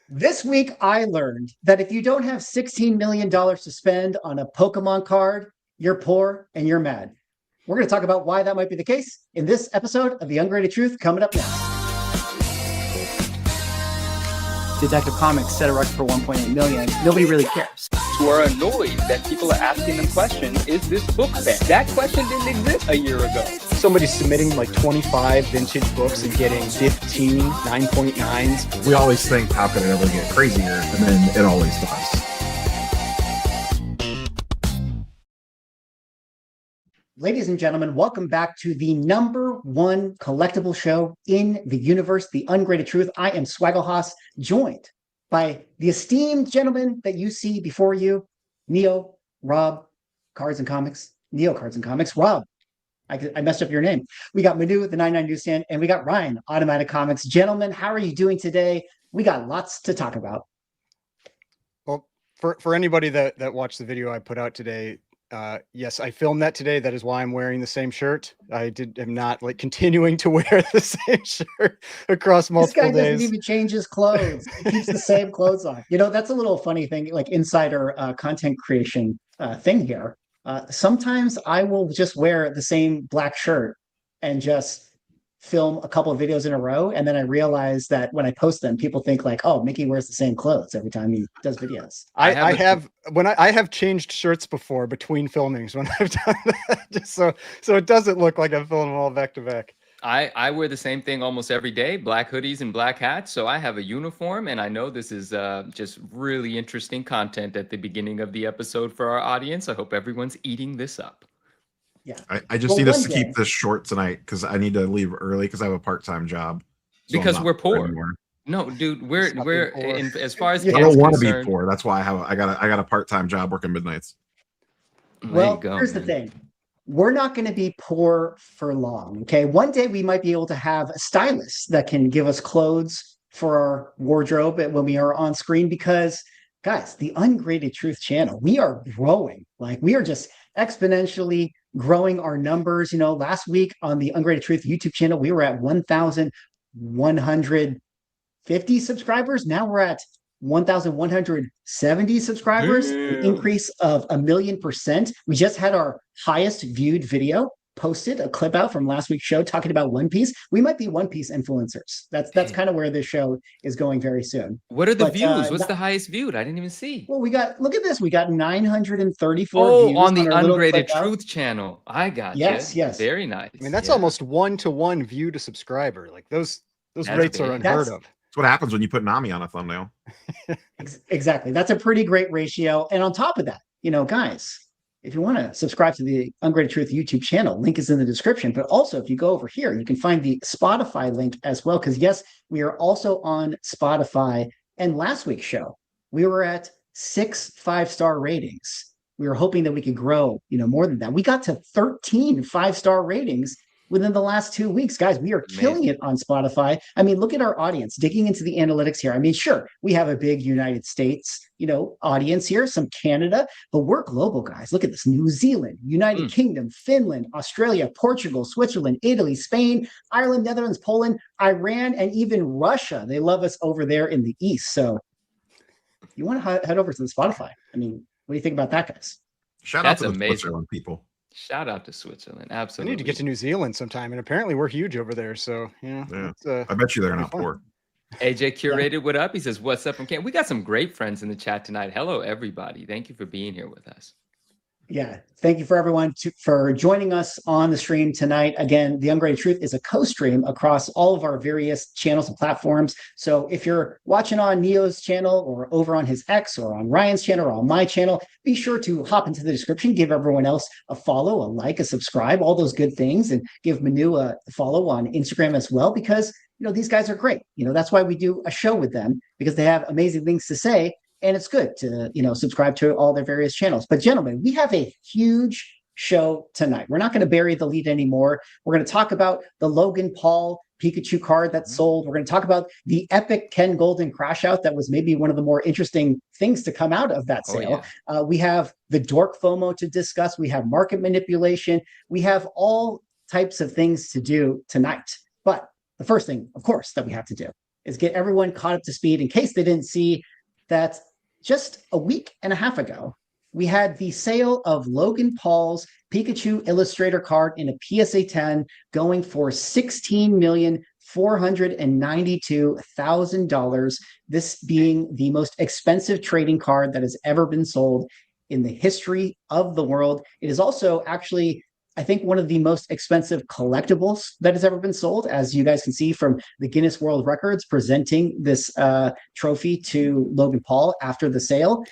This week, I learned that if you don't have $16 million to spend on a Pokemon card, you're poor and you're mad. We're going to talk about why that might be the case in this episode of The Ungraded Truth coming up next. Detective Comics set a record for 1.8 million. Nobody really cares. Who are annoyed that people are asking them questions, is this book banned? That question didn't exist a year ago. Somebody's submitting like 25 vintage books and getting 15 9.9s. We always think, how could it ever get crazier? And then it always does. Ladies and gentlemen, welcome back to the #1 collectible show in the universe, The Ungraded Truth. I am Swaggle joined by the esteemed gentlemen that you see before you, Neo, Rob, Cards and Comics, Neo Cards and Comics, Rob. I messed up your name. We got Manu at the 99 Newsstand, and we got Ryan, Automatic Comics. Gentlemen, how are you doing today? We got lots to talk about. Well, for anybody that watched the video I put out today, yes, I filmed that today. That is why I'm wearing the same shirt. am not like continuing to wear the same shirt across multiple days. This guy doesn't even change his clothes. He keeps the same clothes on. You know, that's a little funny thing, like insider content creation thing here. Sometimes I will just wear the same black shirt and just film a couple of videos in a row. And then I realize that when I post them, people think like, oh, Mickey wears the same clothes every time he does videos. I have changed shirts before between filmings when I've done that, just so it doesn't look like I'm filming all back to back. I wear the same thing almost every day, black hoodies and black hats. So I have a uniform, and I know this is just really interesting content at the beginning of the episode for our audience. I hope everyone's eating this up. Yeah, I just need us to keep this short tonight because I need to leave early because I have a part-time job. So because we're poor. No, dude, we're as far as I don't want to be poor. That's why I got a part-time job working midnights. Well, here's the thing. We're not going to be poor for long. Okay. One day we might be able to have a stylist that can give us clothes for our wardrobe when we are on screen, because guys, the Ungraded Truth channel, we are growing. Like, we are just exponentially growing our numbers. You know, last week on the Ungraded Truth YouTube channel, we were at 1,150 subscribers. Now we're at 1,170 subscribers, an increase of 1,000,000%. We just had our highest viewed video posted, a clip out from last week's show talking about One Piece. We might be One Piece influencers. That's kind of where this show is going very soon. What are the views? What's the highest look at this. We got 934 views on the Ungraded Truth channel. I got yes. Very nice. I mean, that's almost 1-to-1 view to subscriber. Like those rates are unheard of. That's what happens when you put Nami on a thumbnail. Exactly. That's a pretty great ratio. And on top of that, you know, guys, if you want to subscribe to the Ungraded Truth YouTube channel, link is in the description. But also, if you go over here, you can find the Spotify link as well. Because yes, we are also on Spotify. And last week's show, we were at 6 5-star ratings. We were hoping that we could grow, more than that. We got to 13 5-star ratings within the last 2 weeks. Guys, we are killing it on Spotify. I mean, look at our audience, digging into the analytics here. I mean, sure, we have a big United States, audience here, some Canada, but we're global, guys. Look at this: New Zealand, United Kingdom, Finland, Australia, Portugal, Switzerland, Italy, Spain, Ireland, Netherlands, Poland, Iran, and even Russia. They love us over there in the East. So you want to head over to the Spotify. I mean, what do you think about that, guys? Shout out to the Switzerland people. Shout out to Switzerland. Absolutely. I need to get to New Zealand sometime, and apparently we're huge over there. So yeah. I bet you they're not poor. AJ Curated, what up? He says, what's up from Canada? We got some great friends in the chat tonight. Hello, everybody. Thank you for being here with us. Yeah, thank you for everyone for joining us on the stream tonight. Again, The Ungraded Truth is a co-stream across all of our various channels and platforms. So if you're watching on Neo's channel or over on his X or on Ryan's channel or on my channel, be sure to hop into the description, give everyone else a follow, a like, a subscribe, all those good things, and give Manu a follow on Instagram as well, because these guys are great. That's why we do a show with them, because they have amazing things to say. And it's good to, subscribe to all their various channels. But gentlemen, we have a huge show tonight. We're not going to bury the lead anymore. We're going to talk about the Logan Paul Pikachu card that sold. We're going to talk about the epic Ken Goldin crash out that was maybe one of the more interesting things to come out of that sale. Yeah. We have the Dork Fomo to discuss. We have market manipulation. We have all types of things to do tonight. But the first thing, of course, that we have to do is get everyone caught up to speed in case they didn't see that just a week and a half ago, we had the sale of Logan Paul's Pikachu Illustrator card in a PSA 10 going for $16,492,000. This being the most expensive trading card that has ever been sold in the history of the world. It is also actually, I think, one of the most expensive collectibles that has ever been sold, as you guys can see from the Guinness World Records presenting this trophy to Logan Paul after the sale.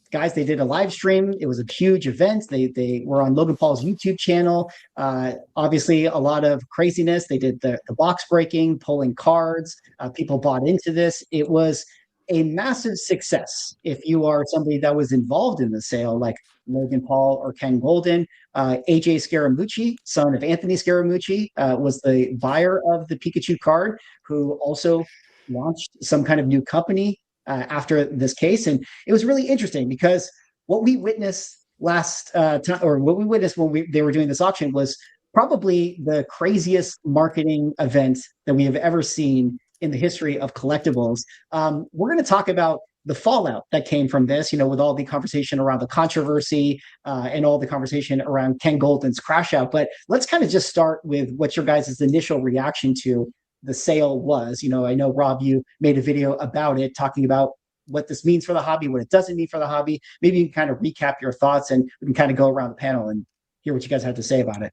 Guys, they did a live stream. It was a huge event. They were on Logan Paul's YouTube channel. Obviously, a lot of craziness. They did the box breaking, pulling cards. People bought into this. It was a massive success if you are somebody that was involved in the sale, like Logan Paul or Ken Goldin. AJ Scaramucci, son of Anthony Scaramucci, was the buyer of the Pikachu card, who also launched some kind of new company after this case. And it was really interesting because what we witnessed last time, or what we witnessed when they were doing this auction, was probably the craziest marketing event that we have ever seen in the history of collectibles. We're going to talk about the fallout that came from this, with all the conversation around the controversy and all the conversation around Ken Goldin's crash out. But let's kind of just start with what your guys' initial reaction to the sale was. I know, Rob, you made a video about it, talking about what this means for the hobby, what it doesn't mean for the hobby. Maybe you can kind of recap your thoughts, and we can kind of go around the panel and hear what you guys had to say about it.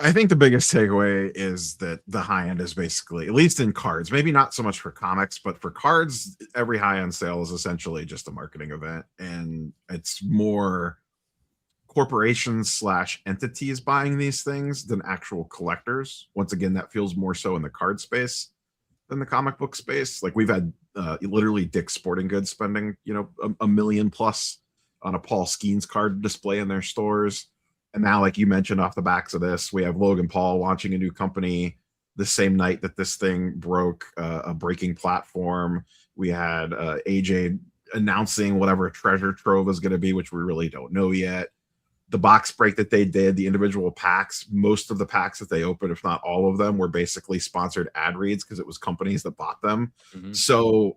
I think the biggest takeaway is that the high end is basically, at least in cards, maybe not so much for comics, but for cards, every high end sale is essentially just a marketing event. And it's more corporations / entities buying these things than actual collectors. Once again, that feels more so in the card space than the comic book space. Like, we've had literally Dick's Sporting Goods spending, $1 million plus on a Paul Skeens card display in their stores. And now, like you mentioned, off the backs of this, we have Logan Paul launching a new company the same night that this thing broke a breaking platform. We had AJ announcing whatever treasure trove is going to be, which we really don't know yet. The box break that they did, the individual packs, most of the packs that they opened, if not all of them, were basically sponsored ad reads because it was companies that bought them. Mm-hmm. So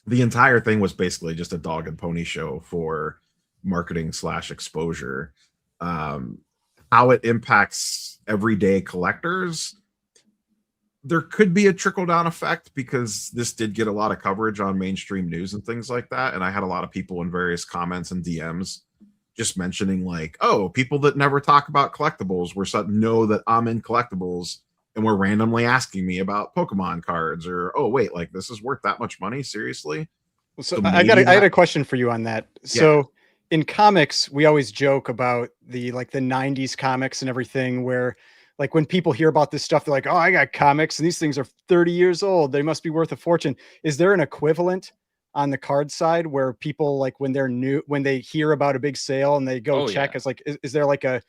the entire thing was basically just a dog and pony show for marketing / exposure. How it impacts everyday collectors, there could be a trickle-down effect because this did get a lot of coverage on mainstream news and things like that. And I had a lot of people in various comments and DMs just mentioning, like, oh, people that never talk about collectibles were know that I'm in collectibles and were randomly asking me about Pokemon cards, or, oh, wait, like, this is worth that much money? Seriously? So I had a question for you on that. So yeah. In comics, we always joke about the 90s comics and everything, where, like, when people hear about this stuff, they're like, oh, I got comics and these things are 30 years old. They must be worth a fortune. Is there an equivalent on the card side where people, like, when they hear about a big sale and they go check, yeah. It's like, is there like a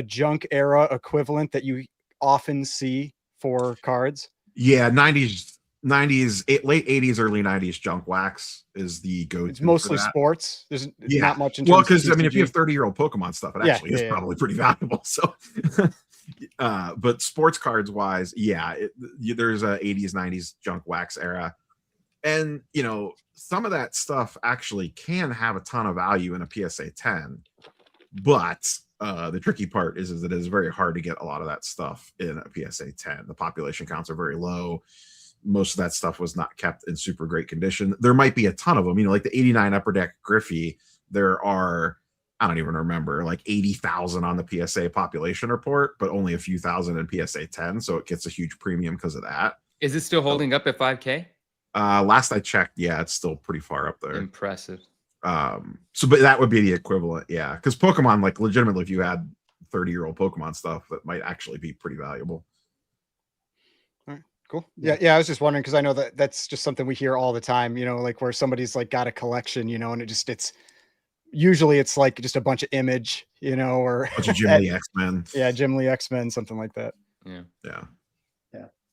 junk era equivalent that you often see for cards? Yeah. 90s, late 80s, early 90s junk wax is the go-to. It's mostly sports. There's not much in terms because if you have 30-year-old Pokemon stuff, it actually is probably pretty valuable. So but sports cards wise, there's a 80s, 90s junk wax era. And some of that stuff actually can have a ton of value in a PSA 10, but the tricky part is that it is very hard to get a lot of that stuff in a PSA 10. The population counts are very low. Most of that stuff was not kept in super great condition. There might be a ton of them, like the 89 Upper Deck Griffey. There are, I don't even remember, like 80,000 on the PSA population report, but only a few thousand in PSA 10. So it gets a huge premium because of that. Is it still holding up at 5K? Last I checked, it's still pretty far up there. Impressive. But that would be the equivalent, because Pokemon, like, legitimately, if you had 30-year-old Pokemon stuff, that might actually be pretty valuable. Cool. Yeah. I was just wondering, because I know that's just something we hear all the time, like where somebody's like got a collection, and it's usually it's like just a bunch of Image, or a bunch of Jim Lee X-Men. Yeah, Jim Lee X-Men, something like that. Yeah.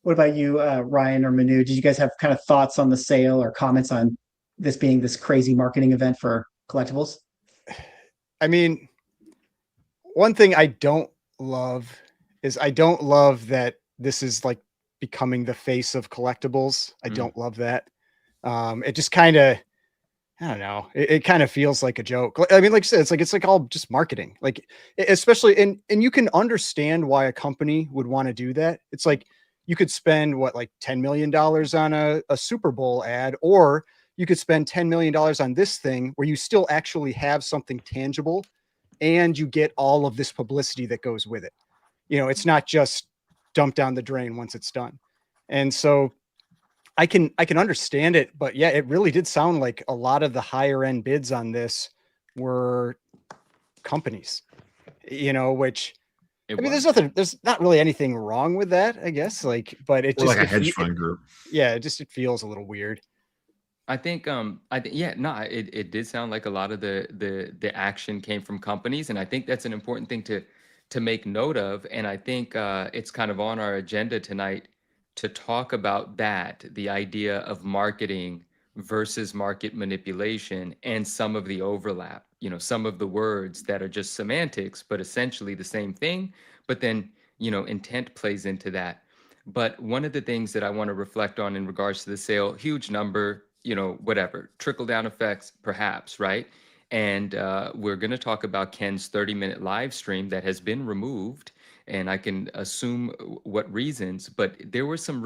What about you, Ryan or Manu? Did you guys have kind of thoughts on the sale or comments on this being this crazy marketing event for collectibles? I mean, one thing I don't love that this is like becoming the face of collectibles. I don't love that. It just kind of, I don't know. It kind of feels like a joke. I mean, like I said, it's like all just marketing, like especially, and you can understand why a company would want to do that. It's like, you could spend like $10 million on a Super Bowl ad, or you could spend $10 million on this thing where you still actually have something tangible and you get all of this publicity that goes with it. You know, it's not just dumped down the drain once it's done. And so I can understand it, but yeah, it really did sound like a lot of the higher end bids on this were companies, you know, which, I mean, there's not really anything wrong with that, I guess. Like, but it just like a hedge fund group. Yeah, it feels a little weird. I think it did sound like a lot of the action came from companies, and I think that's an important thing to make note of. And I think it's kind of on our agenda tonight to talk about that, the idea of marketing versus market manipulation, and some of the overlap, you know, some of the words that are just semantics, but essentially the same thing. But then, you know, intent plays into that. But one of the things that I want to reflect on in regards to the sale, huge number, you know, whatever, trickle down effects, perhaps, right? And we're going to talk about Ken's 30-minute live stream that has been removed. And I can assume what reasons, but there were some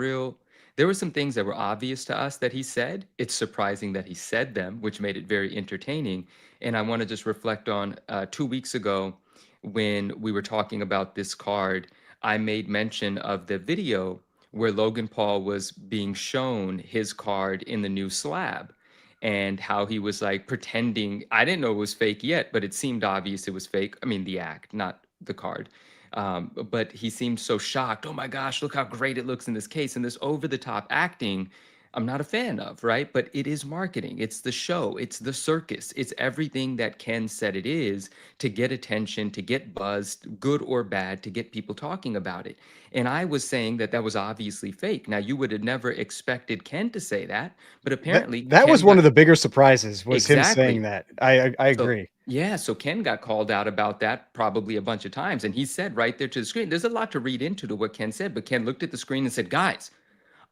things that were obvious to us that he said. It's surprising that he said them, which made it very entertaining. And I want to just reflect on 2 weeks ago when we were talking about this card, I made mention of the video where Logan Paul was being shown his card in the new slab, and how he was like pretending. I didn't know it was fake yet, but it seemed obvious it was fake. I mean, the act, not the card. But he seemed so shocked. Oh my gosh, look how great it looks in this case. And this over-the-top acting, I'm not a fan of, right? But it is marketing. It's the show. It's the circus. It's everything that Ken said it is to get attention, to get buzzed, good or bad, to get people talking about it. And I was saying that was obviously fake. Now, you would have never expected Ken to say that, but apparently that was one of the bigger surprises, was him saying that. I agree. Yeah, so Ken got called out about that probably a bunch of times. And he said right there to the screen, there's a lot to read into to what Ken said, but Ken looked at the screen and said, guys,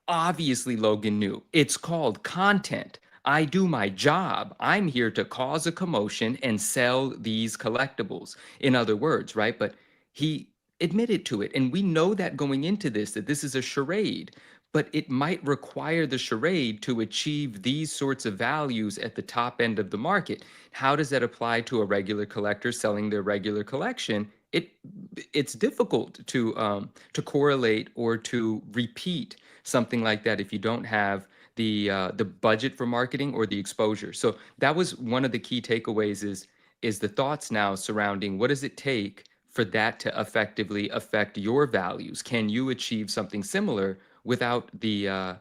obviously Logan knew. It's called content. I do my job. I'm here to cause a commotion and sell these collectibles. In other words, right? But he admitted to it. And we know that going into this, that this is a charade, but it might require the charade to achieve these sorts of values at the top end of the market. How does that apply to a regular collector selling their regular collection? It's difficult to correlate or to repeat something like that if you don't have the budget for marketing or the exposure. So that was one of the key takeaways is the thoughts now surrounding what does it take for that to effectively affect your values? Can you achieve something similar without the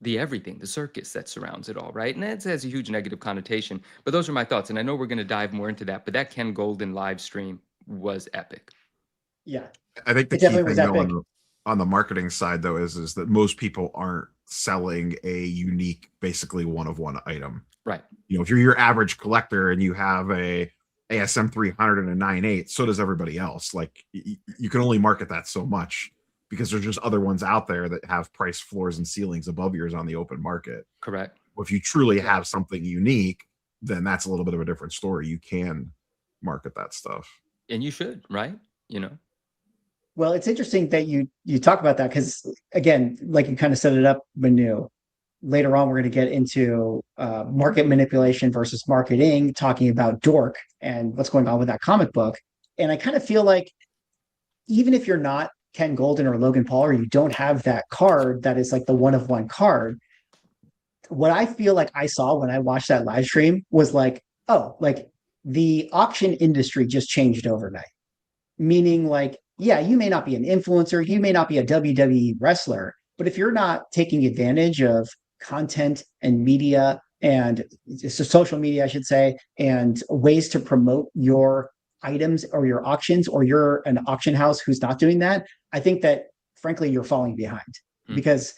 everything, the circus that surrounds it all, right? And that has a huge negative connotation. But those are my thoughts. And I know we're going to dive more into that, but that Ken Goldin live stream was epic. Yeah. I think the key thing though, on the marketing side though is that most people aren't selling a unique, basically one of one item. Right. You know, if you're your average collector and you have a ASM 300 and a 9.8, so does everybody else. Like you can only market that so much because there's just other ones out there that have price floors and ceilings above yours on the open market. Correct. If you truly have something unique, then that's a little bit of a different story. You can market that stuff. And you should, right? You know. Well, it's interesting that you talk about that because, again, like you kind of set it up, Manu. Later on, we're going to get into market manipulation versus marketing, talking about Dork and what's going on with that comic book. And I kind of feel like even if you're not Ken Goldin or Logan Paul, or you don't have that card that is like the one-of-one card, what I feel like I saw when I watched that live stream was like, oh, like the auction industry just changed overnight. Meaning like, yeah, you may not be an influencer, you may not be a WWE wrestler, but if you're not taking advantage of content and media and social media, I should say, and ways to promote your items or your auctions, or you're an auction house who's not doing that, I think that frankly, you're falling behind because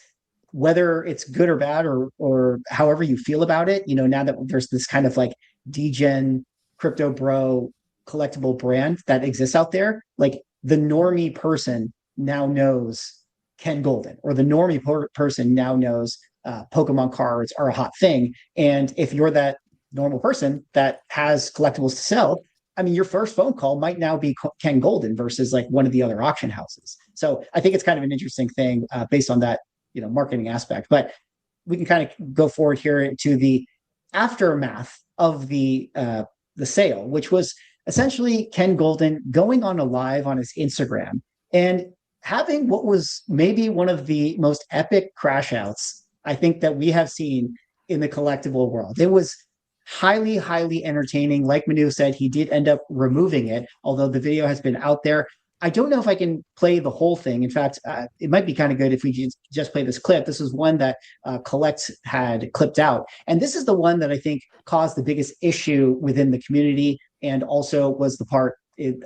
whether it's good or bad or however you feel about it, you know, now that there's this kind of like degen crypto bro collectible brand that exists out there, like the normie person now knows Ken Goldin, or the normie person now knows Pokemon cards are a hot thing. And if you're that normal person that has collectibles to sell, I mean, your first phone call might now be Ken Goldin versus like one of the other auction houses. So I think it's kind of an interesting thing based on that, marketing aspect. But we can kind of go forward here to the aftermath of the sale, which was essentially Ken Goldin going on a live on his Instagram and having what was maybe one of the most epic crash outs I think that we have seen in the collectible world. It was highly, highly entertaining. Like Manu said, he did end up removing it, although the video has been out there. I don't know if I can play the whole thing. In fact, it might be kind of good if we just play this clip. This is one that Collect had clipped out. And this is the one that I think caused the biggest issue within the community, and also was the part,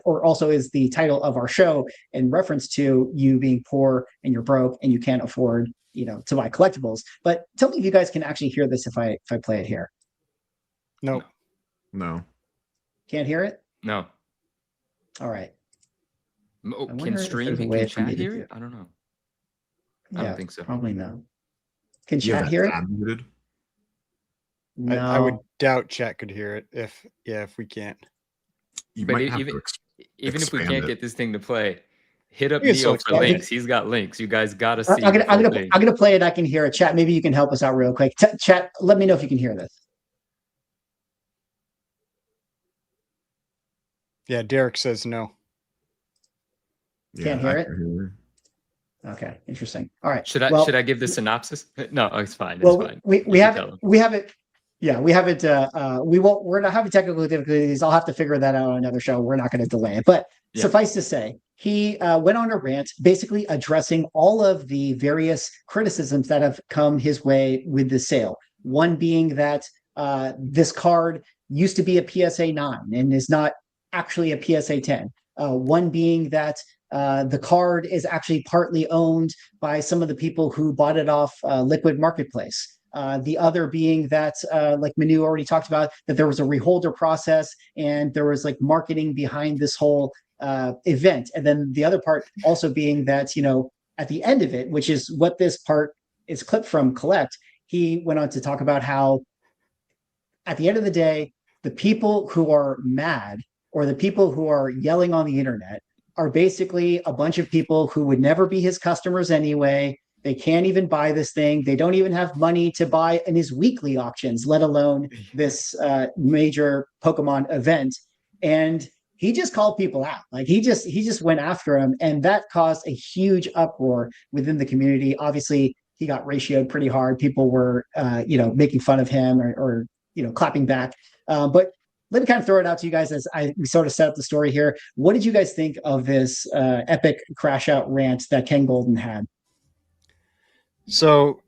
or also is the title of our show in reference to you being poor and you're broke and you can't afford, to buy collectibles. But tell me if you guys can actually hear this if I play it here. No. Can't hear it? No. All right. Oh, can chat hear it? I don't know. I don't think so. Probably no. Can chat hear it? Muted? No. I would doubt chat could hear it if we can't. But even if we can't get this thing to play, hit up Neo for links. He's got links. You guys got to see. I'm gonna play it. I can hear it. Chat, maybe you can help us out real quick. Chat, let me know if you can hear this. Yeah, Derek says no. Can't hear it? Okay, interesting. All right. Should I give the synopsis? No, it's fine. It's fine. We have it. Yeah, we have it. We're not having technical difficulties. I'll have to figure that out on another show. We're not going to delay it. But suffice to say, he went on a rant basically addressing all of the various criticisms that have come his way with the sale. One being that this card used to be a PSA 9 and is not actually a PSA 10. One being that the card is actually partly owned by some of the people who bought it off Liquid Marketplace. The other being that, like Manu already talked about, that there was a reholder process and there was like marketing behind this whole event. And then the other part also being that, at the end of it, which is what this part is clipped from Collect, he went on to talk about how at the end of the day, the people who are mad or the people who are yelling on the internet are basically a bunch of people who would never be his customers anyway. They can't even buy this thing. They don't even have money to buy in his weekly auctions, let alone this major Pokemon event. And he just called people out. Like he just went after him, and that caused a huge uproar within the community. Obviously, he got ratioed pretty hard. People were, making fun of him or clapping back. But let me kind of throw it out to you guys as we sort of set up the story here. What did you guys think of this epic crash out rant that Ken Goldin had? So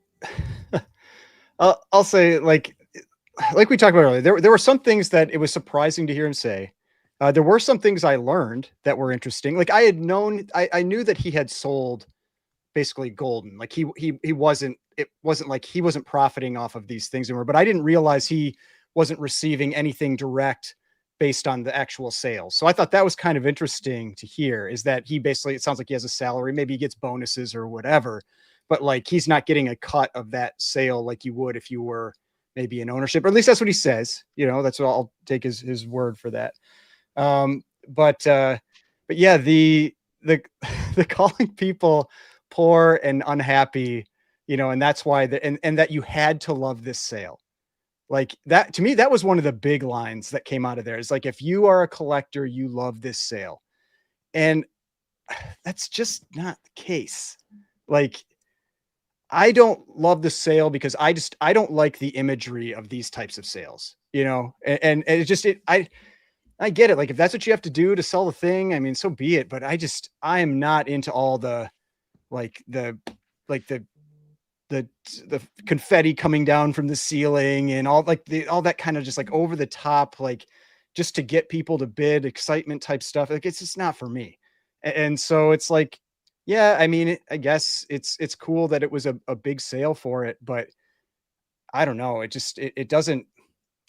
I'll say, like we talked about earlier, there were some things that it was surprising to hear him say. There were some things I learned that were interesting. Like I knew that he had sold basically Goldin. Like it wasn't like he wasn't profiting off of these things anymore, but I didn't realize he wasn't receiving anything direct based on the actual sales. So I thought that was kind of interesting to hear, is that he basically, it sounds like he has a salary, maybe he gets bonuses or whatever, but like he's not getting a cut of that sale like you would if you were maybe in ownership, or at least that's what he says. That's what I'll take his word for that. But yeah, the calling people poor and unhappy, and that's why and that you had to love this sale. Like that, to me, that was one of the big lines that came out of there. It's like, if you are a collector, you love this sale. And that's just not the case. Like, I don't love the sale because I don't like the imagery of these types of sales, and I get it. Like, if that's what you have to do to sell the thing, I mean, so be it. But I am not into all the confetti coming down from the ceiling and all that kind of just like over the top, like just to get people to bid, excitement type stuff. Like, it's just not for me. And so it's like, yeah, I mean, I guess it's cool that it was a big sale for it, but I don't know. It doesn't,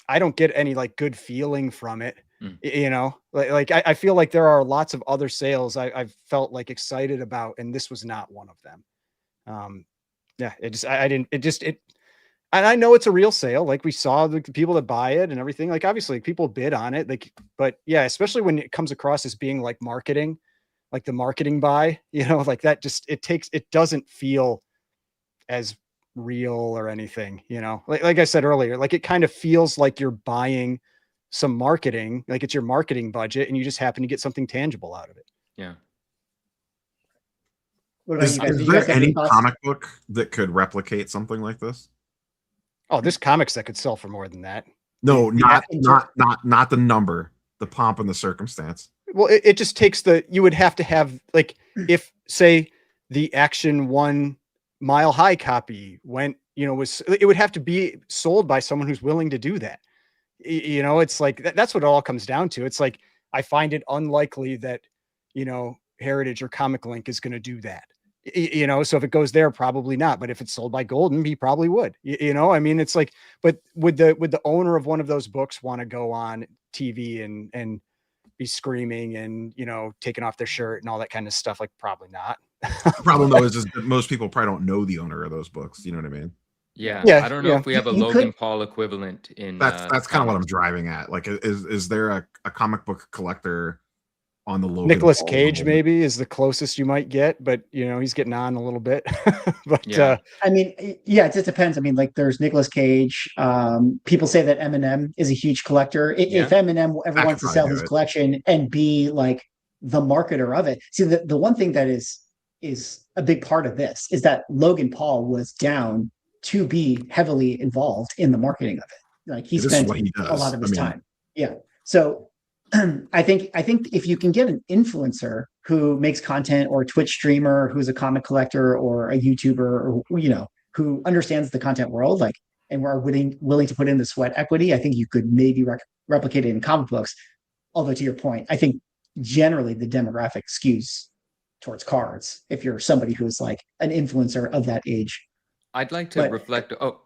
I don't get any like good feeling from it. I feel like there are lots of other sales I've felt like excited about, and this was not one of them. Yeah, and I know it's a real sale. Like we saw the people that buy it and everything, like obviously people bid on it. Like, but yeah, especially when it comes across as being like marketing, like the marketing buy, like that it doesn't feel as real or anything, like I said earlier, like it kind of feels like you're buying some marketing, like it's your marketing budget and you just happen to get something tangible out of it. Yeah. What about Is you guys? Do you there guys have any any thoughts? comic book that could replicate something like this? Oh, there's comics that could sell for more than that. No, Yeah, not the number, the pomp and the circumstance. Well, it just takes you would have to have, like, if say the Action 1 Mile High copy went, it would have to be sold by someone who's willing to do that. It's like, that's what it all comes down to. It's like, I find it unlikely that, Heritage or Comic Link is going to do that. So if it goes there, probably not. But if it's sold by Goldin, he probably would. I mean, it's like, but would the owner of one of those books want to go on TV and be screaming and taking off their shirt and all that kind of stuff? Like, probably not. The problem though is just that most people probably don't know the owner of those books. You know what I mean? Yeah. Yeah, I don't know if we have a You Logan could- Paul equivalent in. That's kind of what I'm comics. driving at. Like, is there a comic book collector on the Logan Nicolas Paul Cage level? maybe is the closest you might get, but he's getting on a little bit. But Yeah. I mean, yeah, it just depends. I mean, like there's Nicolas Cage. People say that Eminem is a huge collector. If Eminem ever That wants to could sell probably his do it. collection and be like the marketer of it, see the one thing that is a big part of this is that Logan Paul was down to be heavily involved in the marketing of it. Like he This is spent what he a does. lot of his I mean, time. Yeah. So I think if you can get an influencer who makes content or a Twitch streamer who's a comic collector or a YouTuber or who understands the content world, like, and we're willing to put in the sweat equity, I think you could maybe replicate it in comic books. Although to your point, I think generally the demographic skews towards cards if you're somebody who's like an influencer of that age. I'd like to But- reflect. Oh,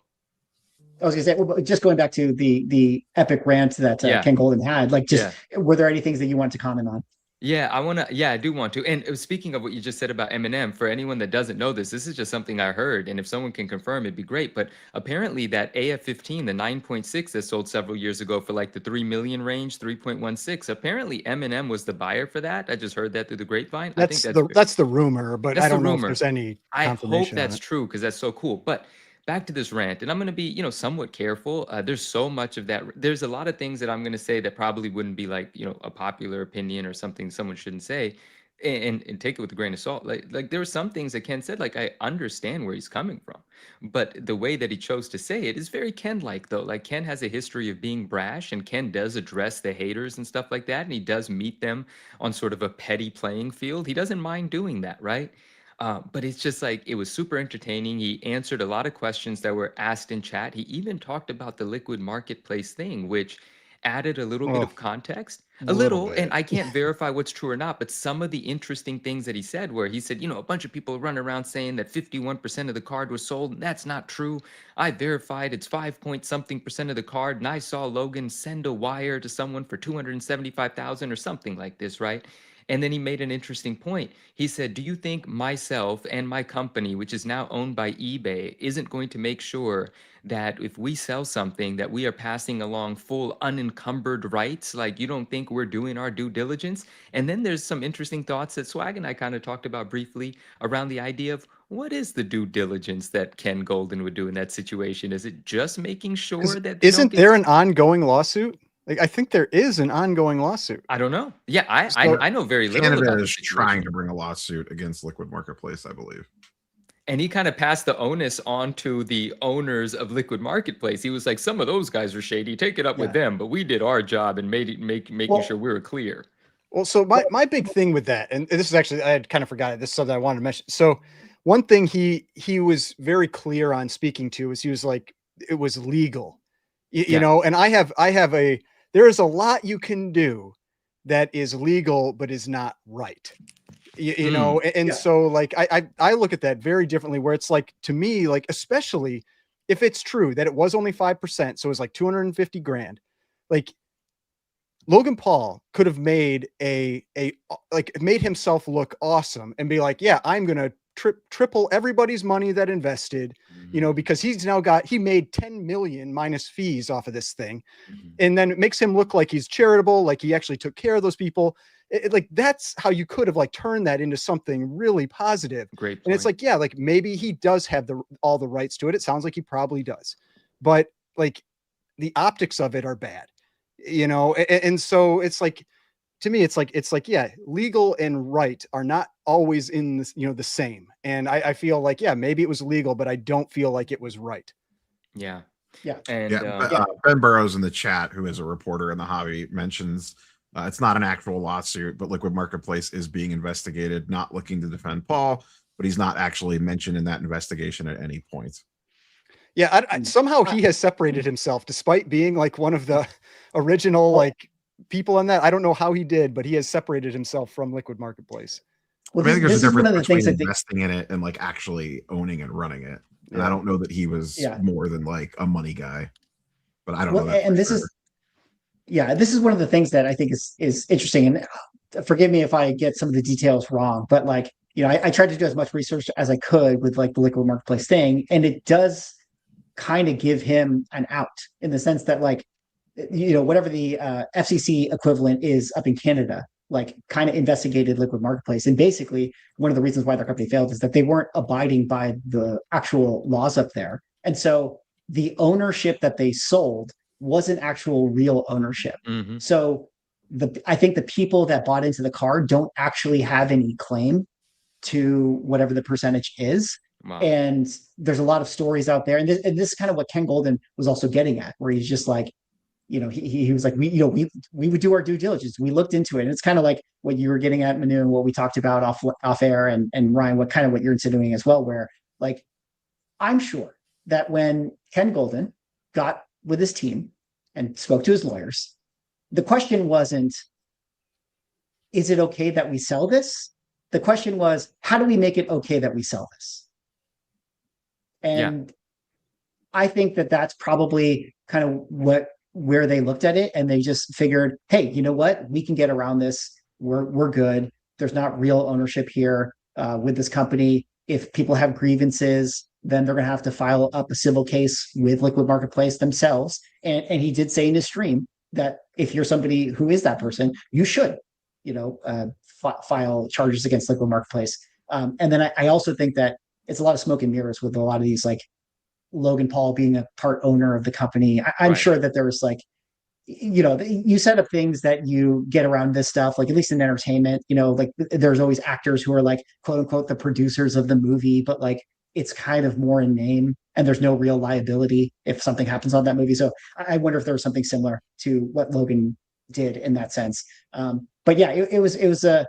I was gonna say, well, just going back to the epic rant that Yeah. Ken Goldin had, like, just Yeah. were there any things that you want to comment on? Yeah, I do want to. And speaking of what you just said about Eminem, for anyone that doesn't know this is just something I heard. And if someone can confirm, it'd be great. But apparently that AF-15, the 9.6 that sold several years ago for like the 3 million range, 3.16, apparently Eminem was the buyer for that. I just heard that through the grapevine. I think That's the rumor, but That's I the don't know if rumor. there's any I confirmation hope on that's it. true because that's so cool. But back to this rant, and I'm going to be, somewhat careful. There's so much of that. There's a lot of things that I'm going to say that probably wouldn't be like, a popular opinion or something someone shouldn't say, and take it with a grain of salt. Like there are some things that Ken said, like I understand where he's coming from, but the way that he chose to say it is very Ken-like though. Like Ken has a history of being brash, and Ken does address the haters and stuff like that, and he does meet them on sort of a petty playing field. He doesn't mind doing that, right? But it's just like, it was super entertaining. He answered a lot of questions that were asked in chat. He even talked about the liquid marketplace thing, which added a little bit of context. A little, and I can't verify what's true or not, but some of the interesting things that he said, where he said, a bunch of people run around saying that 51% of the card was sold. And that's not true. I verified it's 5 point something percent of the card. And I saw Logan send a wire to someone for 275,000 or something like this, right? And then he made an interesting point. He said, do you think myself and my company, which is now owned by eBay, isn't going to make sure that if we sell something that we are passing along full unencumbered rights? Like, you don't think we're doing our due diligence? And then there's some interesting thoughts that Swag and I kind of talked about briefly around the idea of what is the due diligence that Ken Goldin would do in that situation? Is it just making sure that isn't there an ongoing lawsuit? Like, I think there is an ongoing lawsuit. I don't know. Yeah, So I know very little Canada about the is situation. trying to bring a lawsuit against Liquid Marketplace, I believe. And he kind of passed the onus on to the owners of Liquid Marketplace. He was like, some of those guys are shady. Take it up with them. But we did our job and making sure we were clear. Well, so my big thing with that, and this is actually, I had kind of forgot it. This is something I wanted to mention. So one thing he was very clear on speaking to is he was like, it was legal, you know, and there is a lot you can do that is legal, but is not right. You know, and so like, I look at that very differently, where it's like, to me, like, especially if it's true that it was only 5%. So it was like 250 grand. Like, Logan Paul could have made made himself look awesome and be like, yeah, I'm going to triple everybody's money that invested, you know, because he made 10 million minus fees off of this thing. And then it makes him look like he's charitable, like he actually took care of those people. Like that's how you could have like turned that into something really positive. Great point. And it's like, yeah, like maybe he does have all the rights to it. It sounds like he probably does, but like the optics of it are bad, you know? And so it's like, to me, it's like, yeah, legal and right are not always in this, you know, the same. And I feel like, yeah, maybe it was legal, but I don't feel like it was right. Yeah. Yeah. And Ben Burrows in the chat, who is a reporter in the hobby, mentions it's not an actual lawsuit, but Liquid Marketplace is being investigated, not looking to defend Paul, but he's not actually mentioned in that investigation at any point. Yeah, somehow he has separated himself, despite being like one of the original like people on that. I don't know how he did, but he has separated himself from Liquid Marketplace. Well, I think there's a difference one of the between things that investing in it and like actually owning and running it. And I don't know that he was more than like a money guy, but I don't know that. And this is one of the things that I think is interesting. And forgive me if I get some of the details wrong, but like, you know, I tried to do as much research as I could with like the Liquid Marketplace thing, and it does kind of give him an out in the sense that like, you know, whatever the FCC equivalent is up in Canada, like kind of investigated Liquid Marketplace. And basically one of the reasons why their company failed is that they weren't abiding by the actual laws up there. And so the ownership that they sold wasn't actual real ownership. So I think the people that bought into the car don't actually have any claim to whatever the percentage is. Wow. And there's a lot of stories out there. And this is kind of what Ken Goldin was also getting at, where he's just like, you know, he was like, we would do our due diligence. We looked into it. And it's kind of like what you were getting at, Manu, and what we talked about off air, and Ryan, what you're insinuating as well, where like, I'm sure that when Ken Goldin got with his team and spoke to his lawyers, the question wasn't, is it okay that we sell this? The question was, how do we make it okay that we sell this? And I think that that's probably kind of where they looked at it, and they just figured, hey, you know what? We can get around this. We're good. There's not real ownership here with this company. If people have grievances, then they're going to have to file up a civil case with Liquid Marketplace themselves. And he did say in his stream that if you're somebody who is that person, you should, you know, file charges against Liquid Marketplace. And then I also think that it's a lot of smoke and mirrors with a lot of these, like Logan Paul being a part owner of the company. I'm sure that there's like, you know, you set up things that you get around this stuff, like at least in entertainment, you know, like there's always actors who are like, quote unquote, the producers of the movie, but like it's kind of more in name and there's no real liability if something happens on that movie. So I wonder if there was something similar to what Logan did in that sense. But yeah, it was a,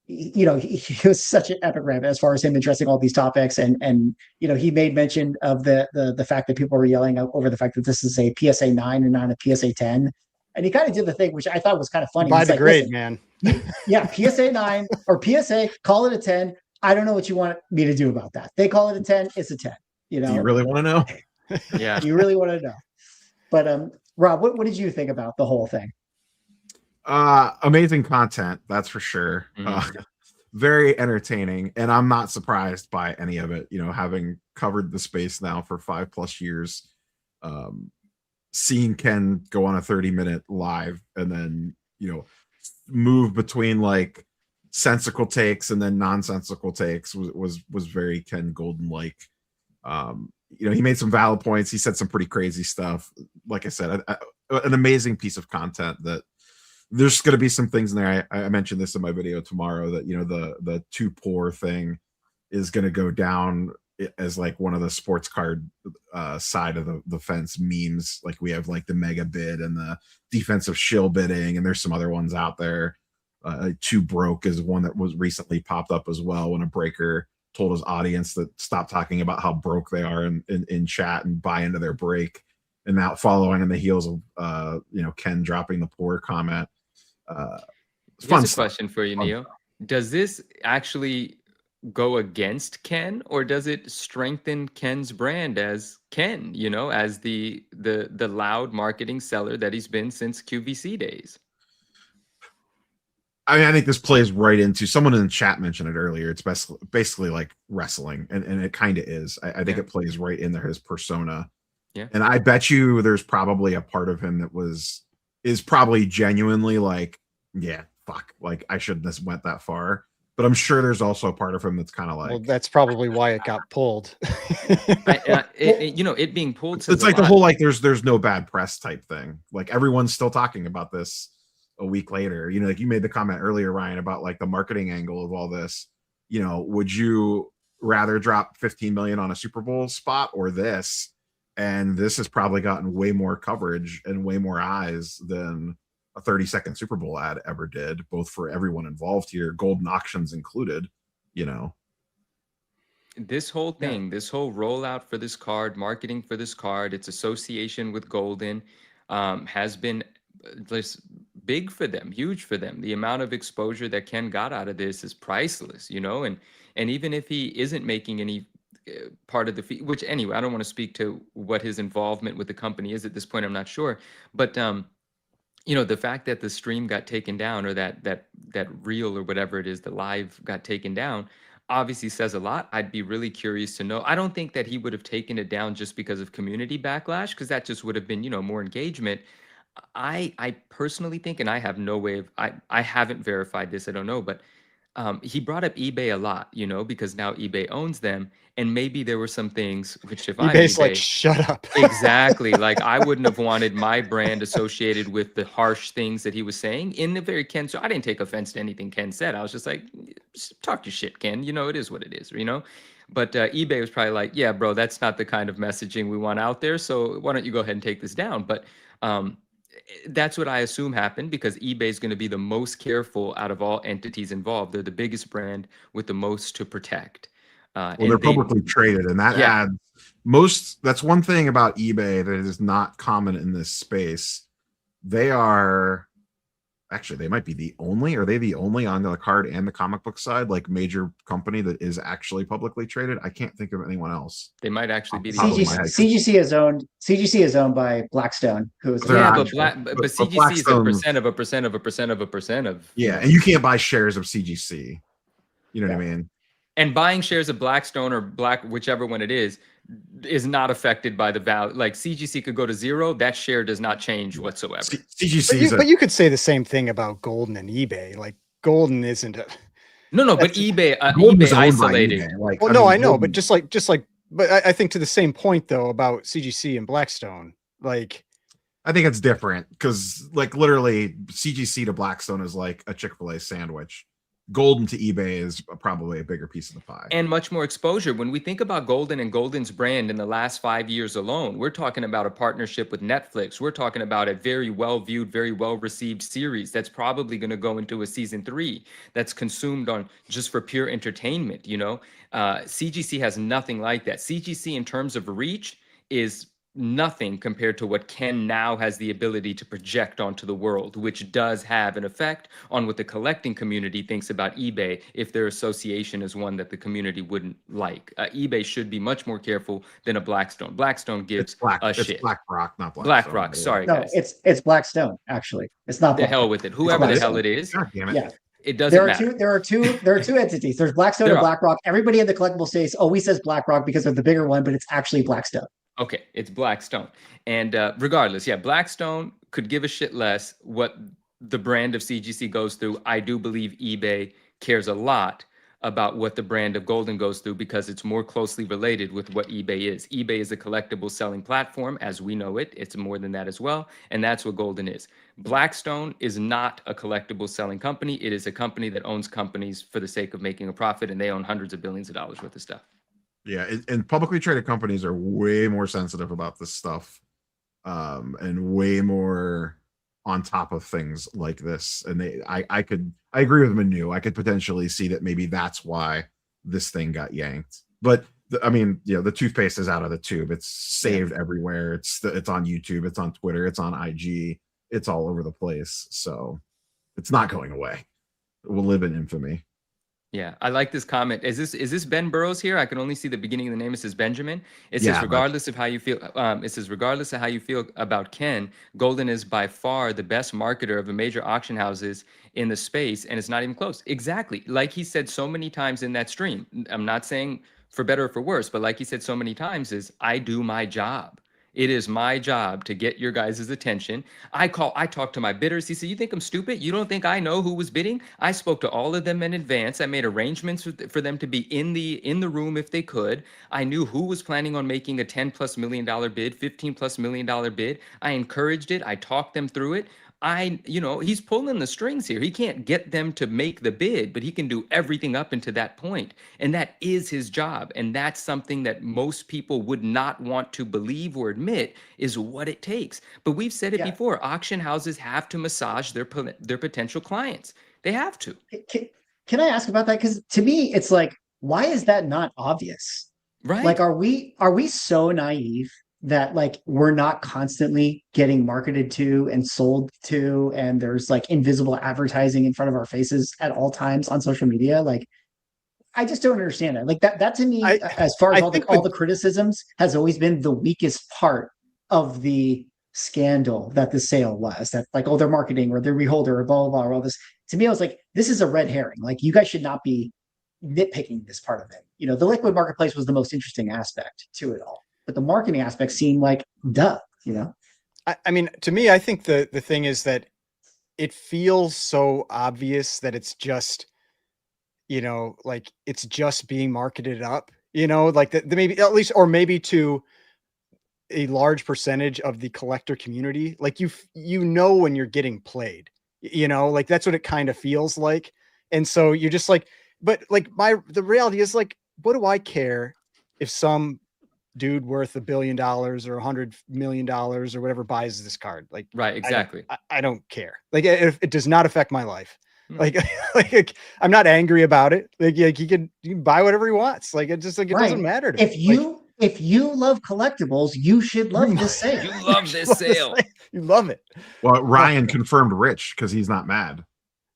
you know, he was such an epic rabbit as far as him addressing all these topics. And, you know, he made mention of the fact that people were yelling over the fact that this is a PSA 9 and not a PSA 10. And he kind of did the thing, which I thought was kind of funny. By the grade, man. Yeah, PSA 9 or PSA, call it a 10. I don't know what you want me to do about that. They call it a 10, it's a 10. You know, do you really want to know? Yeah. You really want to know. But Rob, what did you think about the whole thing? Amazing content, that's for sure. Very entertaining, and I'm not surprised by any of it, you know, having covered the space now for 5+ years. Seeing Ken go on a 30-minute live and then, you know, move between like sensical takes and then nonsensical takes was very Ken Goldin like. You know, he made some valid points, he said some pretty crazy stuff. Like I said, an amazing piece of content. That there's going to be some things in there. I mentioned this in my video tomorrow, that, you know, the too poor thing is going to go down as like one of the sports card side of the fence memes. Like we have like the mega bid and the defensive shill bidding, and there's some other ones out there. Too broke is one that was recently popped up as well, when a breaker told his audience that stop talking about how broke they are in chat and buy into their break. And now following in the heels of you know, Ken dropping the poor comment. Here's a question for you, Neo. Does this actually go against Ken, or does it strengthen Ken's brand as Ken, you know, as the loud marketing seller that he's been since QVC days? I mean, I think this plays right into, someone in the chat mentioned it earlier. It's basically like wrestling, and it kind of is. I think it plays right into his persona. Yeah. And I bet you there's probably a part of him that is probably genuinely like, yeah, fuck, like I shouldn't have went that far. But I'm sure there's also a part of him that's kind of like, well, that's probably why it got pulled. It being pulled. It's like the whole like there's no bad press type thing. Like everyone's still talking about this a week later. You know, like you made the comment earlier, Ryan, about like the marketing angle of all this. You know, would you rather drop 15 million on a Super Bowl spot or this? And this has probably gotten way more coverage and way more eyes than a 30-second Super Bowl ad ever did, both for everyone involved here, Goldin auctions included, you know. This whole thing, this whole rollout for this card, marketing for this card, its association with Goldin has been just big for them, huge for them. The amount of exposure that Ken got out of this is priceless, you know, and even if he isn't making any part of the fee, which anyway, I don't want to speak to what his involvement with the company is at this point, I'm not sure, but you know, the fact that the stream got taken down, or that reel or whatever it is, the live got taken down, obviously says a lot. I'd be really curious to know. I don't think that he would have taken it down just because of community backlash, because that just would have been, you know, more engagement. I personally think, and I have no way of, I haven't verified this, I don't know, but he brought up eBay a lot, you know, because now eBay owns them, and maybe there were some things which, if eBay's I'm eBay, like, shut up. exactly, like I wouldn't have wanted my brand associated with the harsh things that he was saying in the very Ken. So I didn't take offense to anything Ken said. I was just like, talk your shit, Ken. You know, it is what it is, you know. But eBay was probably like, yeah, bro, that's not the kind of messaging we want out there. So why don't you go ahead and take this down? But that's what I assume happened, because eBay is going to be the most careful out of all entities involved. They're the biggest brand with the most to protect. Well, they're publicly traded, and that adds that's one thing about eBay that is not common in this space. They are actually, they might be the only, are they the only on the card and the comic book side, like major company that is actually publicly traded? I can't think of anyone else. They might actually be the CGC is owned by Blackstone, who's but CGC is a percent of a percent of a percent of a percent of, yeah, and you can't buy shares of CGC. You know what I mean? And buying shares of Blackstone or whichever one it is not affected by the value. Like CGC could go to zero. That share does not change whatsoever. CGC, but you could say the same thing about Goldin and eBay. Like Goldin isn't a but eBay eBay isolated. eBay. Like, well, no, I know, but just like, but I think to the same point though about CGC and Blackstone, like, I think it's different because like literally CGC to Blackstone is like a Chick-fil-A sandwich. Goldin to eBay is probably a bigger piece of the pie and much more exposure. When we think about Goldin and Goldin's brand in the last 5 years alone, we're talking about a partnership with Netflix. We're talking about a very well viewed, very well received series that's probably going to go into a season 3 that's consumed on just for pure entertainment. You know, CGC has nothing like that. CGC in terms of reach is nothing compared to what Ken now has the ability to project onto the world, which does have an effect on what the collecting community thinks about eBay if their association is one that the community wouldn't like. eBay should be much more careful than a Blackstone. Blackstone gives a shit. BlackRock, not Blackstone. BlackRock, sorry guys. It's Blackstone, actually. It's not the hell with it. Whoever the hell it is. God damn it. Yeah. It doesn't matter. There are two entities. There's Blackstone and BlackRock. Everybody in the collectible space always says BlackRock because they're the bigger one, but it's actually Blackstone. Okay, it's Blackstone. And regardless, yeah, Blackstone could give a shit less what the brand of CGC goes through. I do believe eBay cares a lot about what the brand of Goldin goes through because it's more closely related with what eBay is. eBay is a collectible selling platform as we know it. It's more than that as well. And that's what Goldin is. Blackstone is not a collectible selling company. It is a company that owns companies for the sake of making a profit, and they own hundreds of billions of dollars worth of stuff. Yeah, and publicly traded companies are way more sensitive about this stuff, and way more on top of things like this. And I agree with Manu. I could potentially see that maybe that's why this thing got yanked. But I mean, you know, the toothpaste is out of the tube. It's saved everywhere. It's on YouTube. It's on Twitter. It's on IG. It's all over the place. So it's not going away. It will live in infamy. Yeah, I like this comment. Is this Ben Burrows here? I can only see the beginning of the name. It says Benjamin. It says, Yeah, regardless of how you feel, it says, regardless of how you feel about Ken, Goldin is by far the best marketer of the major auction houses in the space, and it's not even close. Exactly. Like he said so many times in that stream. I'm not saying for better or for worse, but like he said so many times is, I do my job. It is my job to get your guys' attention. I talk to my bidders. He said, you think I'm stupid? You don't think I know who was bidding? I spoke to all of them in advance. I made arrangements for them to be in the room if they could. I knew who was planning on making a $10+ million bid, $15+ million bid. I encouraged it. I talked them through it. He's pulling the strings here. He can't get them to make the bid, but he can do everything up into that point. And that is his job. And that's something that most people would not want to believe or admit is what it takes. But we've said it before, auction houses have to massage their potential clients. They have to. Can I ask about that? Because to me, it's like, why is that not obvious? Right. Like, are we so naive that like we're not constantly getting marketed to and sold to, and there's like invisible advertising in front of our faces at all times on social media? Like, I just don't understand it. Like that to me, as far as all the criticisms, has always been the weakest part of the scandal that the sale was. That like, oh, they're marketing or they're reholder or blah, blah, blah, or all this. To me, I was like, this is a red herring. Like, you guys should not be nitpicking this part of it. You know, the liquid marketplace was the most interesting aspect to it all. But the marketing aspect seemed like duh, you know? I mean, to me, I think the thing is that it feels so obvious that it's just, like it's just being marketed up, like the maybe at least, or maybe to a large percentage of the collector community. Like when you're getting played, like that's what it kind of feels like. And so you're just like, but like the reality is like, what do I care if some dude worth $1 billion or $100 million or whatever buys this card? Like, right, exactly. I don't care. Like, it does not affect my life. Like I'm not angry about it. Like he can buy whatever he wants. Like, it just like, it doesn't matter to me. If you love collectibles, you should love this sale. You love this sale. You love it. Well, Ryan confirmed rich because he's not mad.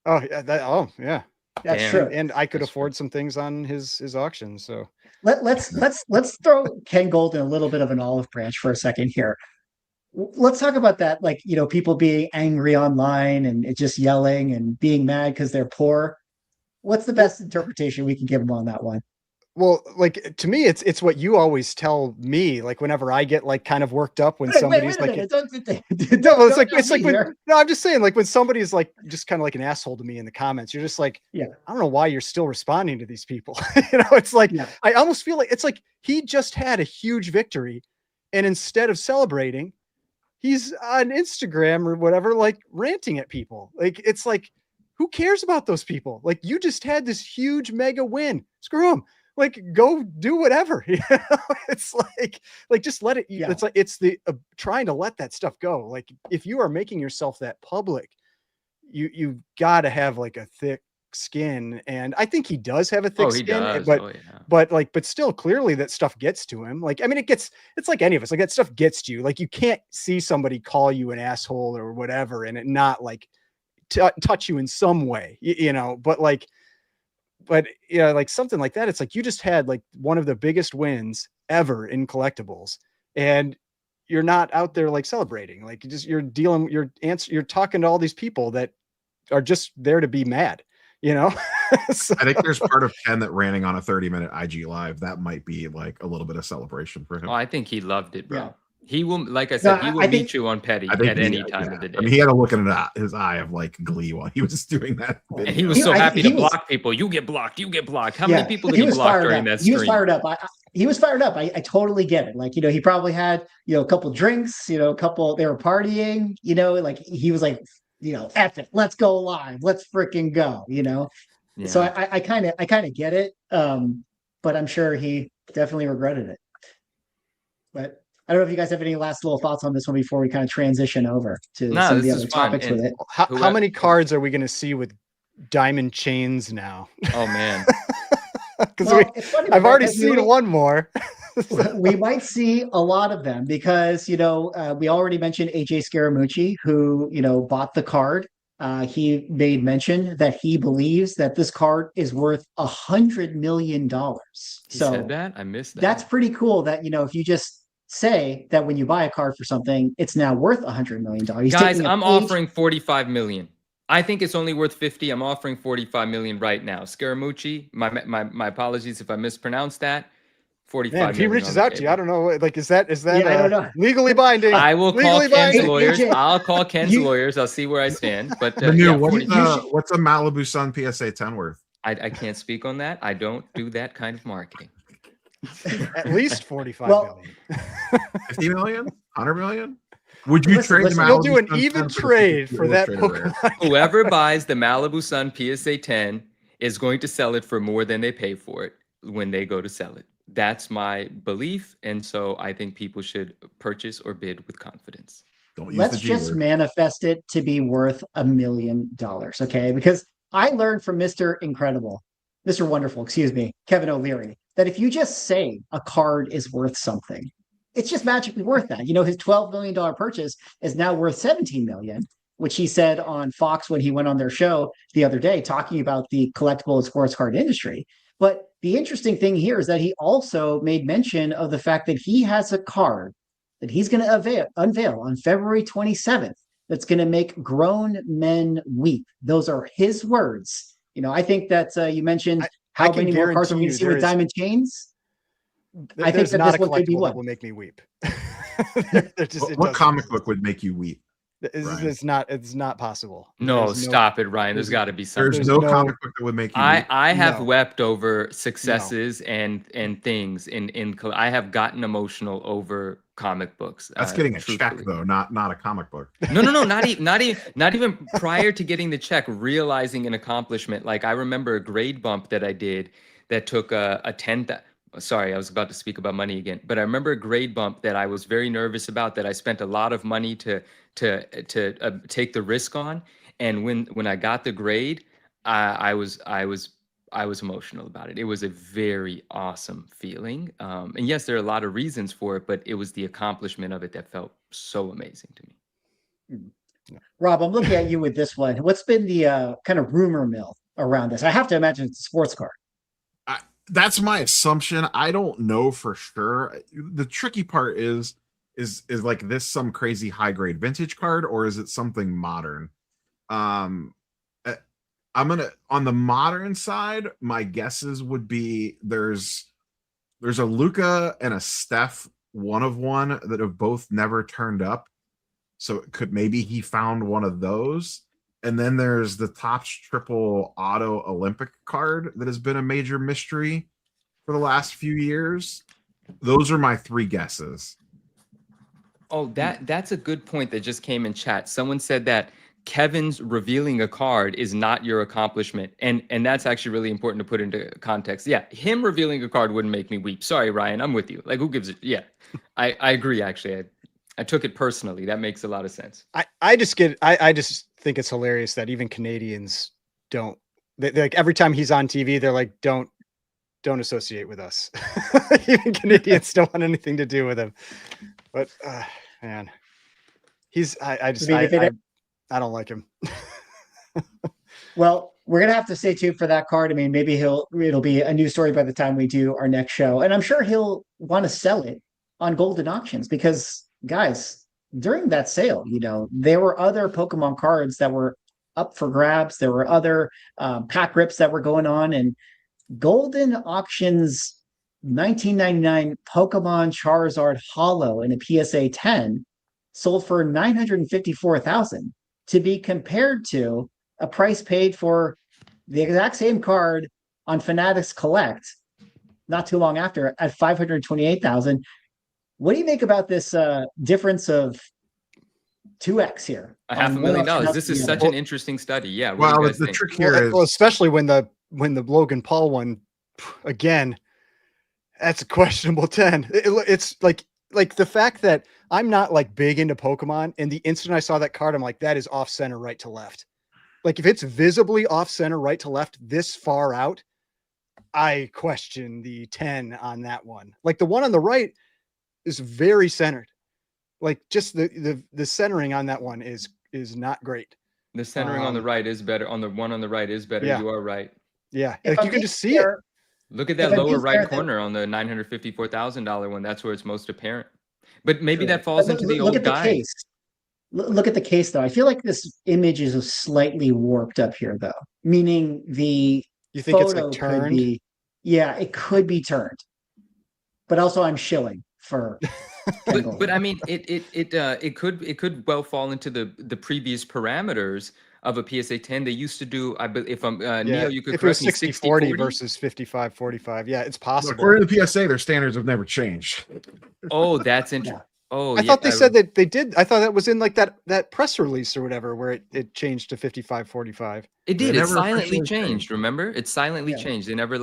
Oh yeah. Yeah. That's true. And I could afford some things on his auction. So let's throw Ken Goldin a little bit of an olive branch for a second here. Let's talk about that. Like, people being angry online and just yelling and being mad because they're poor. What's the best interpretation we can give them on that one? Well, like, to me, it's what you always tell me, like whenever I get like kind of worked up when somebody's like, no, I'm just saying, like when somebody's like just kind of like an asshole to me in the comments, you're just like, I don't know why you're still responding to these people. It's like, I almost feel like it's like he just had a huge victory, and instead of celebrating, he's on Instagram or whatever, like ranting at people. Like, it's like, who cares about those people? Like, you just had this huge mega win. Screw them. Like, go do whatever. It's like just let it. It's like, it's the trying to let that stuff go. Like, if you are making yourself that public, you got to have like a thick skin, and I think he does have a thick skin. But still, clearly that stuff gets to him. Like, I mean, it's like any of us. Like, that stuff gets to you. Like, you can't see somebody call you an asshole or whatever and it not like touch you in some way, but like something like that, it's like you just had like one of the biggest wins ever in collectibles, and you're not out there like celebrating. Like, you're talking to all these people that are just there to be mad, So, I think there's part of Ken that ranting on a 30-minute IG live that might be like a little bit of celebration for him. Oh, I think he loved it, bro. Yeah. He will, like I said, he will meet you on petty at any time of the day. I mean, he had a look in his eye of like glee while he was doing that. And he was so happy to block people. You get blocked. You get blocked. How many people did he block during that stream? He was fired up. He was fired up. I totally get it. Like, he probably had, a couple drinks, they were partying, like he was like, F it, let's go live. Let's freaking go, Yeah. So I kind of get it. But I'm sure he definitely regretted it. But I don't know if you guys have any last little thoughts on this one before we kind of transition over to some of the other topics with it. How many cards are we going to see with diamond chains now? Oh man. Because I've already seen one more. We might see a lot of them because, we already mentioned AJ Scaramucci, who, bought the card he made mention that he believes that this card is worth $100 million. He So said that? I missed that. that's pretty cool that, if you just say that when you buy a card for something, it's now worth $100 million. Guys, I'm offering 45 million. I think it's only worth 50. I'm offering 45 million right now. Scaramucci, my apologies if I mispronounced that. 45 Man, if he million reaches on the out to you, I table. don't know. Like, is that Yeah, I don't know. legally binding? I will call Legally Ken's binding. lawyers. AJ, I'll call Ken's you- lawyers. I'll see where I stand. But Manu, yeah, what's, 40 what's a Malibu Sun PSA 10 worth? I can't speak on that. I don't do that kind of marketing. At least 45 Well, million. 50 million? 100 million? Would you Listen, trade listen, the You'll Malibu do an Sun even 10 for the trade 50 for that illustrated rare? Pokemon. Whoever buys the Malibu Sun PSA 10 is going to sell it for more than they pay for it when they go to sell it. That's my belief. And so I think people should purchase or bid with confidence. Don't use let's the G just word. manifest it to be worth $1 million. Okay. Because I learned from Mr. Wonderful, excuse me, Kevin O'Leary, that if you just say a card is worth something, it's just magically worth that. His $12 million purchase is now worth 17 million, which he said on Fox when he went on their show the other day, talking about the collectible and sports card industry. But the interesting thing here is that he also made mention of the fact that he has a card that he's going to unveil on February 27th that's going to make grown men weep. Those are his words. I think that you mentioned how many more cards are we going to see with diamond chains. I think that this one could be one. That will make me weep. What comic book would make you weep? It's not possible. No, stop it, Ryan. There's got to be something. There's no comic book that would make you weep. I have wept over successes and things I have gotten emotional over comic books. That's getting a truthfully. check though, not a comic book. No, not even prior to getting the check, realizing an accomplishment. Like I remember a grade bump that I did that took a 10. Sorry, I was about to speak about money again, but I remember a grade bump that I was very nervous about, that I spent a lot of money to take the risk on. And when I got the grade, I was emotional about it. It was a very awesome feeling. And yes, there are a lot of reasons for it, but it was the accomplishment of it that felt so amazing to me. Rob, I'm looking at you with this one. What's been the kind of rumor mill around this? I have to imagine it's a sports card. That's my assumption. I don't know for sure. The tricky part is like this some crazy high grade vintage card, or is it something modern? I'm gonna, on the modern side, my guesses would be there's a Luca and a Steph 1-of-1 that have both never turned up. So maybe he found one of those. And then there's the Topps triple auto Olympic card that has been a major mystery for the last few years. Those are my three guesses. Oh, that's a good point that just came in chat. Someone said that Kevin's revealing a card is not your accomplishment. And that's actually really important to put into context. Yeah, him revealing a card wouldn't make me weep. Sorry, Ryan, I'm with you. Like, who gives it? Yeah, I agree, actually. I took it personally. That makes a lot of sense. I just think it's hilarious that even Canadians don't, like every time he's on TV, they're like, don't associate with us. Even Canadians don't want anything to do with him. But man, I don't like him. Well, we're gonna have to stay tuned for that card. I mean, maybe it'll be a new story by the time we do our next show, and I'm sure he'll want to sell it on Goldin auctions because, guys, during that sale, there were other Pokemon cards that were up for grabs. There were other pack rips that were going on, and Goldin auctions 1999 Pokemon Charizard Holo in a PSA 10 sold for $954,000, to be compared to a price paid for the exact same card on Fanatics Collect not too long after at $528,000. What do you make about this difference of 2x here? $500,000. This is such an interesting study. Yeah. Well, the trick here is, especially when the Logan Paul one, again, that's a questionable 10. It's like the fact that I'm not like big into Pokemon, and the instant I saw that card, I'm like, that is off center, right to left. Like if it's visibly off center, right to left, this far out, I question the 10 on that one. Like the one on the right is very centered. Like just the centering on that one is not great. The centering on the right is better. On the one on the right is better. Yeah. You are right. Yeah, If like I'm you can being just see it. fair, Look at If that I'm lower being fair, right then- corner on the $954,000 one. That's where it's most apparent. But maybe True. that falls But into the look old at the guide. case. Look at the case, though. I feel like this image is slightly warped up here, though. Meaning the You think it's photo like could turned? be, yeah, it could be turned. But also, I'm shilling for. Ken But Goldin. I mean, it could well fall into the previous parameters of a PSA 10. They used to do, if I'm Neo, you could if it was correct me, 60-40 versus 55-45. Yeah, it's possible. According to PSA, their standards have never changed. Oh, that's interesting. Oh, I yeah, thought they said that they did. I thought that was in like that press release or whatever, where it changed to 55-45. It They did. It never silently officially changed. changed. Remember, it silently Yeah. changed. They never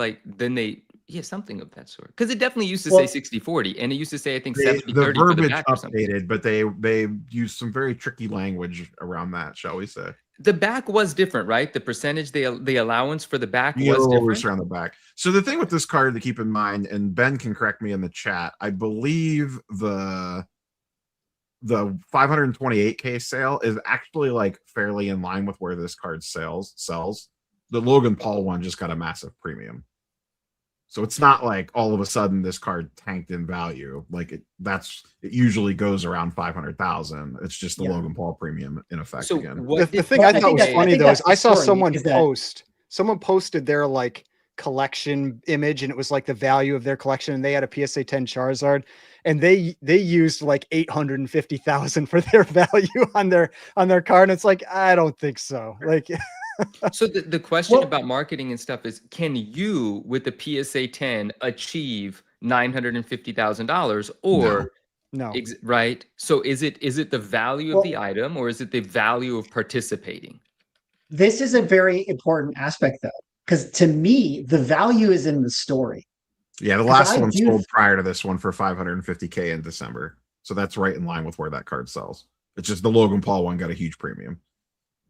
something of that sort. Because it definitely used to Well- say 60-40, and it used to say I think The 70-30 for the verbiage back or something. updated, but they used some very tricky language around that, shall we say? The back was different, right? The percentage, the allowance for the back You was always different. around the back. So the thing with this card to keep in mind, and Ben can correct me in the chat, I believe the 528K sale is actually like fairly in line with where this card sells. The Logan Paul one just got a massive premium. So it's not like all of a sudden this card tanked in value. Like it usually goes around 500,000. It's just the Yeah. Logan Paul premium in effect So again. what The did- thing Well, I I thought think was that- I funny think though is that's the I saw story, someone is that- someone posted their like collection image, and it was like the value of their collection, and they had a PSA 10 Charizard, and they used like 850,000 for their value on their card. And it's like, I don't think so. Like, So the question Well- about marketing and stuff is, can you with the PSA 10 achieve $950,000 or no. right? So is it the value of Well- the item, or is it the value of participating? This is a very important aspect, though, because to me, the value is in the story. Yeah, the 'Cause last I one do- sold prior to this one for 550K in December. So that's right in line with where that card sells. It's just the Logan Paul one got a huge premium.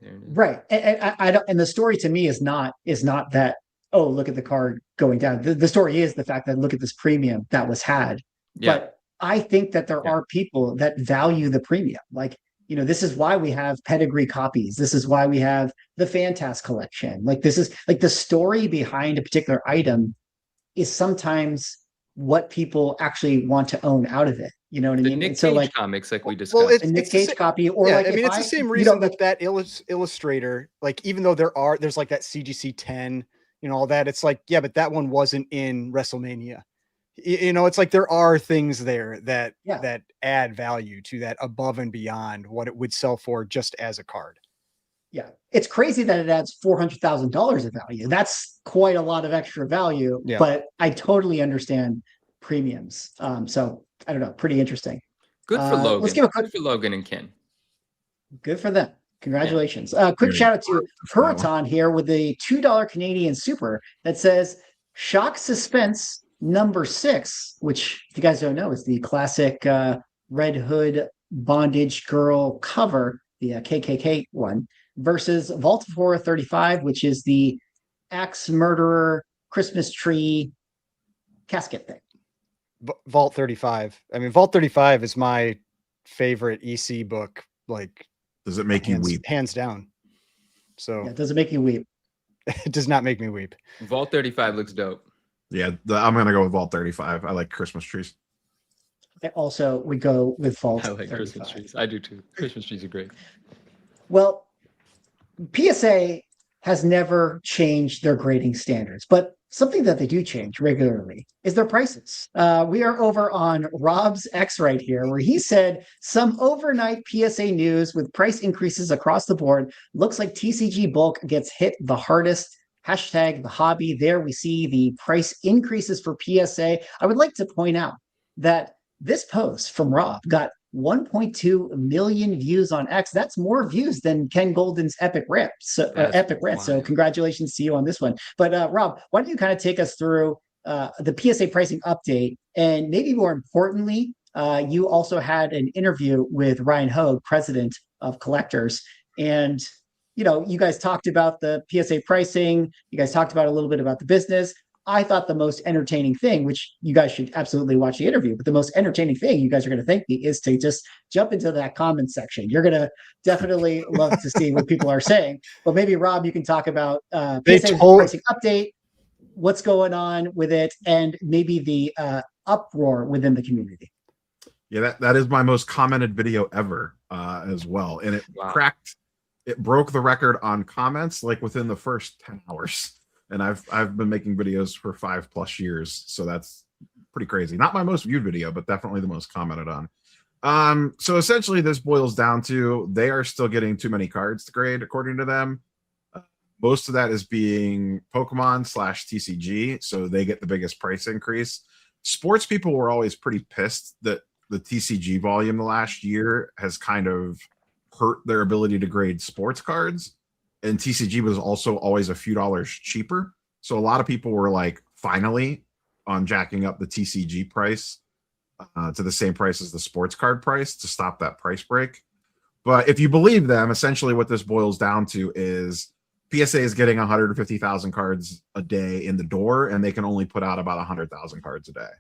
There it is. Right. And I don't, and the story to me is not that, oh, look at the card going down. The story is the fact that look at this premium that was had. Yeah. But I think that there Yeah. are people that value the premium. Like, this is why we have pedigree copies. This is why we have the Fantas collection. Like, this is like the story behind a particular item is sometimes what people actually want to own out of it. You know what I The mean? Nick And so Cage like comics, like we Well, discussed. it's- a Nick the Cage sa- copy, or Yeah, like I mean, if it's the same you reason know, that illustrator, like, even though there's like that CGC 10, all that, it's like, yeah, but that one wasn't in WrestleMania. It's like there are things there that Yeah. that add value to that above and beyond what it would sell for just as a card. Yeah, it's crazy that it adds $400,000 of value. That's quite a lot of extra value. Yeah. But I totally understand premiums. So I don't know, pretty interesting. Good for Logan. let's give a quick- Good for Logan and Ken. Good for them. Congratulations. Quick Very shout out to important for that one. Huraton here with a $2 Canadian super that says Shock Suspense number 6, which, if you guys don't know, is the classic Red Hood bondage girl cover, the KKK one, versus Vault 435, which is the axe murderer Christmas tree casket thing. Vault 35. I mean, Vault 35 is my favorite EC book, like Does it make you hands, weep? hands down. So Yeah, does it make you weep? it does not make me weep. Vault 35 looks dope. Yeah, I'm gonna go with Vault 35. I like Christmas trees. Also, we go with Vault I like 35. Christmas trees. I do too. Christmas trees are great. Well, PSA has never changed their grading standards, but something that they do change regularly is their prices. We are over on Rob's X right here, where he said some overnight PSA news with price increases across the board. Looks like TCG bulk gets hit the hardest. Hashtag the hobby. There we see the price increases for PSA. I would like to point out that this post from Rob got 1.2 million views on X. That's more views than Ken Goldin's Epic Rant. So Epic Rant. So wild. congratulations to you on this one. But Rob, why don't you kind of take us through the PSA pricing update, and maybe more importantly, you also had an interview with Ryan Hogue, president of Collectors, and you guys talked about the PSA pricing. You guys talked about a little bit about the business. I thought the most entertaining thing, which you guys should absolutely watch the interview, but the most entertaining thing you guys are going to thank me is to just jump into that comment section. You're going to definitely love to see what people are saying. But maybe Rob, you can talk about PSA's pricing update, what's going on with it, and maybe the uproar within the community. Yeah, that is my most commented video ever as well. And it broke the record on comments like within the first 10 hours. And I've been making videos for 5+ years, so that's pretty crazy. Not my most viewed video, but definitely the most commented on. So essentially this boils down to they are still getting too many cards to grade according to them. Most of that is being Pokemon / TCG, so they get the biggest price increase. Sports people were always pretty pissed that the TCG volume the last year has kind of hurt their ability to grade sports cards. And TCG was also always a few dollars cheaper. So a lot of people were like, finally, on jacking up the TCG price to the same price as the sports card price to stop that price break. But if you believe them, essentially what this boils down to is PSA is getting 150,000 cards a day in the door, and they can only put out about 100,000 cards a day.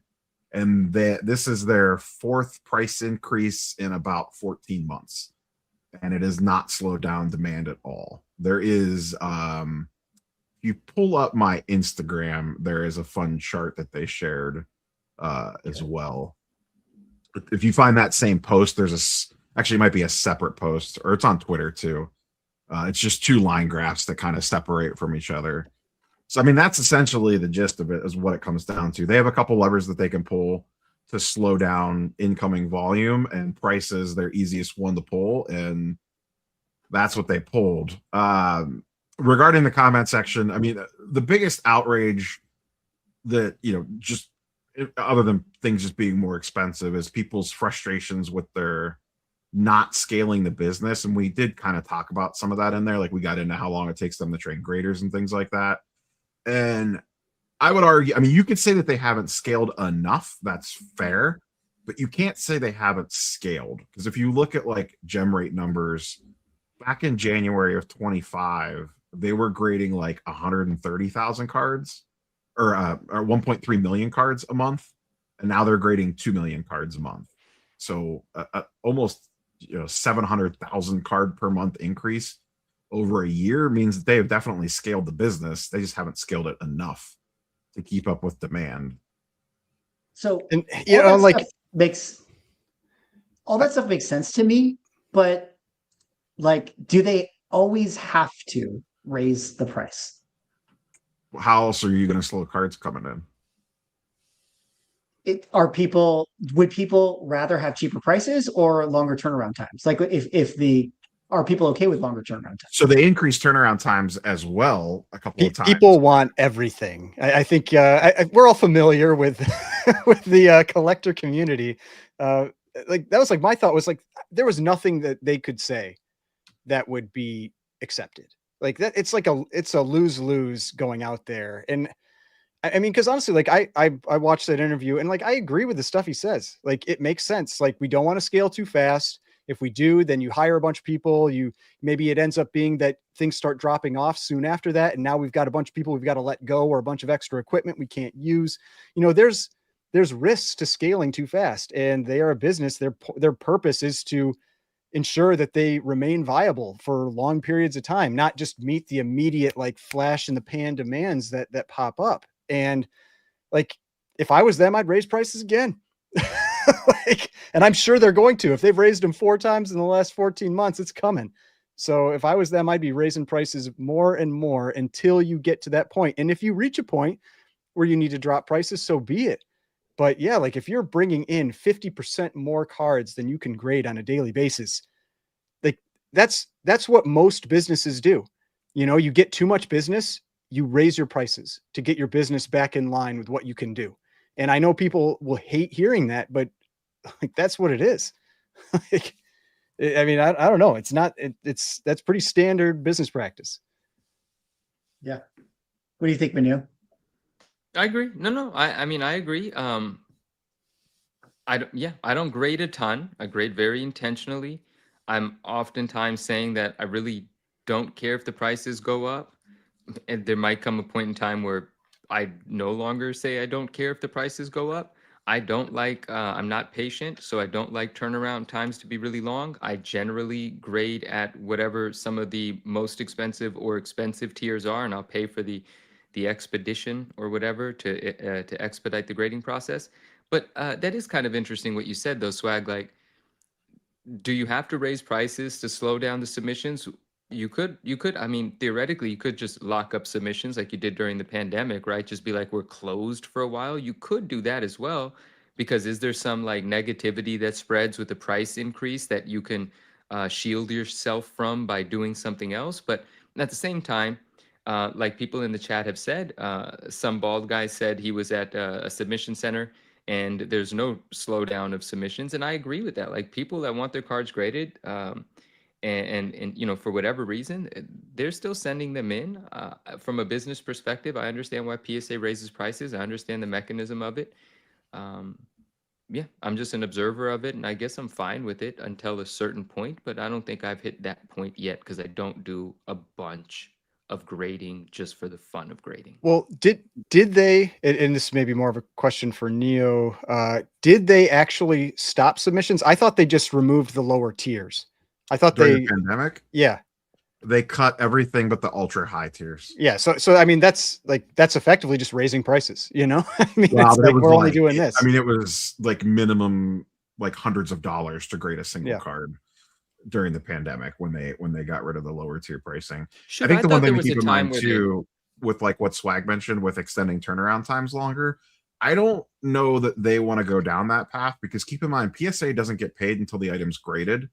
And this is their 4th price increase in about 14 months. And it has not slowed down demand at all. There is, you pull up my Instagram, there is a fun chart that they shared as well. If you find that same post, actually it might be a separate post, or it's on Twitter too. It's just 2 line graphs that kind of separate from each other. So, I mean, that's essentially the gist of it, is what it comes down to. They have a couple levers that they can pull to slow down incoming volume, and price is their easiest one to pull, and that's what they pulled. Regarding the comment section, I mean, the biggest outrage that, just other than things just being more expensive, is people's frustrations with their not scaling the business. And we did kind of talk about some of that in there. Like, we got into how long it takes them to train graders and things like that. And I would argue, I mean, you could say that they haven't scaled enough. That's fair. But you can't say they haven't scaled. Because if you look at like gem rate numbers, back in January of 25, they were grading like 130,000 cards or 1.3 million cards a month. And now they're grading 2 million cards a month. So almost 700,000 card per month increase over a year means that they have definitely scaled the business. They just haven't scaled it enough to keep up with demand. So, and all that stuff makes sense to me, but like, do they always have to raise the price? How else are you going to slow cards coming in? Would people rather have cheaper prices or longer turnaround times? Like, are people okay with longer turnaround times? So they increased turnaround times as well a couple of times. People want everything. I think we're all familiar with with the collector community. Like, that was like my thought was like, there was nothing that they could say that would be accepted. Like that, it's a lose-lose going out there. And I mean, because honestly, like I watched that interview, and like I agree with the stuff he says. Like, it makes sense. Like, we don't want to scale too fast. If we do, then you hire a bunch of people. Maybe it ends up being that things start dropping off soon after that, and now we've got a bunch of people we've got to let go, or a bunch of extra equipment we can't use. There's risks to scaling too fast, and they are a business. Their purpose is to ensure that they remain viable for long periods of time, not just meet the immediate like flash in the pan demands that pop up. And like, if I was them, I'd raise prices again. And I'm sure they're going to. If they've raised them 4 times in the last 14 months, it's coming. So if I was them, I'd be raising prices more and more until you get to that point. And if you reach a point where you need to drop prices, so be it. But yeah, like, if you're bringing in 50% more cards than you can grade on a daily basis, like that's what most businesses do. You get too much business, you raise your prices to get your business back in line with what you can do. And I know people will hate hearing that, but like, that's what it is. Like, I mean, I don't know. That's pretty standard business practice. Yeah. What do you think, Manu? I agree. No. I mean, I agree. I don't grade a ton. I grade very intentionally. I'm oftentimes saying that I really don't care if the prices go up. And there might come a point in time where I no longer say I don't care if the prices go up. I don't like, I'm not patient, so I don't like turnaround times to be really long. I generally grade at whatever some of the most expensive or expensive tiers are, and I'll pay for the expedition or whatever to expedite the grading process. But that is kind of interesting what you said though, Swag. Like, do you have to raise prices to slow down the submissions? You could, I mean, theoretically, you could just lock up submissions like you did during the pandemic, right? Just be like, we're closed for a while. You could do that as well, because is there some like negativity that spreads with the price increase that you can shield yourself from by doing something else? But at the same time, like people in the chat have said, some bald guy said he was at a submission center and there's no slowdown of submissions, and I agree with that. Like people that want their cards graded, and you know, for whatever reason, they're still sending them in. From a business perspective, I understand why PSA raises prices. I understand the mechanism of it. Yeah, I'm just an observer of it, and I guess I'm fine with it until a certain point. But I don't think I've hit that point yet because I don't do a bunch of grading just for the fun of grading. Well, did they, and this may be more of a question for Neo, did they actually stop submissions? I thought they just removed the lower tiers. I thought During they, the pandemic, yeah, they cut everything but the ultra high tiers. yeah. So I mean, that's effectively just raising prices, you know? I mean, Wow, it's but it like was we're only like- doing this. I mean, it was like minimum like hundreds of dollars to grade a single Yeah. card during the pandemic when they got rid of the lower tier pricing. Shoot, I think the one thought thing there to was a keep in time mind where too, with like what Swag mentioned with extending turnaround times longer, I don't know that they want to go down that path, because keep in mind, PSA doesn't get paid until the item's graded.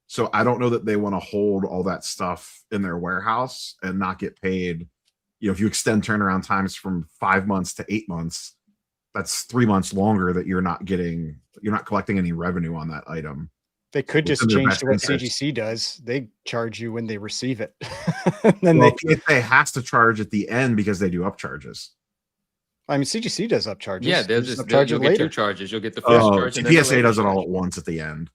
So I don't know that they want to hold all that stuff in their warehouse and not get paid. You know, if you extend turnaround times from 5 months to 8 months, that's 3 months longer that you're not collecting any revenue on that item. They could It's just in their change best to what interest. CGC does. They charge you when they receive it. Then Well, PSA has to charge at the end because they do upcharges. I mean, CGC does upcharges. Yeah, They they'll just just upcharge you'll it get later. 2 charges. You'll get the first Oh, charge and then the PSA later does it all charge. at once at the end.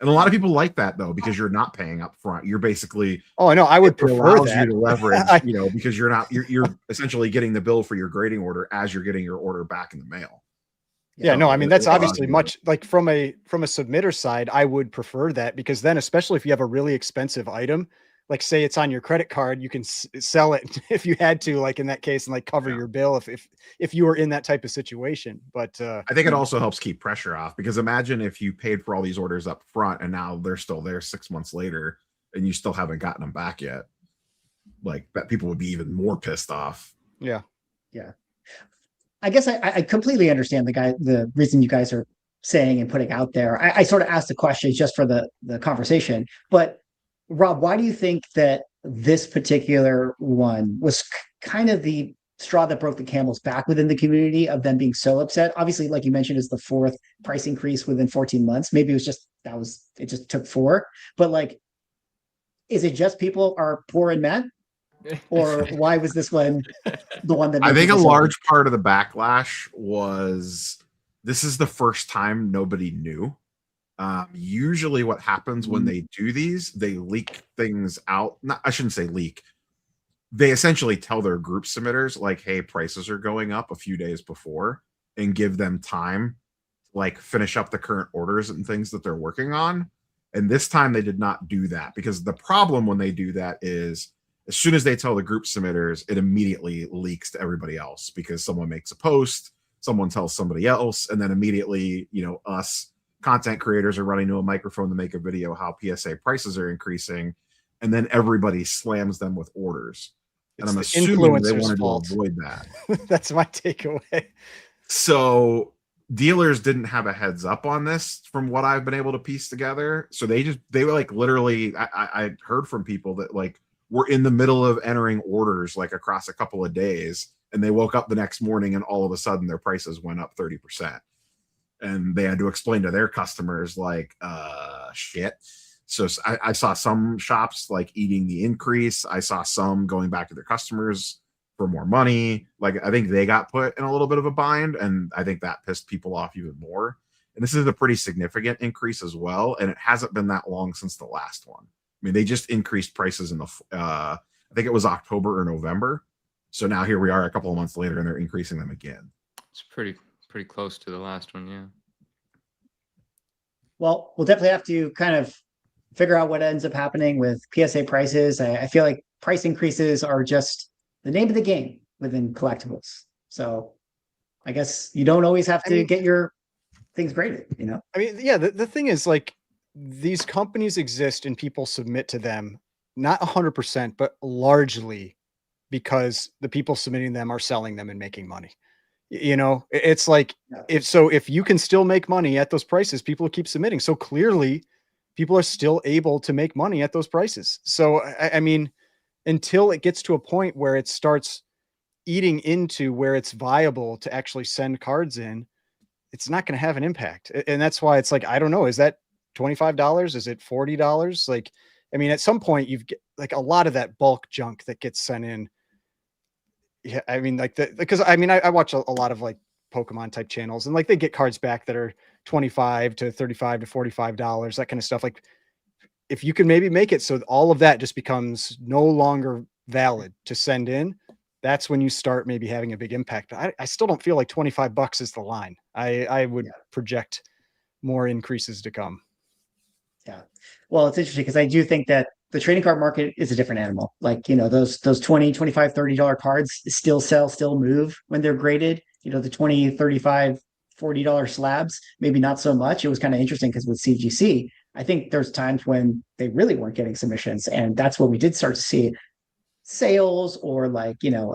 And a lot of people like that though, because you're not paying up front. You're basically, Oh, I know. I would it prefer allows that. you to leverage, I- you know, because you're essentially getting the bill for your grading order as you're getting your order back in the mail. Yeah, no, I mean, that's it allows obviously you to- much like from a submitter side, I would prefer that, because then, especially if you have a really expensive item, like say it's on your credit card, you can sell it if you had to, like in that case, and like cover Yeah. your bill if you were in that type of situation. But I think it also helps keep pressure off, because imagine if you paid for all these orders up front and now they're still there 6 months later and you still haven't gotten them back yet. Like that, people would be even more pissed off. yeah, I guess I completely understand the reason you guys are saying and putting out there. I sort of asked the question just for the conversation, but Rob, why do you think that this particular one was kind of the straw that broke the camel's back within the community of them being so upset? Obviously, like you mentioned, is the 4th price increase within 14 months. Maybe it was just it just took 4, but like, is it just people are poor and mad? Or why was this one the one that I made think a people so large part of the backlash was this is the first time nobody knew. Usually what happens when they do these, they leak things out. I shouldn't say leak. They essentially tell their group submitters like, hey, prices are going up a few days before, and give them time to like finish up the current orders and things that they're working on. And this time they did not do that, because the problem when they do that is as soon as they tell the group submitters, it immediately leaks to everybody else, because someone makes a post, someone tells somebody else, and then immediately, you know, us content creators are running to a microphone to make a video how PSA prices are increasing, and then everybody slams them with orders. And It's I'm the assuming they influencer's wanted fault. to avoid that. that's my takeaway. So dealers didn't have a heads up on this from what I've been able to piece together. So they were like, literally, I heard from people that like were in the middle of entering orders like across a couple of days, and they woke up the next morning and all of a sudden their prices went up 30%. And they had to explain to their customers like, shit. So I saw some shops like eating the increase. I saw some going back to their customers for more money. Like, I think they got put in a little bit of a bind, and I think that pissed people off even more. And this is a pretty significant increase as well. And it hasn't been that long since the last one. I mean, they just increased prices in I think it was October or November. So now here we are a couple of months later, and they're increasing them again. It's pretty close to the last one, yeah. Well, we'll definitely have to kind of figure out what ends up happening with PSA prices. I feel like price increases are just the name of the game within collectibles. So I guess you don't always have to get your things graded, you know? I mean, yeah, the thing is, like, these companies exist and people submit to them, not 100%, but largely because the people submitting them are selling them and making money. You know, it's like, if you can still make money at those prices, people will keep submitting. So clearly people are still able to make money at those prices. So, I mean, until it gets to a point where it starts eating into where it's viable to actually send cards in, it's not going to have an impact. And that's why it's like, I don't know, is that $25? Is it $40? Like, I mean, at some point you've get like a lot of that bulk junk that gets sent in. Yeah. I mean, like because I mean, I watch a lot of like Pokemon type channels, and like they get cards back that are $25 to $35 to $45, that kind of stuff. Like, if you can maybe make it so all of that just becomes no longer valid to send in, that's when you start maybe having a big impact. But I still don't feel like $25 is the line. I would project more increases to come. Yeah. Well, it's interesting because I do think that the trading card market is a different animal. Like, you know, those $20, $25, $30 cards still sell, still move when they're graded. You know, the $20, $35, $40 slabs, maybe not so much. It was kind of interesting because with CGC, I think there's times when they really weren't getting submissions. And that's when we did start to see sales or like, you know,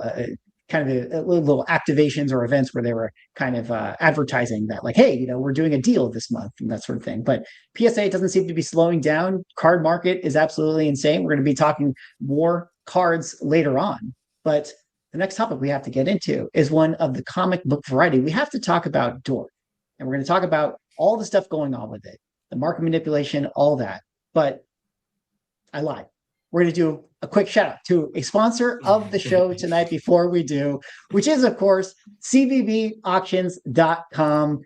kind of a little activations or events where they were kind of advertising that like, hey, you know, we're doing a deal this month and that sort of thing. But PSA doesn't seem to be slowing down. Card market is absolutely insane. We're going to be talking more cards later on. But the next topic we have to get into is one of the comic book variety. We have to talk about Dork. And we're going to talk about all the stuff going on with it, the market manipulation, all that. But I lied. We're going to do a quick shout out to a sponsor of the show tonight before we do, which is, of course, cbbauctions.com.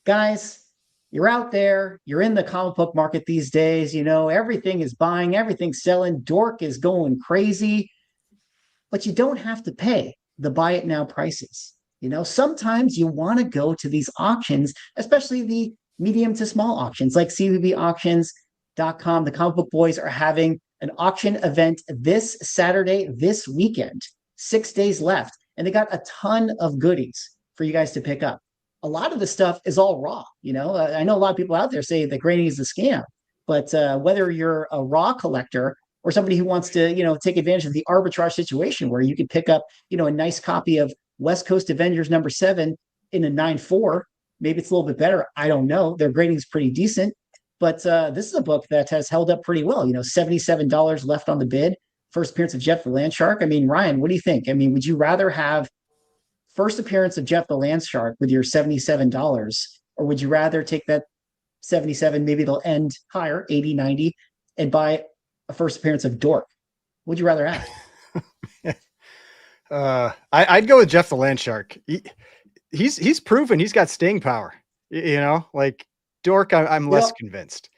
Guys, you're out there. You're in the comic book market these days. You know, everything is buying, everything's selling. Dork is going crazy. But you don't have to pay the buy it now prices. You know, sometimes you want to go to these auctions, especially the medium to small auctions like cbbauctions.com. The comic book boys are having an auction event this Saturday, this weekend, 6 days left. And they got a ton of goodies for you guys to pick up. A lot of the stuff is all raw. You know, I know a lot of people out there say that grading is a scam, but whether you're a raw collector or somebody who wants to, you know, take advantage of the arbitrage situation where you can pick up, you know, a nice copy of West Coast Avengers #7 in a 9.4, maybe it's a little bit better. I don't know. Their grading is pretty decent. But this is a book that has held up pretty well. You know, $77 left on the bid. First appearance of Jeff the Landshark. I mean, Ryan, what do you think? I mean, would you rather have first appearance of Jeff the Landshark with your $77, or would you rather take that 77, maybe they'll end higher, 80, 90, and buy a first appearance of Dork? Would you rather have? I'd go with Jeff the Landshark. He's proven he's got staying power. You know, like Dork, I'm less convinced.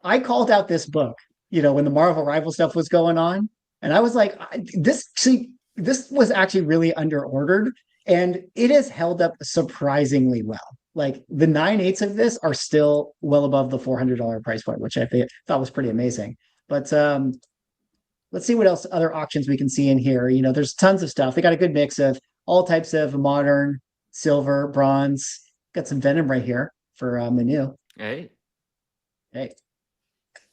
I called out this book, you know, when the Marvel Rival stuff was going on, and I was like, this was actually really under ordered, and it has held up surprisingly well. Like the 9/8 of this are still well above the $400 price point, which I thought was pretty amazing. But let's see what else other auctions we can see in here. You know, there's tons of stuff. They got a good mix of all types of modern, silver, bronze. Got some Venom right here for Manu. Hey.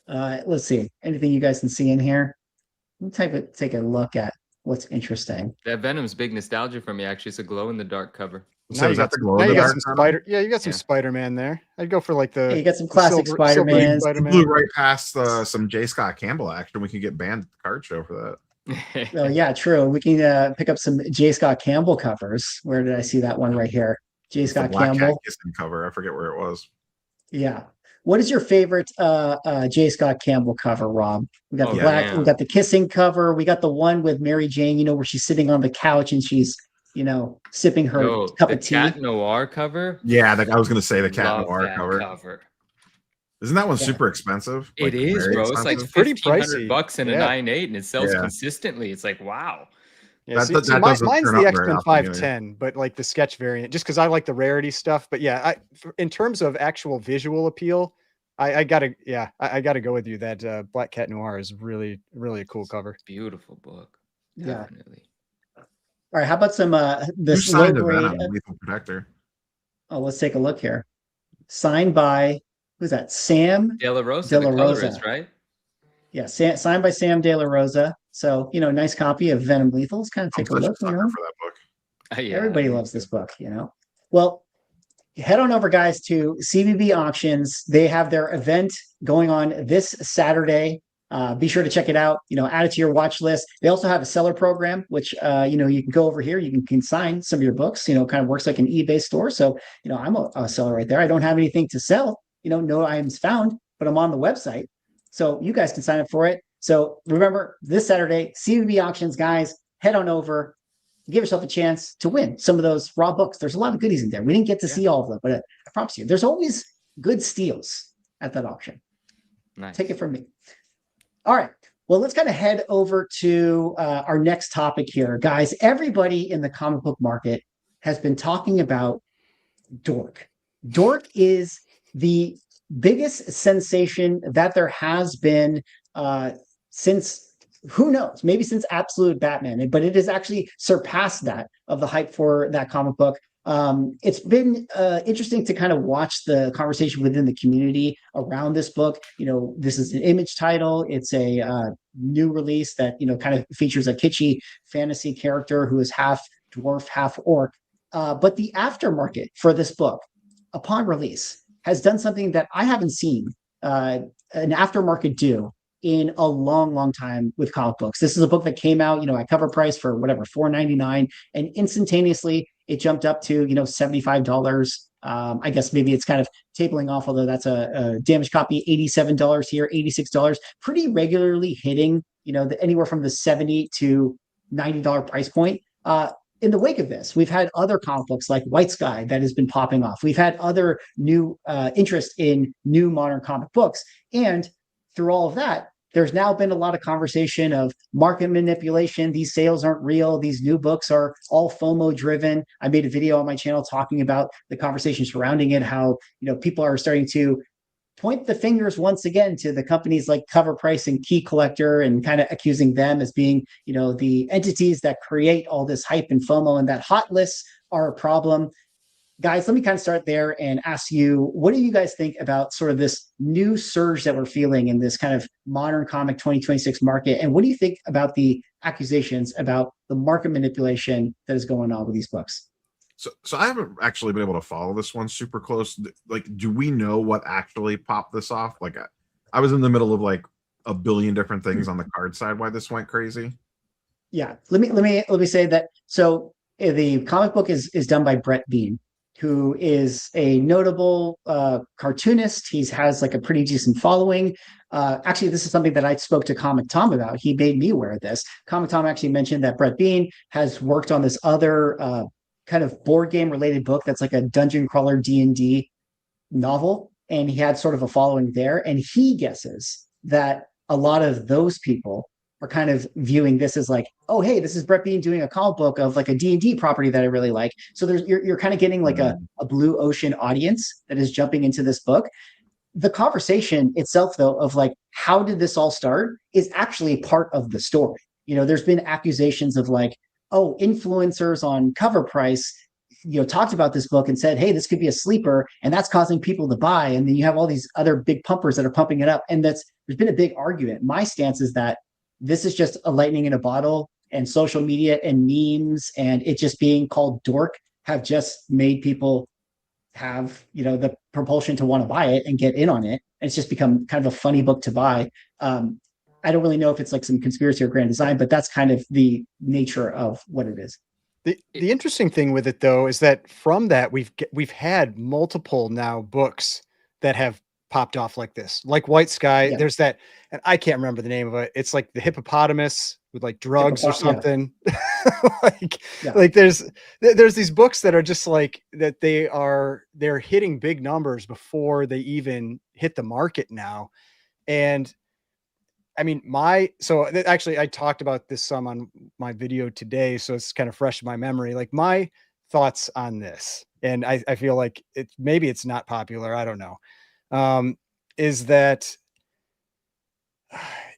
Let's see. Anything you guys can see in here? Let me take a look at what's interesting. That Venom's big nostalgia for me. Actually, it's a glow in the dark cover. So you got some Spider. Yeah, you got some Spider-Man there. I'd go for like the. Yeah, you got some classic Spider-Man. Blew right past some J. Scott Campbell action. We could get banned at the card show for that. Oh yeah, true. We can pick up some J. Scott Campbell covers. Where did I see that one right here? J. Scott Campbell cover. I forget where it was. Yeah. What is your favorite J. Scott Campbell cover, Rob? We got the black, we got the kissing cover, we got the one with Mary Jane, you know, where she's sitting on the couch and she's, you know, sipping her cup of tea. Cat Noir cover? Yeah, I was gonna say the Cat Noir cover. Isn't that one super expensive? It is, bro. It's like pretty $1,500 in a 9.8 and it sells consistently. It's like, wow. Yeah, That doesn't mine's turn the up very X-Men often 510, but like the sketch variant, just because I like the rarity stuff. But yeah, in terms of actual visual appeal, I gotta go with you. That Black Cat Noir is really a cool cover. Beautiful book. Yeah. Definitely. All right. How about some Who this low signed grade? Venom, Lethal Protector? Oh, let's take a look here. Signed by who's that? Sam De La Rosa, De the La colorist, Rosa. right? Yeah, signed by Sam De La Rosa. So, nice copy of Venom Lethal. Let's kind of I'm take a such a look, sucker for that book. Yeah, Everybody me loves too. this book, Well, head on over, guys, to CBB Auctions. They have their event going on this Saturday. Be sure to check it out. Add it to your watch list. They also have a seller program, which you can go over here. You can consign some of your books. Kind of works like an eBay store. So I'm a seller right there. I don't have anything to sell. No items found, but I'm on the website, so you guys can sign up for it. So remember, this Saturday, CBB Auctions, guys. Head on over. Give yourself a chance to win some of those raw books. There's a lot of goodies in there. We didn't get to see all of them, but I promise you, there's always good steals at that auction. Nice. Take it from me. All right. Well, let's kind of head over to our next topic here. Guys, everybody in the comic book market has been talking about Dork. Dork is the biggest sensation that there has been since, who knows, maybe since Absolute Batman, but it has actually surpassed that of the hype for that comic book. It's been interesting to kind of watch the conversation within the community around this book. This is an Image title. It's a new release that, kind of features a kitschy fantasy character who is half dwarf, half orc. But the aftermarket for this book, upon release, has done something that I haven't seen an aftermarket do in a long time with comic books. This is a book that came out, at cover price for whatever, $4.99, and instantaneously it jumped up to, $75. I guess maybe it's kind of tabling off, although that's a damaged copy, $87 here, $86, pretty regularly hitting, anywhere from the $70 to $90 price point. In the wake of this, we've had other comic books like White Sky that has been popping off. We've had other new interest in new modern comic books. And through all of that, there's now been a lot of conversation of market manipulation. These sales aren't real. These new books are all FOMO driven. I made a video on my channel talking about the conversation surrounding it, how people are starting to point the fingers once again to the companies like Cover Price and Key Collector and kind of accusing them as being, the entities that create all this hype and FOMO, and that hot lists are a problem. Guys, let me kind of start there and ask you, what do you guys think about sort of this new surge that we're feeling in this kind of modern comic 2026 market? And what do you think about the accusations about the market manipulation that is going on with these books? So I haven't actually been able to follow this one super close. Like, do we know what actually popped this off? Like, I was in the middle of like a billion different things on the card side. Why this went crazy? Yeah, let me say that. So the comic book is done by Brett Bean, who is a notable cartoonist. He has like a pretty decent following. Actually, this is something that I spoke to Comic Tom about. He made me aware of this. Comic Tom actually mentioned that Brett Bean has worked on this other kind of board game related book that's like a dungeon crawler D&D novel, and he had sort of a following there. And he guesses that a lot of those people are kind of viewing this as like, oh, hey, this is Brett Bean doing a comic book of like a D&D property that I really like. So you're kind of getting like a blue ocean audience that is jumping into this book. The conversation itself, though, of like, how did this all start is actually part of the story. There's been accusations of like, oh, influencers on Cover Price, talked about this book and said, hey, this could be a sleeper, and that's causing people to buy. And then you have all these other big pumpers that are pumping it up. And there's been a big argument. My stance is that this is just a lightning in a bottle, and social media and memes and it just being called Dork have just made people have, the propulsion to want to buy it and get in on it. And it's just become kind of a funny book to buy. I don't really know if it's like some conspiracy or grand design, but that's kind of the nature of what it is. The interesting thing with it, though, is that from that we've had multiple now books that have popped off like this, like White Sky. Yeah. There's that, and I can't remember the name of it. It's like the hippopotamus with like drugs or something. Yeah. like there's these books that are just like that. They're hitting big numbers before they even hit the market now. And I mean, actually, I talked about this some on my video today, so it's kind of fresh in my memory. Like my thoughts on this, and I feel like maybe it's not popular. I don't know. Is that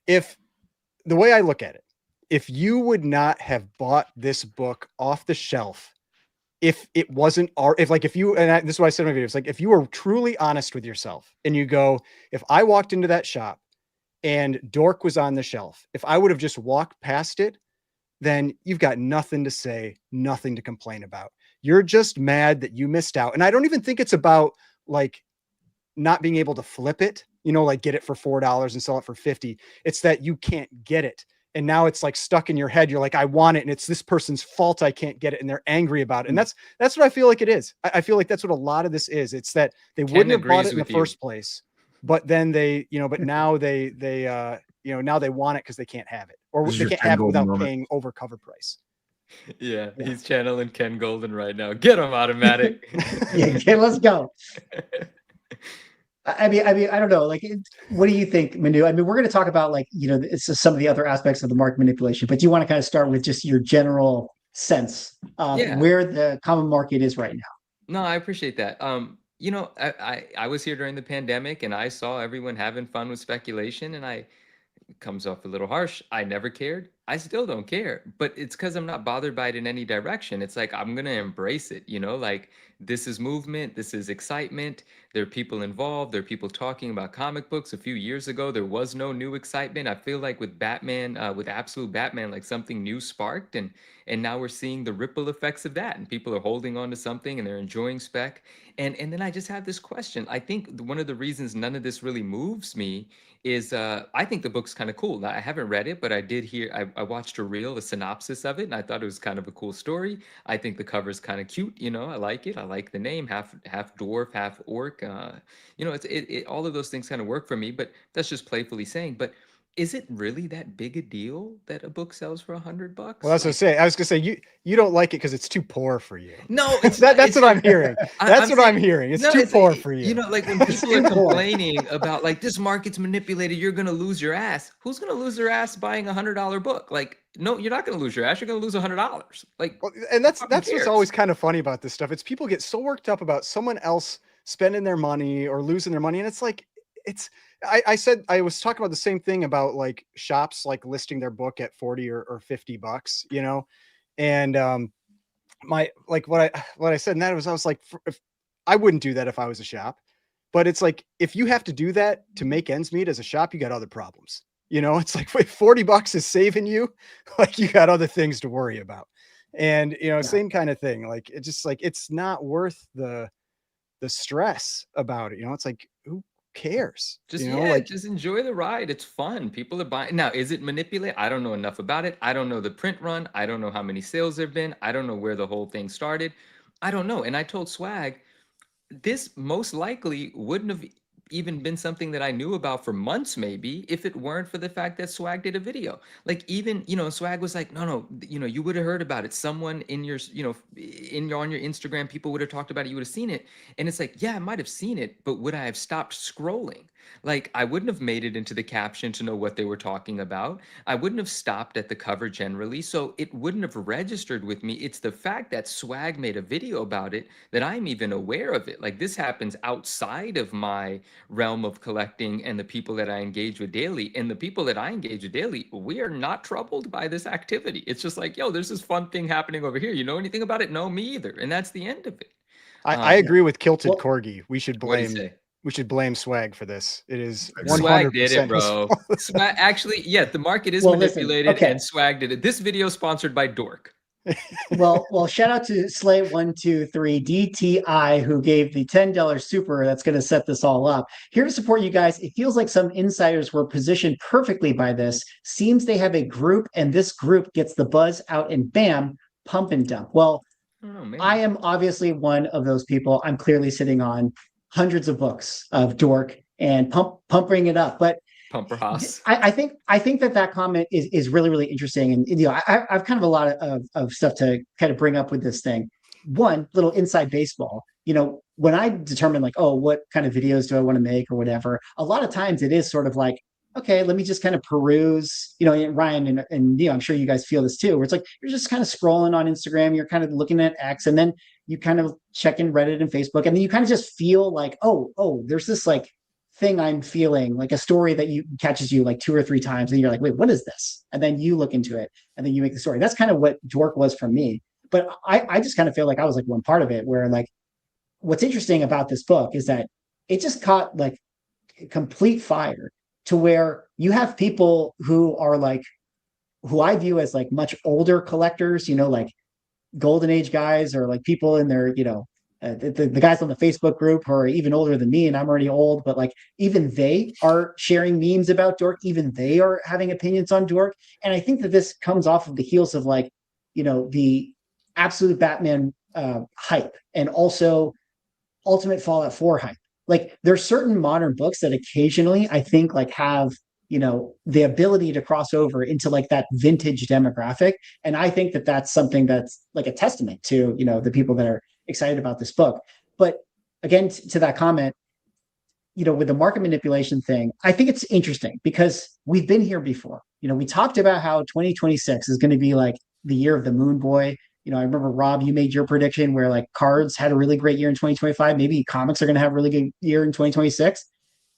if the way I look at it, if you would not have bought this book off the shelf, if it wasn't, if you, this is what I said in my video, it's like, if you were truly honest with yourself and you go, if I walked into that shop and Dork was on the shelf, if I would have just walked past it, then you've got nothing to say, nothing to complain about. You're just mad that you missed out. And I don't even think it's about like not being able to flip it, like get it for $4 and sell it for 50. It's that you can't get it. And now it's like stuck in your head. You're like, I want it. And it's this person's fault I can't get it. And they're angry about it. And that's what I feel like it is. I feel like that's what a lot of this is. It's that they wouldn't have bought it in the first place, but then they, but now they now they want it because they can't have it, or they can't have it without paying over cover price. Yeah, he's channeling Ken Goldin right now. Get him, Automatic. Yeah, let's go. I mean, I don't know. Like, what do you think, Manu? I mean, we're going to talk about it's just some of the other aspects of the market manipulation, but do you want to kind of start with just your general sense of where the common market is right now? No, I appreciate that. I was here during the pandemic and I saw everyone having fun with speculation, and it comes off a little harsh. I never cared. I still don't care, but it's because I'm not bothered by it in any direction. It's like, I'm going to embrace it, like this is movement. This is excitement. There are people involved. There are people talking about comic books. A few years ago, there was no new excitement. I feel like with Batman, with Absolute Batman, like something new sparked, and now we're seeing the ripple effects of that, and people are holding on to something and they're enjoying spec. And then I just have this question. I think one of the reasons none of this really moves me is I think the book's kind of cool. Now, I haven't read it, but I did hear, I watched a synopsis of it, and I thought it was kind of a cool story. I think the cover's kind of cute. I like it. I like the name, half dwarf, half orc. All of those things kind of work for me, but that's just playfully saying. But is it really that big a deal that a book sells for $100? Well, that's what I say. I was gonna say you don't like it because it's too poor for you. No, that's what I'm hearing. I'm hearing. It's too poor for you. Like when people are complaining about like this market's manipulated, you're gonna lose your ass. Who's gonna lose their ass buying a $100 book? Like, no, you're not gonna lose your ass. You're gonna lose $100. Like, and that's what's always kind of funny about this stuff. It's people get so worked up about someone else spending their money or losing their money, and it's like I said I was talking about the same thing about like shops like listing their book at 40 or $50, and what I said in that was I was like, if I wouldn't do that if I was a shop, but it's like if you have to do that to make ends meet as a shop, you got other problems. It's like if $40 is saving you, like you got other things to worry about, and same kind of thing. Like it's just like it's not worth the stress about it. It's like who cares? Just just enjoy the ride. It's fun. People are buying. Now, is it manipulated? I don't know enough about it. I don't know the print run. I don't know how many sales there've been. I don't know where the whole thing started. I don't know. And I told Swag, this most likely wouldn't have even been something that I knew about for months, maybe, if it weren't for the fact that Swag did a video. Like even, Swag was like, no, you would have heard about it. Someone in your, on your Instagram, people would have talked about it. You would have seen it. And it's like, yeah, I might've seen it, but would I have stopped scrolling? Like I wouldn't have made it into the caption to know what they were talking about. I wouldn't have stopped at the cover generally. So it wouldn't have registered with me. It's the fact that Swag made a video about it that I'm even aware of it. Like this happens outside of my realm of collecting and the people that I engage with daily. And the people that I engage with daily, we are not troubled by this activity. It's just like, yo, there's this fun thing happening over here. You know anything about it? No, me either. And that's the end of it. I agree with Kilted Corgi. We should blame Swag for this. It is 100% Swag did it, bro. Swag, actually, yeah, the market is manipulated, and Swag did it. This video is sponsored by Dork. well, shout out to Slay123 DTI who gave the $10 super that's going to set this all up. Here to support you guys. It feels like some insiders were positioned perfectly by this. Seems they have a group, and this group gets the buzz out, and bam, pump and dump. Well, I am obviously one of those people. I'm clearly sitting on hundreds of books of Dork and pumping it up, but Pumper Haas. I think that comment is really, really interesting. And I've kind of a lot of stuff to kind of bring up with this thing. One little inside baseball, when I determine like, oh, what kind of videos do I want to make or whatever, a lot of times it is sort of like, okay, let me just kind of peruse, you know, and Ryan and I'm sure you guys feel this too, where it's like, you're just kind of scrolling on Instagram, you're kind of looking at X, and then you kind of check in Reddit and Facebook, and then you kind of just feel like, oh, there's this like thing I'm feeling, like a story that you catches you like 2 or 3 times, and you're like, wait, what is this? And then you look into it, and then you make the story. That's kind of what Dork was for me. But I just kind of feel like I was like one part of it, where like, what's interesting about this book is that it just caught like complete fire, to where you have people who are like, who I view as like much older collectors, you know, like golden age guys, or like people in their, you know, the guys on the Facebook group who are even older than me, and I'm already old, but like even they are sharing memes about Dork, even they are having opinions on Dork. And I think that this comes off of the heels of like, you know, the Absolute Batman hype, and also Ultimate Fallout 4 hype. Like there's certain modern books that occasionally I think like have, you know, the ability to cross over into like that vintage demographic. And I think that that's something that's like a testament to, you know, the people that are excited about this book. But again, to that comment, you know, with the market manipulation thing, I think it's interesting because we've been here before. You know, we talked about how 2026 is going to be like the year of the Moon Boy. You know, I remember, Rob, you made your prediction where like cards had a really great year in 2025. Maybe comics are going to have a really good year in 2026.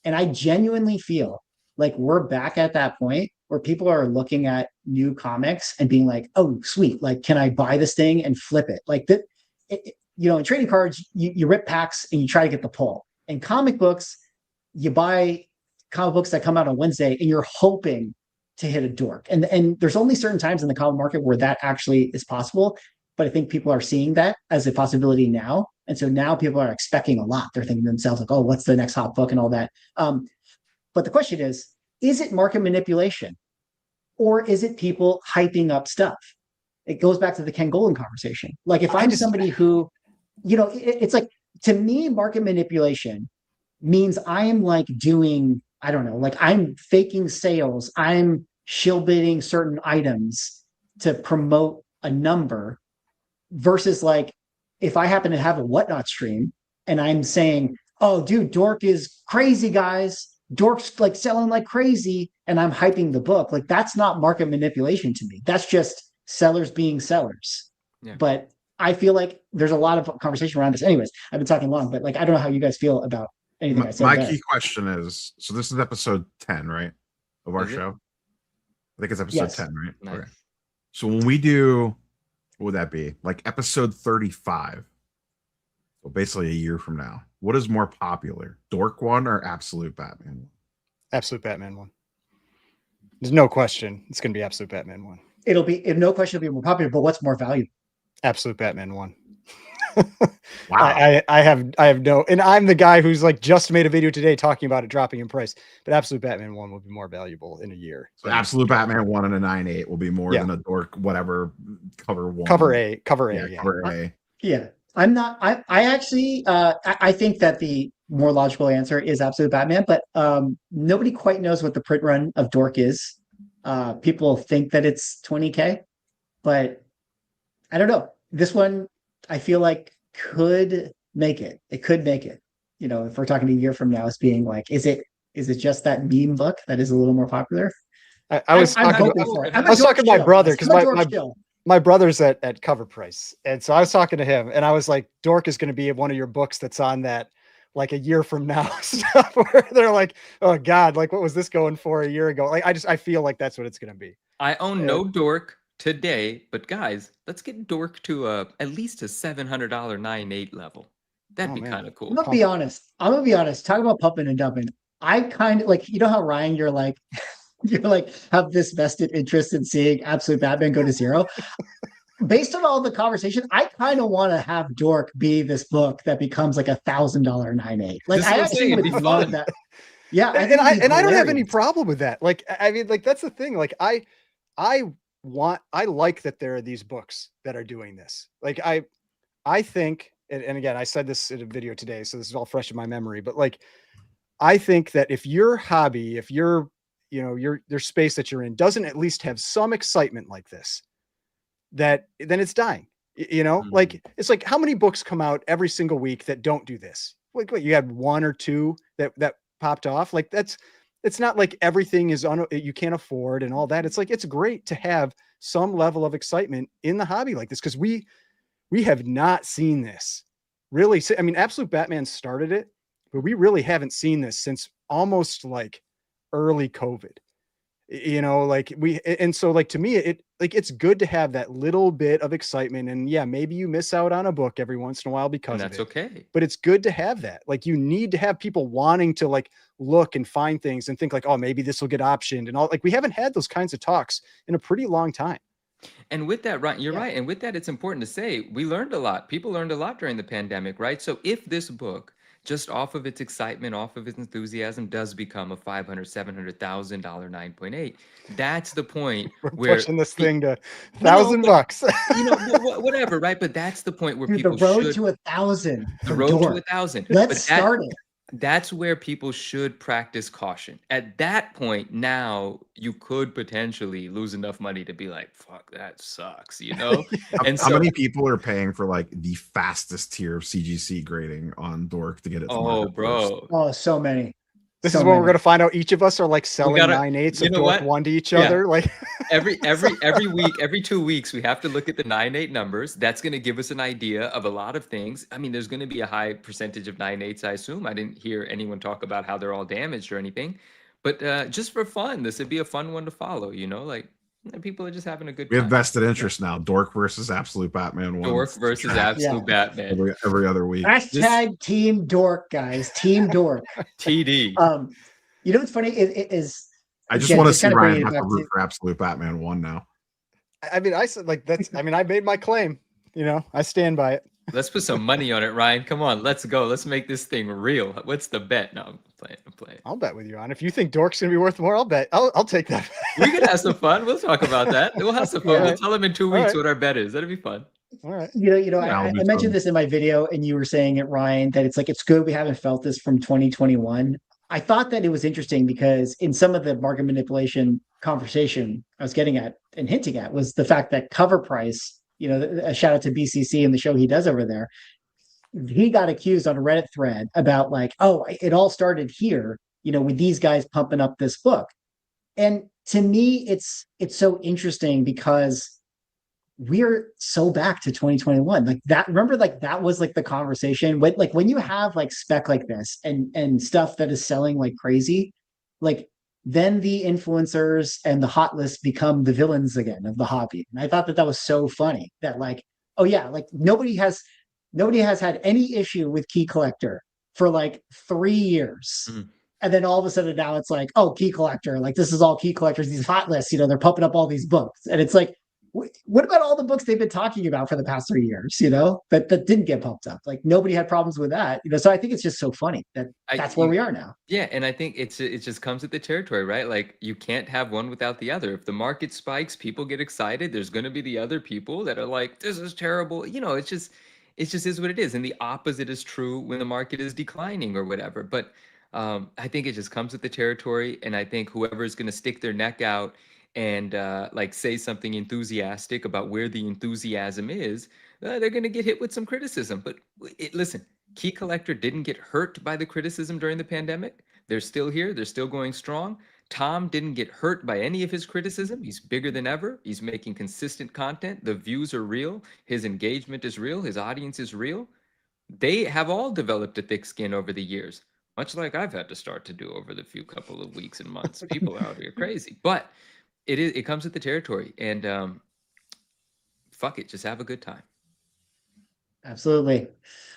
And I genuinely feel like we're back at that point where people are looking at new comics and being like, oh, sweet. Like, can I buy this thing and flip it? Like that, you know, in trading cards, you rip packs and you try to get the pull. In comic books, you buy comic books that come out on Wednesday and you're hoping to hit a Dork. And there's only certain times in the comic market where that actually is possible. But I think people are seeing that as a possibility now. And so now people are expecting a lot. They're thinking to themselves like, oh, what's the next hot book and all that. But the question is it market manipulation, or is it people hyping up stuff? It goes back to the Ken Goldin conversation. Like if I'm somebody who, you know, it's like, to me, market manipulation means I am like doing, I don't know, like I'm faking sales. I'm shill bidding certain items to promote a number, versus like, if I happen to have a Whatnot stream and I'm saying, oh, dude, Dork is crazy, guys. Dork's like selling like crazy, and I'm hyping the book. Like that's not market manipulation to me. That's just sellers being sellers. Yeah. But I feel like there's a lot of conversation around this. Anyways, I've been talking long, but like, I don't know how you guys feel about anything I said. My key question is, so this is episode 10, right? Of our show? I think it's episode 10, right? Nice. Okay. So when we do, what would that be? Like episode 35. So basically a year from now. What is more popular? Dork 1 or Absolute Batman 1? Absolute Batman 1. There's no question. It's going to be Absolute Batman 1. It'll be, no question, it'll be more popular, but what's more valuable? Absolute Batman 1. Wow. I have no, and I'm the guy who's like just made a video today talking about it dropping in price, but Absolute Batman 1 will be more valuable in a year. So Absolute Batman 1 and a 9.8 will be more than a Dork whatever cover 1. Cover A. Cover A. Yeah. I'm not, I actually, I think that the more logical answer is Absolute Batman, but nobody quite knows what the print run of Dork is. People think that it's 20K, but I don't know. This one, I feel like could make it. It could make it. You know, if we're talking a year from now, as being like, is it just that meme book that is a little more popular? I was talking to my brother, because my brother's at Cover Price, and so I was talking to him, and I was like, Dork is going to be one of your books that's on that like a year from now stuff where they're like, oh God, like what was this going for a year ago? Like I feel like that's what it's going to be. I own no Dork today, but guys, let's get Dork to at least a $700 9.8 level. That'd be kind of cool. I'm gonna be honest. Talking about pumping and dumping, I kind of like, you know how Ryan, you're like have this vested interest in seeing Absolute Batman go to zero. Based on all the conversation, I kind of want to have Dork be this book that becomes like $1,000 9.8. Like I actually would love that. Yeah, and I don't have any problem with that. Like I mean, like that's the thing. Like I like that there are these books that are doing this. Like I think, and again, I said this in a video today, so this is all fresh in my memory, but like, I think that if your hobby, if your space that you're in doesn't at least have some excitement like this, then it's dying, like, it's like, how many books come out every single week that don't do this? Like, what, you had 1 or 2 that popped off? Like it's not like everything is you can't afford and all that. It's like, it's great to have some level of excitement in the hobby like this, because we have not seen this really. I mean, Absolute Batman started it, but we really haven't seen this since almost like early COVID. You know, like and so like, to me, it's good to have that little bit of excitement. And yeah, maybe you miss out on a book every once in a while because And that's of it, okay. but it's good to have that. Like, you need to have people wanting to like look and find things and think like, oh, maybe this will get optioned and all. Like, we haven't had those kinds of talks in a pretty long time. And with that, right, you're Yeah. right. And with that, it's important to say we learned a lot. People learned a lot during the pandemic, right? So if this book, just off of its excitement, off of its enthusiasm, does become a $500,000-$700,000 9.8, that's the point We're where pushing this thing to Well, $1,000. you know, whatever, right? But that's the point where Dude, the people road should to 1,000 the for road to Dork. 1,000. Let's But start it. that's where people should practice caution. At that point, now you could potentially lose enough money to be like, fuck, that sucks, you know? And How so, many people are paying for like the fastest tier of CGC grading on Dork to get it to oh, market first? bro. Oh, so many. This So is when we're many. going to find out each of us are like selling gotta- 9/8 you of know Dork what? 1 to each Yeah. other. Like, Every week, every 2 weeks, we have to look at the 9.8 numbers. That's going to give us an idea of a lot of things. I mean, there's going to be a high percentage of 9.8s, I assume. I didn't hear anyone talk about how they're all damaged or anything. But just for fun, this would be a fun one to follow, you know? Like, people are just having a good We have time. vested interest now. Dork versus Absolute Batman 1. Dork versus Track Absolute Batman. every other week. Hashtag Team Dork, guys. Team Dork. TD. You know what's funny is I just again, want to just see kinda bringing Ryan it have to back root to- for Absolute Batman 1 now. I mean, I said like that's. I mean, I made my claim. You know, I stand by it. Let's put some money on it, Ryan. Come on, let's go. Let's make this thing real. What's the bet? No, I'm playing. I'll bet with you on. If you think Dork's gonna be worth more, I'll bet. I'll take that. We can have some fun. We'll talk about that. We'll have some fun. Yeah. We'll tell them in 2 All weeks right. what our bet is. That'd be fun. All right. Yeah, That'll I be mentioned fun. this in my video, and you were saying it, Ryan, that it's like it's good we haven't felt this from 2021. I thought that it was interesting because in some of the market manipulation conversation I was getting at and hinting at was the fact that cover price, a shout out to BCC and the show he does over there. He got accused on a Reddit thread about like, oh, it all started here, with these guys pumping up this book. And to me, it's so interesting because we're so back to 2021 like that. Remember, like that was like the conversation when you have like spec like this and stuff that is selling like crazy, like then the influencers and the hot list become the villains again of the hobby. And I thought that was so funny that like, oh yeah, like nobody has had any issue with Key Collector for like 3 years. Mhm. And then all of a sudden now it's like, oh, Key Collector, like this is all Key Collectors, these hot lists, they're pumping up all these books. And it's like, what about all the books they've been talking about for the past 3 years, that didn't get pumped up? Like nobody had problems with that, so I think it's just so funny that that's where we are now. Yeah, and I think it just comes with the territory, right? Like you can't have one without the other. If the market spikes, people get excited. There's going to be the other people that are like, this is terrible. It just is what it is. And the opposite is true when the market is declining or whatever. But I think it just comes with the territory. And I think whoever is going to stick their neck out and like say something enthusiastic about where the enthusiasm is, they're going to get hit with some criticism. But listen, Key Collector didn't get hurt by the criticism during the pandemic. They're still here. They're still going strong. Tom didn't get hurt by any of his criticism. He's bigger than ever. He's making consistent content. The views are real. His engagement is real. His audience is real. They have all developed a thick skin over the years, much like I've had to start to do over the few couple of weeks and months. People are out here crazy. But it comes with the territory, and fuck it, just have a good time. Absolutely.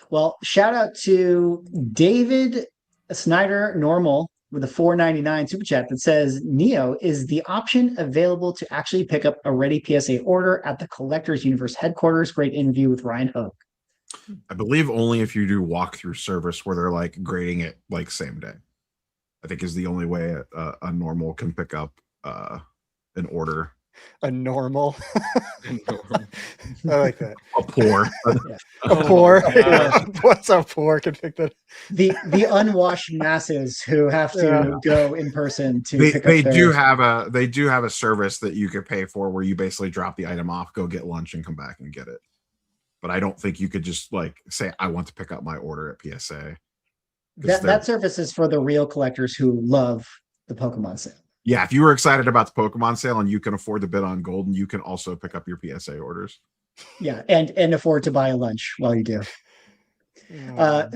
Well, shout out to David Snyder Normal with a $4.99 super chat that says, Neo, is the option available to actually pick up a ready PSA order at the Collectors Universe headquarters? Great interview with Ryan Hogue. I believe only if you do walkthrough service where they're like grading it like same day, I think is the only way a normal can pick up an order. A normal. I like that. A poor. A poor. Yeah. What's up, poor? Can pick that. The unwashed masses who have to go in person to pick up they their... do have a service that you could pay for where you basically drop the item off, go get lunch, and come back and get it. But I don't think you could just like say I want to pick up my order at PSA. That service is for the real collectors who love the Pokemon sale. Yeah, if you were excited about the Pokemon sale and you can afford to bid on Goldin, you can also pick up your PSA orders. Yeah, and afford to buy a lunch while you do.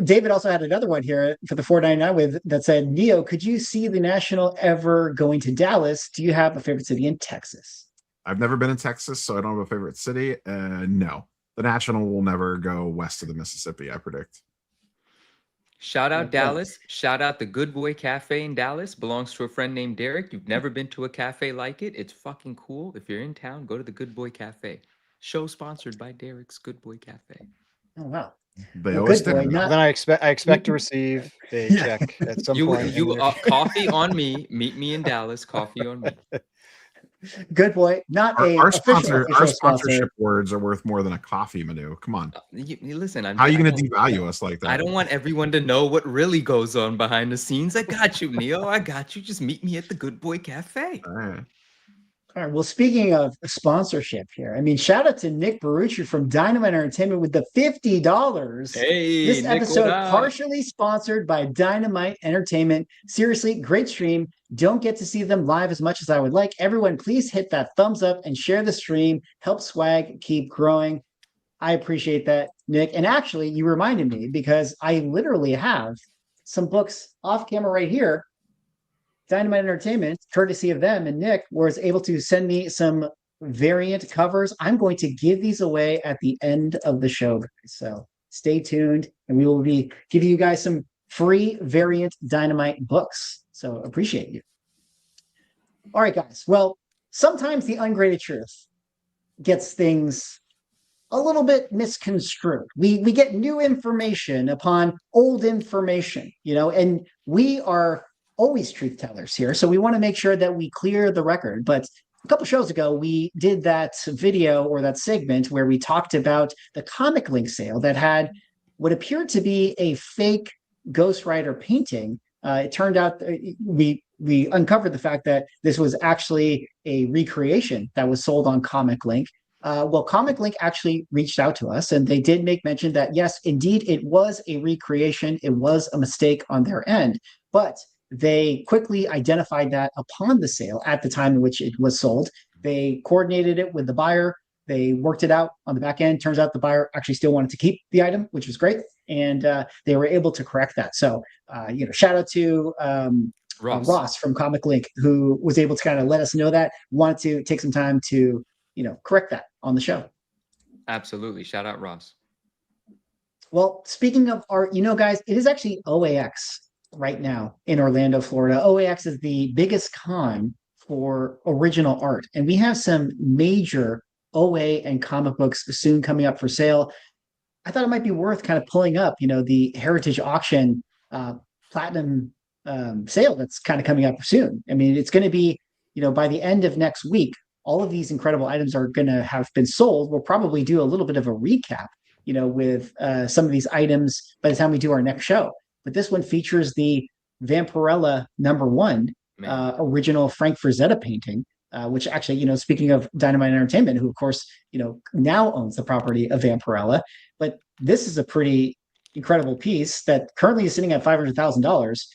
David also had another one here for the $4.99 with that said, Neo, could you see the National ever going to Dallas? Do you have a favorite city in Texas? I've never been in Texas, so I don't have a favorite city. No, the National will never go west of the Mississippi, I predict. Shout out Dallas. Shout out the Good Boy Cafe in Dallas. Belongs to a friend named Derek. You've never been to a cafe like it. It's fucking cool. If you're in town, go to the Good Boy Cafe. Show sponsored by Derek's Good Boy Cafe. Oh, wow. They always do. Then I expect to receive a check at some point. Coffee on me. Meet me in Dallas. Coffee on me. Good Boy. Not our sponsorship words are worth more than a coffee menu. Come on. Listen, how are you going to devalue us like that? I don't want everyone to know what really goes on behind the scenes. I got you, Neo. I got you. Just meet me at the Good Boy Cafe. All right. Well, speaking of sponsorship here, I mean, shout out to Nick Barucci from Dynamite Entertainment with the $50. Hey, this episode partially sponsored by Dynamite Entertainment. Seriously, great stream. Don't get to see them live as much as I would like. Everyone, please hit that thumbs up and share the stream. Help Swag keep growing. I appreciate that, Nick. And actually, you reminded me because I literally have some books off camera right here. Dynamite Entertainment, courtesy of them, and Nick was able to send me some variant covers. I'm going to give these away at the end of the show, guys. So stay tuned, and we will be giving you guys some free variant Dynamite books. So appreciate you. All right, guys. Well, sometimes the ungraded truth gets things a little bit misconstrued. We get new information upon old information, and we are always truth tellers here. So we want to make sure that we clear the record. But a couple shows ago, we did that video or that segment where we talked about the comic link sale that had what appeared to be a fake Ghost Rider painting. It turned out we uncovered the fact that this was actually a recreation that was sold on Comic Link. Well, Comic Link actually reached out to us, and they did make mention that, yes, indeed, it was a recreation. It was a mistake on their end. But they quickly identified that upon the sale at the time in which it was sold. They coordinated it with the buyer. They worked it out on the back end. Turns out the buyer actually still wanted to keep the item, which was great. And they were able to correct that. So, shout out to Ross from Comic Link, who was able to kind of let us know that, wanted to take some time to, correct that on the show. Absolutely. Shout out Ross. Well, speaking of art, guys, it is actually OAX right now in Orlando, Florida. OAX is the biggest con for original art, and we have some major OA and comic books soon coming up for sale. I thought it might be worth kind of pulling up, the Heritage Auction Platinum sale that's kind of coming up soon. I mean, it's going to be, by the end of next week, all of these incredible items are going to have been sold. We'll probably do a little bit of a recap, with some of these items by the time we do our next show. But this one features the Vampirella #1 original Frank Frazetta painting, which actually, speaking of Dynamite Entertainment, who of course, now owns the property of Vampirella. But this is a pretty incredible piece that currently is sitting at $500,000.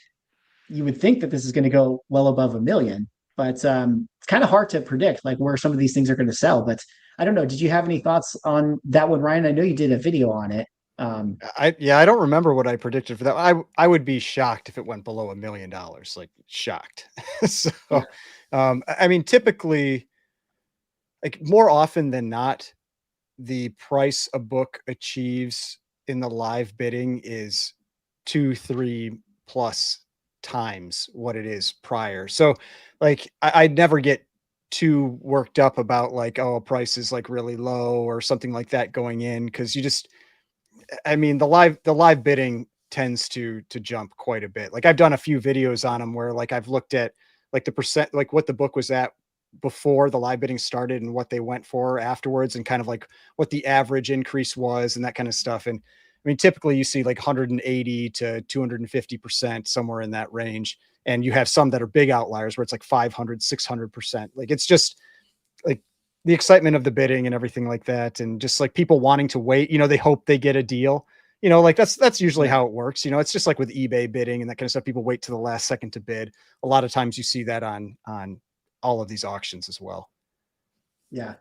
You would think that this is going to go well above $1 million, but it's kind of hard to predict like where some of these things are going to sell. But I don't know. Did you have any thoughts on that one, Ryan? I know you did a video on it. I don't remember what I predicted for that. I would be shocked if it went below $1 million, like shocked. So, I mean, typically, like more often than not, the price a book achieves in the live bidding is 2-3 plus times what it is prior. So like, I'd never get too worked up about like, oh, a price is like really low or something like that going in. Cause I mean, the live bidding tends to jump quite a bit. Like I've done a few videos on them where like I've looked at like the percent, like what the book was at before the live bidding started and what they went for afterwards, and kind of like what the average increase was and that kind of stuff. And I mean, typically you see like 180 to 250%, somewhere in that range. And you have some that are big outliers where it's like 500, 600%. Like it's just like the excitement of the bidding and everything like that. And just like people wanting to wait, they hope they get a deal, you know, like that's usually how it works. You know, it's just like with eBay bidding and that kind of stuff. People wait to the last second to bid. A lot of times you see that on all of these auctions as well. Yeah.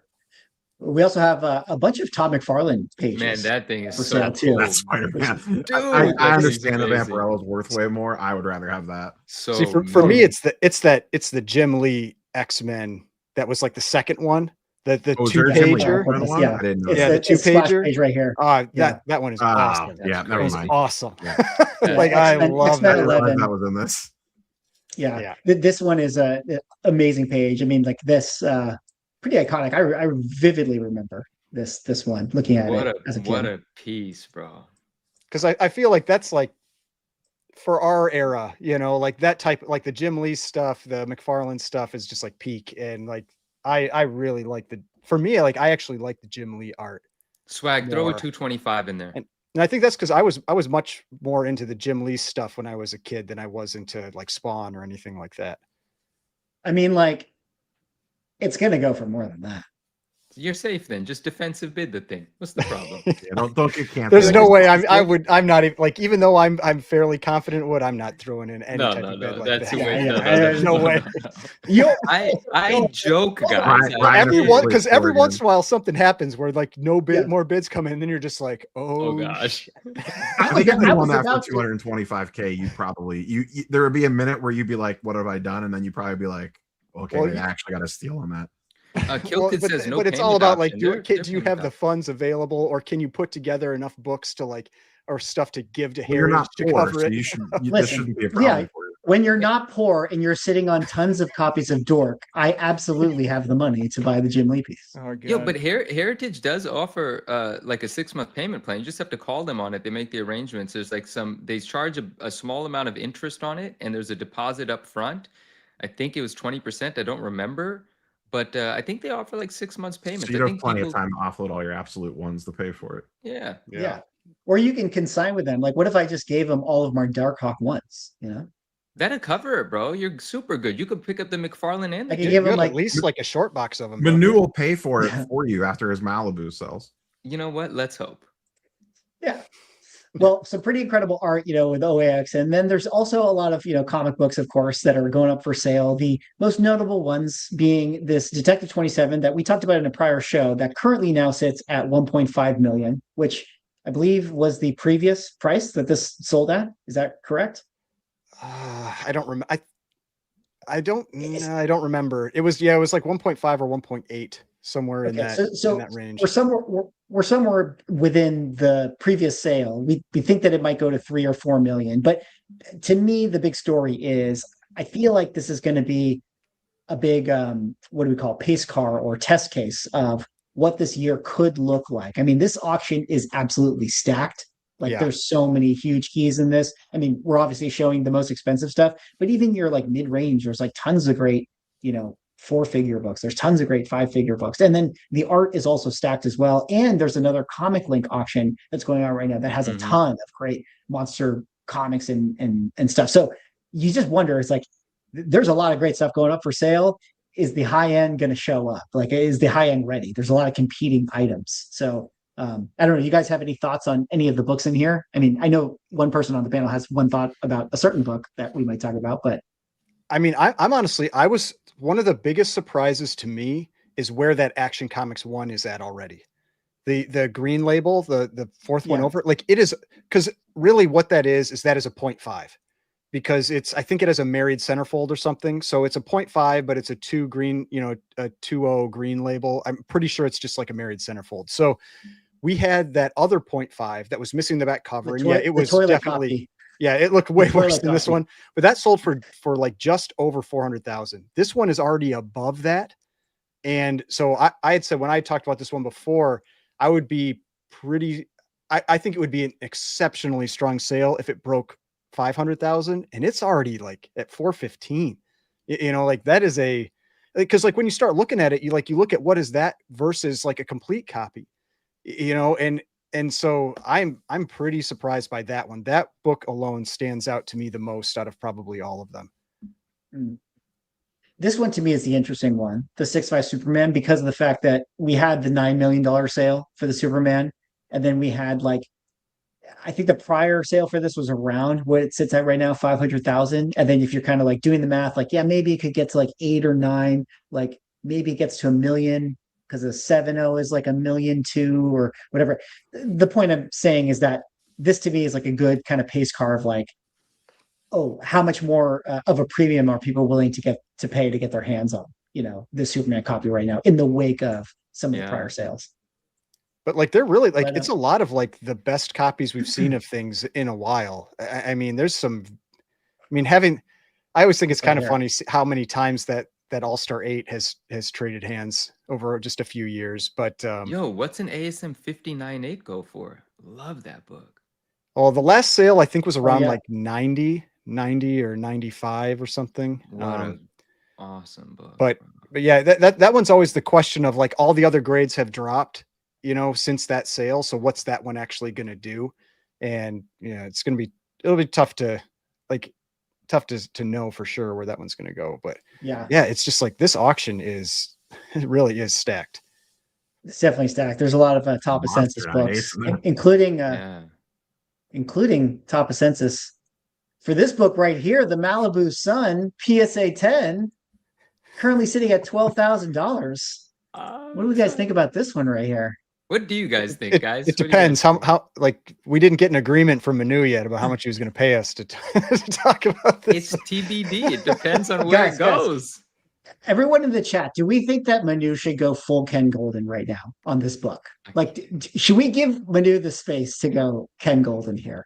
We also have a bunch of Todd McFarlane pages. Man, that thing is for so sale, too. That's Spider-Man. Dude, I that understand the thing's amazing. Vampirella is worth way more. I would rather have that. So See, for me, it's the Jim Lee X-Men. That was like the second one. The Oh, is there a Jim Lee two-pager. X-Men one? Yeah. I didn't know. It's Yeah, the the two-pager. splash page right here. That one is awesome. Yeah, That's never It's mind. awesome. Yeah. Like I X-Men- love X-Men I that. didn't realize 11. that was in this. Yeah. This one is a amazing page. I mean, like this, pretty iconic. I vividly remember this one, looking at it as a kid. What a piece, bro. Because I feel like that's like for our era, you know, like that type, like the Jim Lee stuff, the McFarlane stuff is just like peak. And like I really like for me, like I actually like the Jim Lee art. Swag, throw a more. 225 in there. And I think that's because I was much more into the Jim Lee stuff when I was a kid than I was into like Spawn or anything like that. I mean, like, it's gonna go for more than that. You're safe then. Just defensive bid the thing. What's the problem? Yeah, don't get canceled. There's no way I'm not even like, even though I'm fairly confident what I'm not throwing in any type of bid like That's that. the way. No way. I joke, guys. Ryan, Because every Oregon. once in a while something happens where like no bid, Yeah. more bids come in, and then you're just like, Oh gosh. I think if I you was won that for about to- 225K, you'd probably you there would be a minute where you'd be like, "What have I done?" And then you'd probably be like, "Okay, Well, maybe I actually got a steal on that." Kilted says no. but it's all about like, payment option. do you have the funds available, or can you put together enough books to like, or stuff to give to Well, you're Heritage not to poor, cover so it? you should. This Listen, shouldn't be a problem yeah. for you. When you're not poor and you're sitting on tons of copies of Dork, I absolutely have the money to buy the Jim Lee piece. Oh, Yo, God. but Heritage does offer like a 6-month payment plan. You just have to call them on it. They make the arrangements. There's like they charge a small amount of interest on it, and there's a deposit up front. I think it was 20%. I don't remember, but I think they offer like 6 months payments. So you I have think plenty of time to offload all your absolute ones to pay for it. Yeah. Yeah. Or you can consign with them. Like, what if I just gave them all of my Darkhawk ones? You know, That'd cover it, bro. You're super good. You could pick up the McFarlane and I the can You give have them like at least like a short box of them. Manu will pay for it Yeah. for you after his Malibu sells. You know what? Let's hope. Yeah. Well, some pretty incredible art, you know, with OAX. And then there's also a lot of, you know, comic books, of course, that are going up for sale. The most notable ones being this Detective 27 that we talked about in a prior show that currently now sits at 1.5 million, which I believe was the previous price that this sold at. Is that correct? I don't remember. I don't remember. It was like 1.5 or 1.8 somewhere in Okay, that so in that range. we're somewhere within the previous sale. We think that it might go to 3 or 4 million. But to me, the big story is I feel like this is going to be a big what do we call it, pace car or test case of what this year could look like. I mean, this auction is absolutely stacked. Like there's so many huge keys in this. I mean, we're obviously showing the most expensive stuff, but even your like mid-range, there's like tons of great, you know, 4-figure books. There's tons of great 5-figure books. And then the art is also stacked as well. And there's another Comic Link auction that's going on right now that has a ton of great monster comics and stuff. So you just wonder, it's like, there's a lot of great stuff going up for sale. Is the high end going to show up? Like, is the high end ready? There's a lot of competing items. So I don't know. You guys have any thoughts on any of the books in here? I mean, I know one person on the panel has one thought about a certain book that we might talk about, but I mean, I'm honestly, one of the biggest surprises to me is where that Action Comics 1 is at already. The green label, the fourth one over, like it is, because really what that is a 0.5, because I think it has a married centerfold or something. So it's a 0.5, but it's a 2 green, you know, a 2.0 green label. I'm pretty sure it's just like a married centerfold. So we had that other 0.5 that was missing the back cover. And it was definitely, copy. yeah, it looked way worse than this copy. one, but that sold for like just over 400,000. This one is already above that. And so I had said, when I talked about this one before, I would be I think it would be an exceptionally strong sale if it broke 500,000, and it's already like at 415. You know, like that is because like when you start looking at it, you look at what is that versus like a complete copy, you know, and so I'm pretty surprised by that one. That book alone stands out to me the most out of probably all of them. This one to me is the interesting one, the 6.5 Superman, because of the fact that we had the $9 million sale for the Superman, and then we had like I think the prior sale for this was around what it sits at right now, 500,000. And then if you're kind of like doing the math, like, yeah, maybe it could get to like 8 or 9, like maybe it gets to 1 million because a 7.0 is like 1,200,000 or whatever. The point I'm saying is that this to me is like a good kind of pace car of like, oh, how much more of a premium are people willing to pay to get their hands on, the Superman copy right now in the wake of some of the prior sales. But like they're really like But, it's a lot of like the best copies we've seen of things in a while. I mean, there's some. I mean, I always think it's kind of funny how many times that All-Star 8 has traded hands over just a few years. But yo, what's an ASM 59.8 go for? Love that book. Well, the last sale I think was around like 90 or 95 or something. What an awesome book. But yeah, that one's always the question of like all the other grades have dropped, since that sale. So what's that one actually going to do? And yeah, it'll be tough to know for sure where that one's going to go. But yeah, it's just like this auction it really is stacked. It's definitely stacked. There's a lot of top of census books, including top of census for this book right here, the Malibu Sun PSA 10, currently sitting at $12,000. What do you guys think about this one right here? What do you guys think, guys? It depends how like we didn't get an agreement from Manu yet about how much he was going to pay us to talk about this. It's TBD. It depends on where it goes. Everyone in the chat, do we think that Manu should go full Ken Goldin right now on this book? Like, should we give Manu the space to go Ken Goldin here?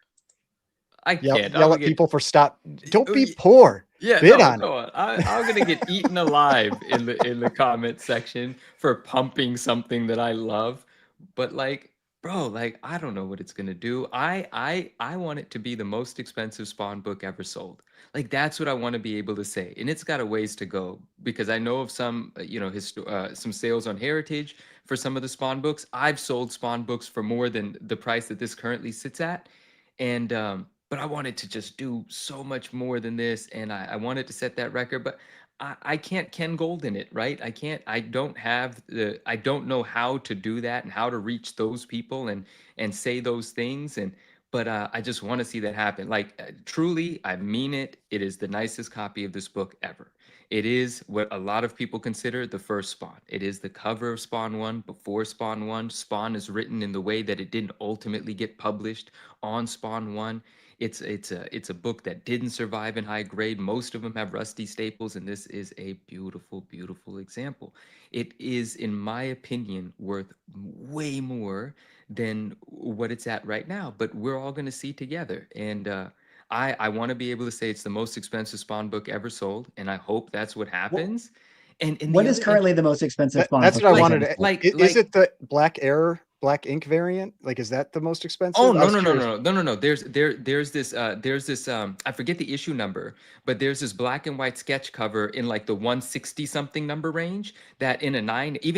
I can't. Yell at people for stop. Don't be poor. Yeah, bid on. I'm gonna get eaten alive in the comment section for pumping something that I love. But like, bro, like I don't know what it's gonna do. I want it to be the most expensive Spawn book ever sold. Like that's what I want to be able to say, and it's got a ways to go because I know of some, some sales on Heritage for some of the Spawn books. I've sold Spawn books for more than the price that this currently sits at, and but I wanted to just do so much more than this, and I wanted to set that record, but I can't Ken Goldin it, right? I don't know how to do that and how to reach those people and say those things, but I just want to see that happen. Like truly, I mean it. It is the nicest copy of this book ever. It is what a lot of people consider the first Spawn. It is the cover of Spawn 1 before Spawn 1. Spawn is written in the way that it didn't ultimately get published on Spawn 1. It's a book that didn't survive in high grade. Most of them have rusty staples, and this is a beautiful, beautiful example. It is, in my opinion, worth way more than what it's at right now, but we're all going to see together. And I want to be able to say it's the most expensive Spawn book ever sold, and I hope that's what happens. And what is currently the most expensive Spawn that's book? What I wanted to is it the Black Ink variant? Like, is that the most expensive? Oh no. There's this I forget the issue number, but there's this black and white sketch cover in like the 160 something number range that even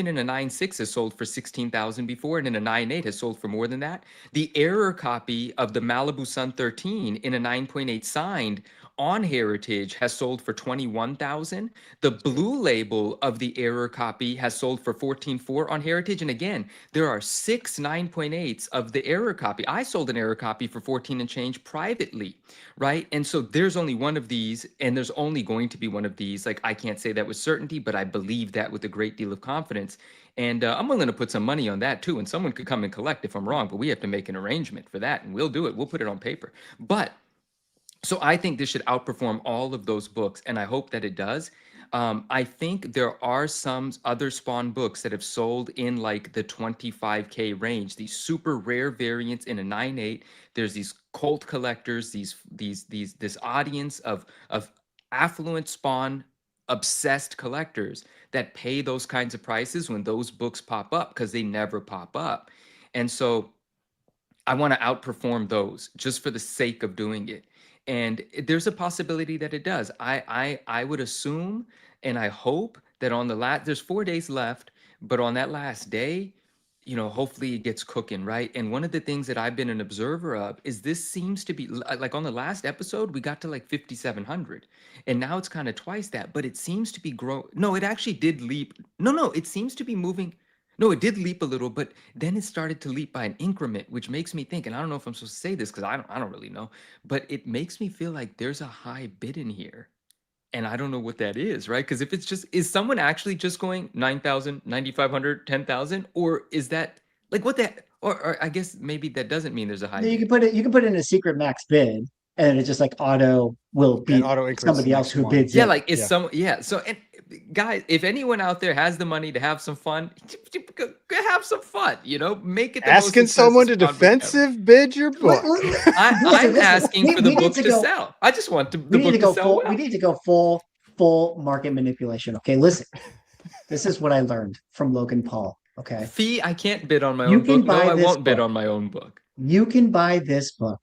in a 9.6 has sold for 16,000 before, and in a 9.8 has sold for more than that. The error copy of the Malibu Sun 13 in a 9.8 signed on Heritage has sold for 21,000. The blue label of the error copy has sold for 14.4 on Heritage. And again, there are 6 9.8s of the error copy. I sold an error copy for 14 and change privately, right? And so there's only one of these, and there's only going to be one of these. Like, I can't say that with certainty, but I believe that with a great deal of confidence. And I'm willing to put some money on that too. And someone could come and collect if I'm wrong, but we have to make an arrangement for that, and we'll do it. We'll put it on paper. But so I think this should outperform all of those books, and I hope that it does. I think there are some other Spawn books that have sold in like the 25K range, these super rare variants in a 9.8. There's these cult collectors, this audience of affluent Spawn obsessed collectors that pay those kinds of prices when those books pop up, because they never pop up. And so I want to outperform those just for the sake of doing it. And there's a possibility that it does. I would assume, and I hope that on the there's 4 days left, but on that last day, hopefully it gets cooking, right? And one of the things that I've been an observer of is this seems to be like on the last episode, we got to like 5,700, and now it's kind of twice that, but it seems to be growing. No, it actually did leap. No, it seems to be moving. No, it did leap a little, but then it started to leap by an increment, which makes me think, and I don't know if I'm supposed to say this because I don't really know, but it makes me feel like there's a high bid in here. And I don't know what that is, right? Because if it's just, is someone actually just going 9,000, 9,500, 10,000, or is that like what that, or I guess maybe that doesn't mean there's a high You bid. can put it. You can put in a secret max bid, and it just like auto will And beat auto increments somebody the else next who one. bids Yeah, in. like is Yeah. some, yeah. So, and guys, if anyone out there has the money to have some fun, go have some fun, make it the most Asking someone expensive to spawn book ever. defensive bid your book. I'm asking for the book to sell. I just want the We need book to to go sell full. well. We need to go full market manipulation. Okay, listen. This is what I learned from Logan Paul. Okay, Fee, I can't bid on my You own can book. No, buy I this won't bid book. on my own book. you can buy this book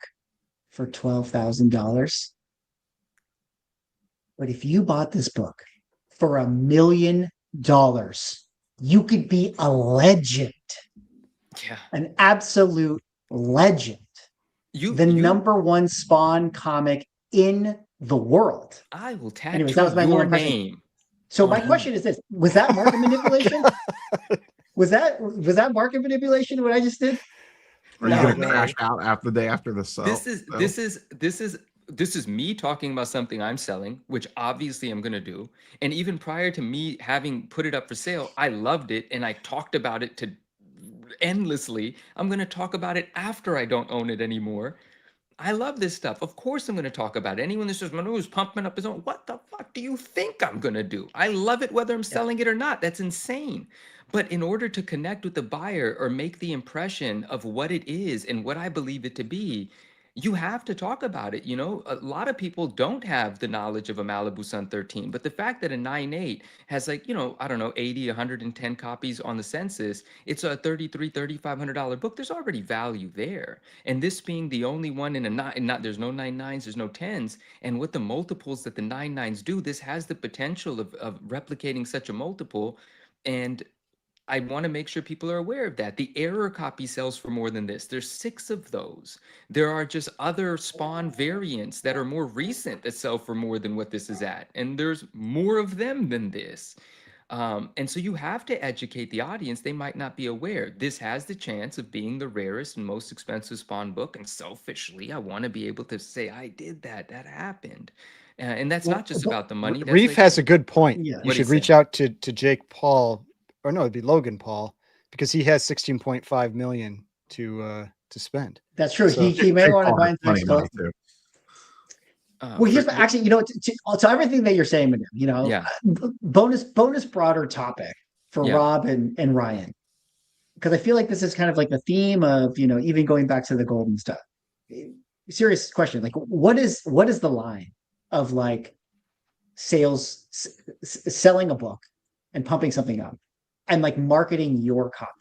for $12,000, but if you bought this book for $1 million, you could be a legend, Yeah. an absolute legend. The number one Spawn comic in the world. I will tattoo Anyways, that was my your one question. name. So on my you. question is this: was that market manipulation? was that market manipulation? What I just did? Are you No, gonna no. crash out after the day after the sell? This is me talking about something I'm selling, which obviously I'm gonna do. And even prior to me having put it up for sale, I loved it and I talked about it to endlessly. I'm gonna talk about it after I don't own it anymore. I love this stuff. Of course, I'm going to talk about it. Anyone that says Manu is pumping up his own, what the fuck do you think I'm going to do? I love it whether I'm selling it or not. That's insane. But in order to connect with the buyer or make the impression of what it is and what I believe it to be, you have to talk about it. A lot of people don't have the knowledge of a Malibu Sun 13, but the fact that a 9.8 has I don't know, 80, 110 copies on the census, it's a $3,300, $3,500 book. There's already value there. And this being the only one in a not there's no 9.9s, there's no 10s. And with the multiples that the 9.9s do, this has the potential of replicating such a multiple. And I want to make sure people are aware of that. The error copy sells for more than this. There's 6 of those. There are just other Spawn variants that are more recent that sell for more than what this is at. And there's more of them than this. And so you have to educate the audience. They might not be aware. This has the chance of being the rarest and most expensive Spawn book. And selfishly, I want to be able to say, I did that. That happened. And that's not just about the money. That's Reef like, has a good point. Yeah. You What'd he should reach say? out to Jake Paul, or no, it'd be Logan Paul, because he has 16.5 million to spend. That's true. So- he may want to buy into Plenty next of money, collectible. too. Well, here's actually, to everything that you're saying, Yeah. bonus broader topic for Yeah. Rob and Ryan, because I feel like this is kind of like the theme of even going back to the Goldin stuff. Serious question, like what is the line of like sales, selling a book and pumping something up, and like marketing your copy?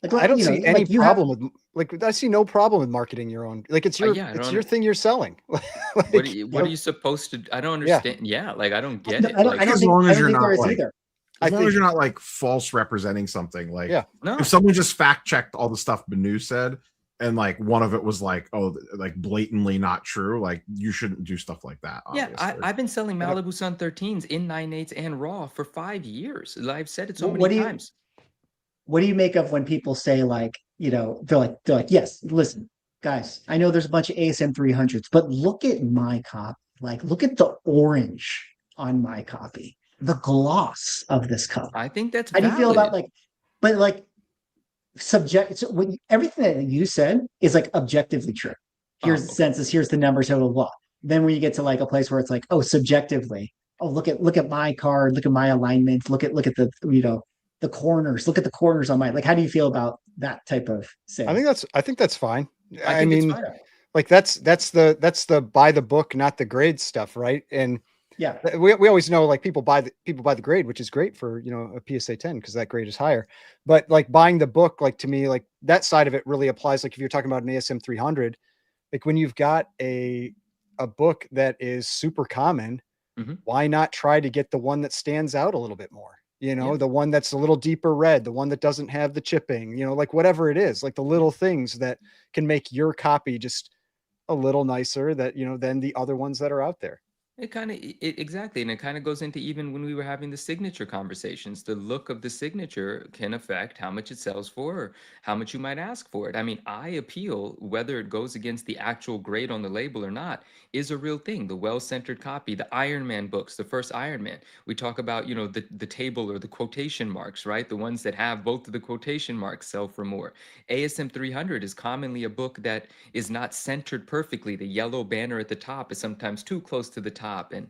Like, I don't see any like you problem with I see no problem with marketing your own. Like it's your yeah, I it's don't your thing you're selling. What are you supposed to? I don't Yeah. understand. Yeah, like I don't get it. I don't Like, As long as you're think not there is like- either. As long think- as you're not like false representing something, like Yeah. no. if someone just fact checked all the stuff Banu said and like one of it was like, oh, like blatantly not true, like you shouldn't do stuff like that. Yeah, Obviously. I've been selling Malibu Sun 13s in 9.8s and raw for 5 years. I've said it so What many times. What do you make of when people say like, they're like, yes, listen, guys, I know there's a bunch of ASM 300s, but look at my copy. Like, look at the orange on my copy, the gloss of this cover. I think that's How do you feel about valid. so everything that you said is like objectively true. Here's the okay. census, here's the numbers, blah, blah, blah. Then when you get to like a place where it's like, oh, subjectively, oh, look at my card, look at my alignment, look at the the corners, look at the corners on my, like, how do you feel about that type of sale? I think that's fine. I I think it's mean, fine. like that's the buy the book, not the grade stuff, right? And Yeah. we always know like people buy the grade, which is great for a PSA 10 because that grade is higher. But like buying the book, like to me, like that side of it really applies. Like if you're talking about an ASM 300, like when you've got a book that is super common, why not try to get the one that stands out a little bit more? The one that's a little deeper red, the one that doesn't have the chipping, like whatever it is, like the little things that can make your copy just a little nicer that, than the other ones that are out there. It kind of exactly, and it kind of goes into even when we were having the signature conversations. The look of the signature can affect how much it sells for, or how much you might ask for it. I mean, eye appeal, whether it goes against the actual grade on the label or not, is a real thing. The well-centered copy, the Iron Man books, the first Iron Man. We talk about, you know, the table or the quotation marks, right? The ones that have both of the quotation marks sell for more. ASM 300 is commonly a book that is not centered perfectly. The yellow banner at the top is sometimes too close to the top. And,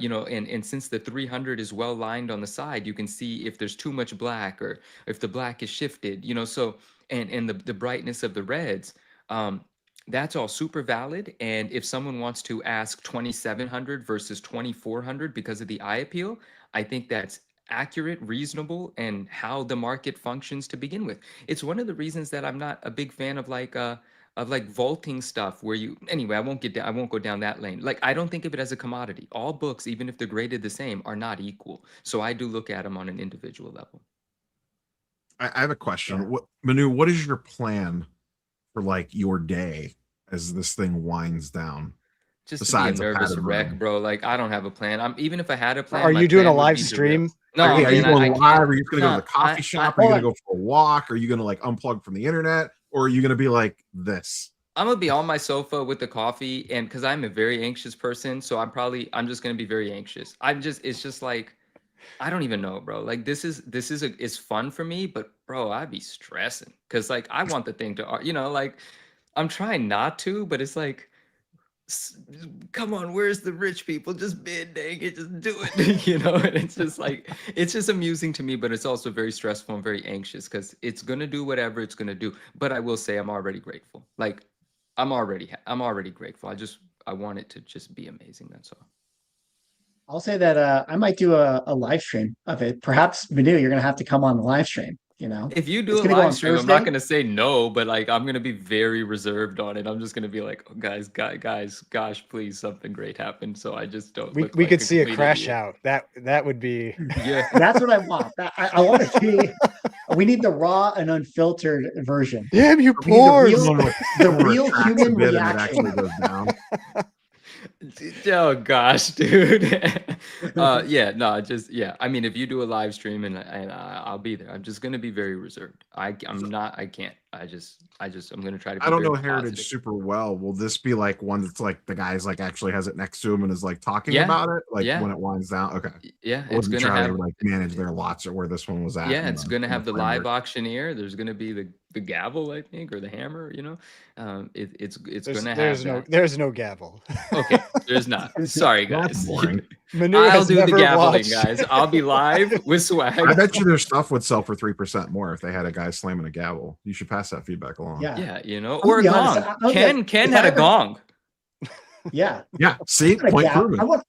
you know, and since the 300 is well lined on the side, you can see if there's too much black or if the black is shifted, you know, so, and the brightness of the reds, that's all super valid. And if someone wants to ask 2,700 versus 2,400 because of the eye appeal, I think that's accurate, reasonable, and how the market functions to begin with. It's one of the reasons that I'm not a big fan of like vaulting stuff where you, anyway, I won't go down that lane. Like, I don't think of it as a commodity. All books, even if they're graded the same, are not equal. So I do look at them on an individual level. I have a question. Manu, what is your plan for like your day as this thing winds down? Just besides to be a nervous wreck, bro. Like, I don't have a plan. Even if I had a plan. Are you doing a live stream? No, are you going live? Are you going to go to the coffee shop? Are you going to go for a walk? Are you going to like unplug from the internet? Or are you going to be like this? I'm going to be on my sofa with the coffee, and because I'm a very anxious person, so I'm just going to be very anxious. It's just like, I don't even know, bro. Like, it's fun for me, but bro, I'd be stressing because like I want the thing to, you know, like I'm trying not to, but it's like, come on, where's the rich people? Just bid, dang it, just do it. You know, and it's just like, it's just amusing to me, but it's also very stressful and very anxious because it's gonna do whatever it's gonna do. But I will say I'm already grateful. Like, I'm already grateful. I want it to just be amazing. That's all. I'll say that I might do a live stream of it. Perhaps, Manu, you're gonna have to come on the live stream. You know, if you do a live stream, I'm not gonna say no, but like I'm gonna be very reserved on it. I'm just gonna be like, oh, guys, gosh, please, something great happened. So I just don't. We could see a crash out. That would be. Yeah, that's what I want. I want to see. We need the raw and unfiltered version. Damn you, pores! The real human reaction. Actually goes down. Oh gosh, dude. Yeah, no, just yeah. I mean, if you do a live stream and I'll be there. I'm just gonna be very reserved. I can't. I'm gonna try to. I don't know Heritage super well. Will this be like one that's like the guy's like actually has it next to him and is like talking about it, like when it winds down? Okay. Yeah, it's gonna have like manage their lots or where this one was at. Yeah, it's gonna have the live auctioneer. There's gonna be the gavel, I think, or the hammer. You know, it's gonna have. There's no gavel. Okay, there's not. Sorry, guys. I'll do the gaveling, guys. I'll be live with swag. I bet you their stuff would sell for 3% more if they had a guy slamming a gavel. You should pass that feedback along. Yeah, you know, or a gong. Ken had a gong. Yeah. See, point proven. I want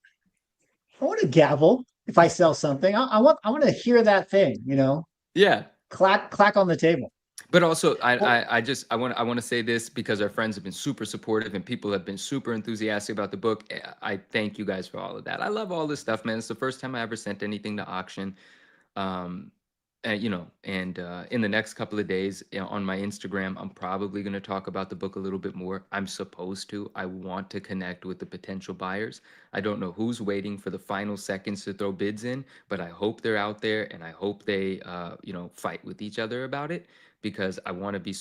a gavel if I sell something. I want to hear that thing. You know. Yeah. Clack on the table. But also, I want to say this because our friends have been super supportive and people have been super enthusiastic about the book. I thank you guys for all of that. I love all this stuff, man. It's the first time I ever sent anything to auction. You know, and in the next couple of days on my Instagram, I'm probably going to talk about the book a little bit more. I'm supposed to. I want to connect with the potential buyers. I don't know who's waiting for the final seconds to throw bids in, but I hope they're out there and I hope they, you know, fight with each other about it. Because I want to be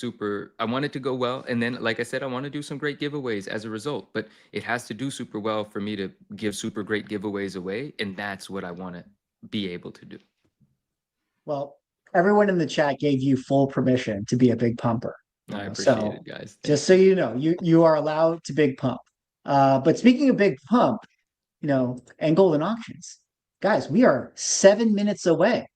I want it to go well. And then, like I said, I want to do some great giveaways as a result, but it has to do super well for me to give super great giveaways away. And that's what I want to be able to do. Well, everyone in the chat gave you full permission to be a big pumper. I appreciate it, guys. Just so you know, you are allowed to big pump. But speaking of big pump, you know, and Goldin Auctions, guys, we are 7 minutes away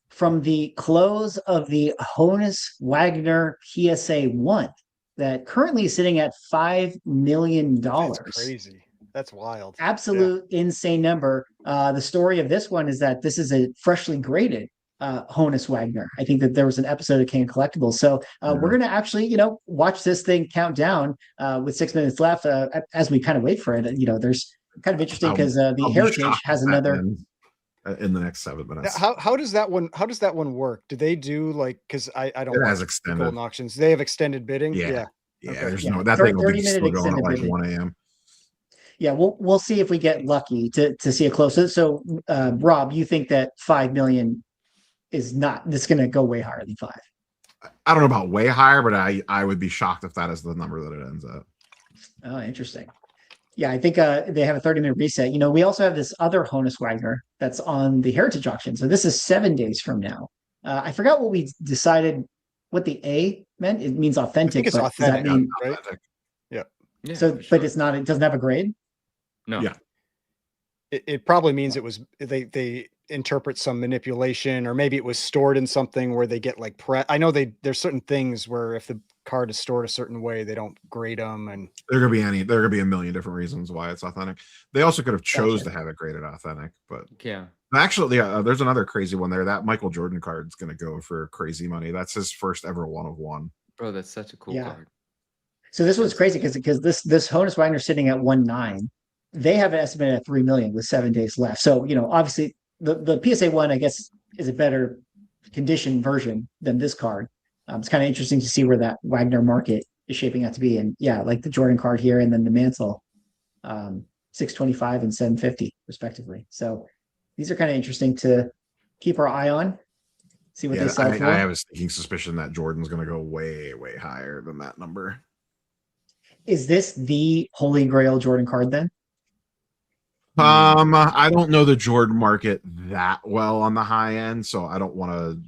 from the close of the Honus Wagner PSA 1 that currently is sitting at $5 million. That's crazy. That's wild. Absolute insane number. The story of this one is that this is a freshly graded Honus Wagner. I think that there was an episode of King of Collectibles. So we're going to actually, you know, watch this thing count down with 6 minutes left as we kind of wait for it. You know, there's kind of interesting because the Heritage has another... in the next 7 minutes. How does that one work? Do they do like, because I don't it has extended Golden Auctions. They have extended bidding. Yeah. Okay. There's no that thing will be still going at like 1 a.m. Yeah, we'll see if we get lucky to see it close. So, Rob, you think that 5 million is not this going to go way higher than 5? I don't know about way higher, but I would be shocked if that is the number that it ends at. Oh, interesting. Yeah, I think they have a 30-minute reset. You know, we also have this other Honus Wagner that's on the Heritage Auction. So this is 7 days from now. I forgot what we decided what the A meant. It means authentic. I think it's but authentic, does that mean, right? Yeah, so, for sure. but it's not. It doesn't have a grade. No. Yeah. It probably means it was they interpret some manipulation, or maybe it was stored in something where they get like I know there's certain things where if the card is stored a certain way, they don't grade them, and There are gonna be a million different reasons why it's authentic. They also could have chose to have it graded authentic, but Yeah. actually, there's another crazy one there. That Michael Jordan card is gonna go for crazy money. That's his first ever 1/1. Bro, that's such a cool card. So this was crazy because this Honus Wagner sitting at 1.9. They have it estimated at 3 million with 7 days left. So, you know, obviously the PSA 1, I guess, is a better condition version than this card. It's kind of interesting to see where that Wagner market is shaping out to be. And yeah, like the Jordan card here and then the Mantle, 625 and 750 respectively. So these are kind of interesting to keep our eye on, see what they sell for. I have a sneaking suspicion that Jordan's going to go way, way higher than that number. Is this the Holy Grail Jordan card then? I don't know the Jordan market that well on the high end, so I don't want to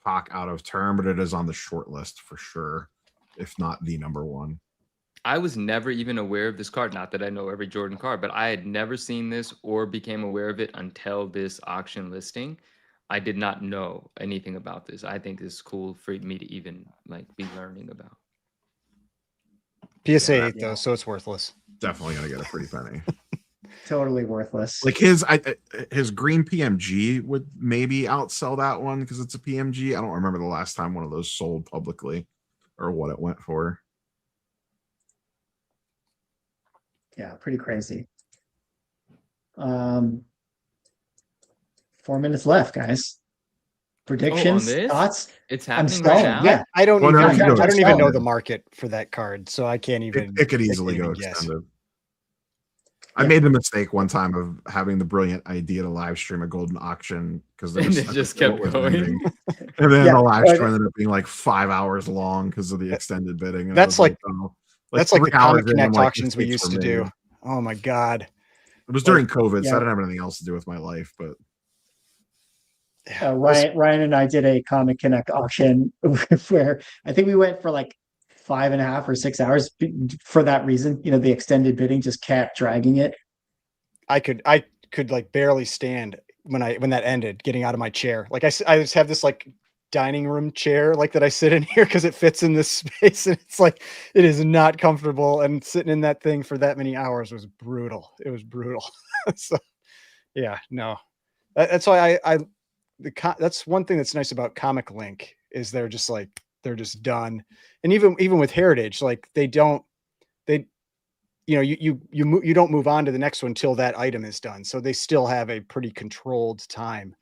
talk out of turn, but it is on the short list for sure, if not the number one. I was never even aware of this card. Not that I know every Jordan card, but I had never seen this or became aware of it until this auction listing. I did not know anything about this. I think this is cool for me to even like be learning about. PSA 8 though, so it's worthless. Definitely gonna get a pretty penny. Totally worthless. Like his green PMG would maybe outsell that one because it's a PMG. I don't remember the last time one of those sold publicly or what it went for. Yeah, pretty crazy. 4 minutes left, guys. Predictions, thoughts? It's happening I'm right now. Yeah, I don't Well, even. no, I don't even know the market for that card, so I can't even. It could easily go extended. I made the mistake one time of having the brilliant idea to live stream a Goldin auction because it just kept going. And then the live stream ended up being like 5 hours long because of the extended bidding. And that's like that's like the Comic Connect like, auctions we used to do. Oh my god! It was during COVID, so I didn't have anything else to do with my life. But Ryan and I did a Comic Connect auction where I think we went for like 5.5 or 6 hours for that reason. You know, the extended bidding just kept dragging it. I could like barely stand when that ended, getting out of my chair. Like I just have this like dining room chair like that I sit in here because it fits in this space, and it's like it is not comfortable, and sitting in that thing for that many hours was brutal. It was brutal. So yeah, no, that's why that's one thing that's nice about Comic Link is they're just done. And even with Heritage, like you don't move on to the next one until that item is done. So they still have a pretty controlled time.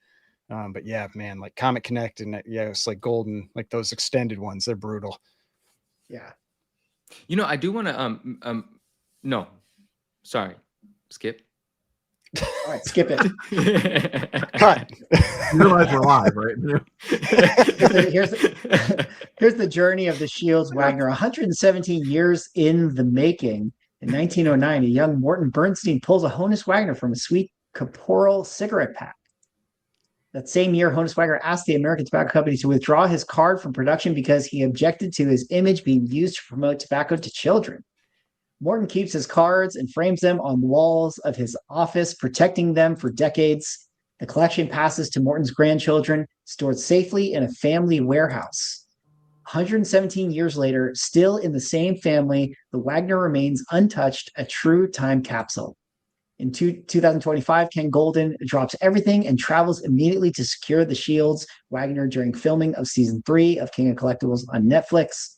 But yeah, man, like Comic Connect and it's like Goldin, like those extended ones, they're brutal. Yeah. You know, I do want to no, sorry, skip. All right, skip it. Cut. You realize we're live, right? Here's the journey of the Shields Wagner. 117 years in the making. In 1909, a young Morton Bernstein pulls a Honus Wagner from a sweet Caporal cigarette pack. That same year, Honus Wagner asked the American Tobacco Company to withdraw his card from production because he objected to his image being used to promote tobacco to children. Morton keeps his cards and frames them on the walls of his office, protecting them for decades. The collection passes to Morton's grandchildren, stored safely in a family warehouse. 117 years later, still in the same family, the Wagner remains untouched, a true time capsule. In 2025, Ken Goldin drops everything and travels immediately to secure the Shields Wagner during filming of season 3 of King of Collectibles on Netflix.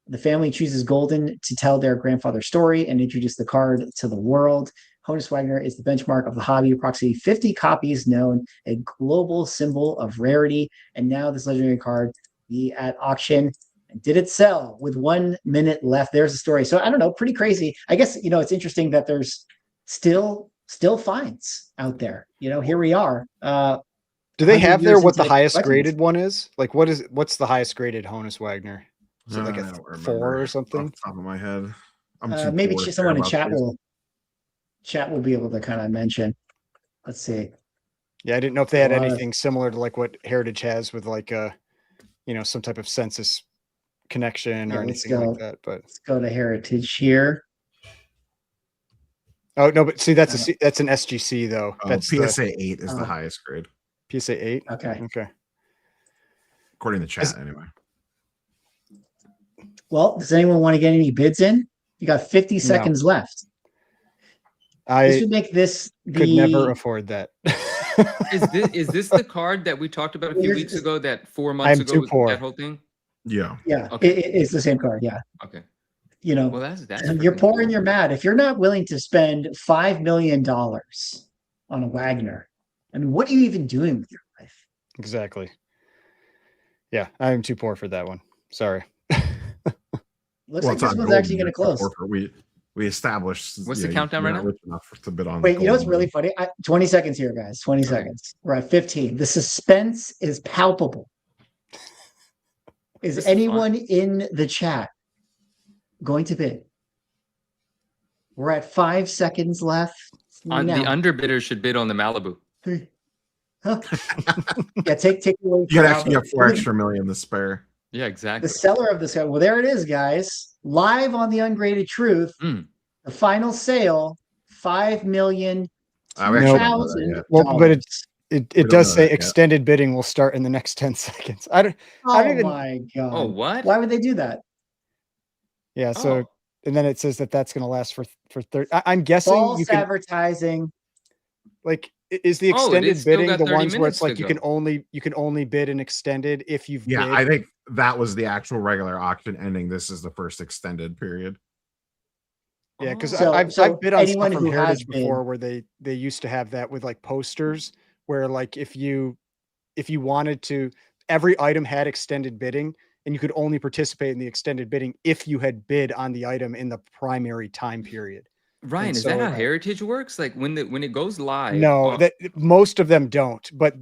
The family chooses Goldin to tell their grandfather's story and introduce the card to the world. Honus Wagner is the benchmark of the hobby. Approximately 50 copies known, a global symbol of rarity. And now this legendary card be at auction. Did it sell with 1 minute left? There's the story. So I don't know, pretty crazy. I guess, it's interesting that there's still finds out there. Here we are. Do they 100 have there years what the into highest collectibles. graded one is? Like, what's the highest graded Honus Wagner? Is it like I a don't remember 4 or off something? the top of my head. I'm too Maybe poor to someone care in about chat will be able to kind of mention. Let's see. Yeah, I didn't know if they had A lot of- anything similar to like what Heritage has with like some type of census connection or let's anything go. like that. But Let's go to Heritage here. oh no, but see that's an SGC though. That's PSA 8 is the Oh. highest grade, PSA 8. Okay. according to chat anyway. Well, does anyone want to get any bids in? You got 50 seconds left. This I would make this could never afford that. Is this the card that we talked about a few weeks ago? That 4 months I'm ago, too poor. that whole thing. Yeah. Yeah, Okay. it's the same card. Yeah. Okay. Well, Well, that's you're freaking poor cool. and you're mad. If you're not willing to spend $5 million on a Wagner, I mean, what are you even doing with your life? Exactly. Yeah, I'm too poor for that one. Sorry. Looks like this one's actually going to close. We established. What's the countdown right now? Rich enough to bid on. Wait, you know what's really funny? 20 seconds here, guys. 20 seconds. We're at 15. The suspense is palpable. Is This is anyone in the chat going to bid? We're at 5 seconds left. The underbidder should bid on the Malibu. Huh? Yeah, take away. You gotta actually get 4 extra million to spare. Yeah, exactly. The seller of this guy. Well, there it is, guys. Live on the Ungraded Truth. The final sale, $5 million. We actually don't know that yet. Well, but it don't does know say that yet. extended bidding will start in the next 10 seconds. I don't even. My God. Oh, what? Why would they do that? Yeah. So and then it says that's going to last for 30. I'm guessing False you can advertising. like is the Oh, it extended is still bidding got the 30 ones where minutes it's like to you go. can only bid an extended if you've Yeah, bid? I think that was the actual regular auction ending. This is the first extended period. Yeah, because So I've bid on anyone stuff from who has Heritage bid- before where they used to have that with like posters where like if you wanted to, every item had extended bidding and you could only participate in the extended bidding if you had bid on the item in the primary time period. Ryan, And is that so- how Heritage works? Like when it goes live? No, that most of them don't, but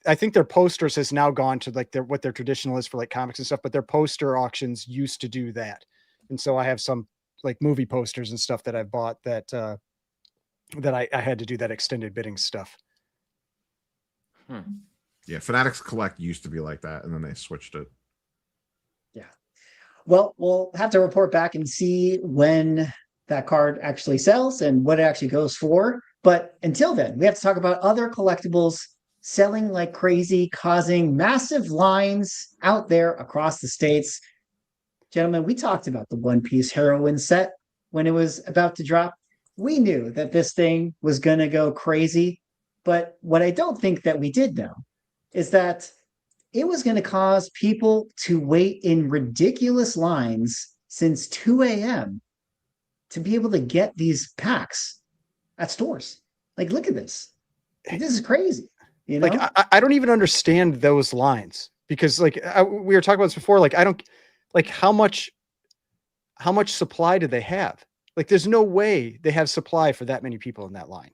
I think their posters has now gone to like what their traditional is for like comics and stuff, but their poster auctions used to do that. And so I have some like movie posters and stuff that I've bought that I had to do that extended bidding stuff. Yeah, Fanatics Collect used to be like that, and then they switched it. Yeah. Well, we'll have to report back and see when that card actually sells and what it actually goes for. But until then, we have to talk about other collectibles selling like crazy, causing massive lines out there across the states. Gentlemen, we talked about the One Piece heroine set when it was about to drop. We knew that this thing was going to go crazy. But what I don't think that we did know is that it was going to cause people to wait in ridiculous lines since 2 a.m. to be able to get these packs at stores. Like, look at this. This is crazy. You know? Like, I don't even understand those lines because like we were talking about this before. Like, I don't like how much supply do they have? Like, there's no way they have supply for that many people in that line.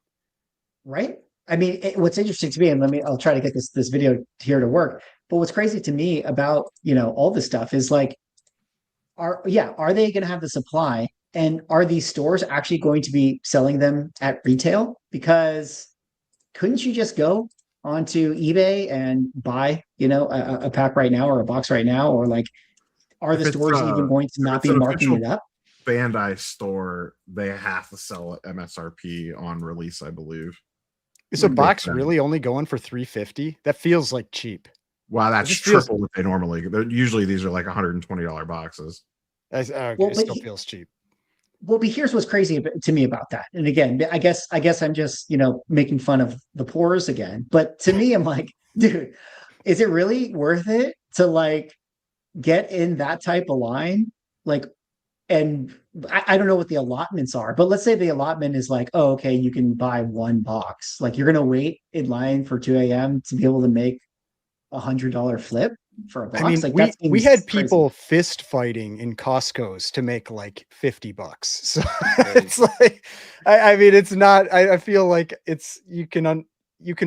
Right? I mean, what's interesting to me, and I'll try to get this video here to work. But what's crazy to me about, all this stuff is like, are they going to have the supply? And are these stores actually going to be selling them at retail? Because couldn't you just go onto eBay and buy, a pack right now or a box right now? Or like, are the stores even going to not be marking it up? Bandai store, they have to sell at MSRP on release, I believe. Is a box really only going for $350? That feels like cheap. Wow, that's triple what they normally. Usually these are like $120 boxes. It still feels cheap. Well, but here's what's crazy to me about that. And again, I guess I'm just, making fun of the poors again. But to me, I'm like, dude, is it really worth it to like get in that type of line? Like, and I don't know what the allotments are, but let's say the allotment is like, oh, okay, you can buy one box. Like you're going to wait in line for 2 a.m. to be able to make $100 flip. for a box. I mean, like we had crazy. people fist fighting in Costco's to make like $50. So it's like, I mean, it's not. I feel like it's you can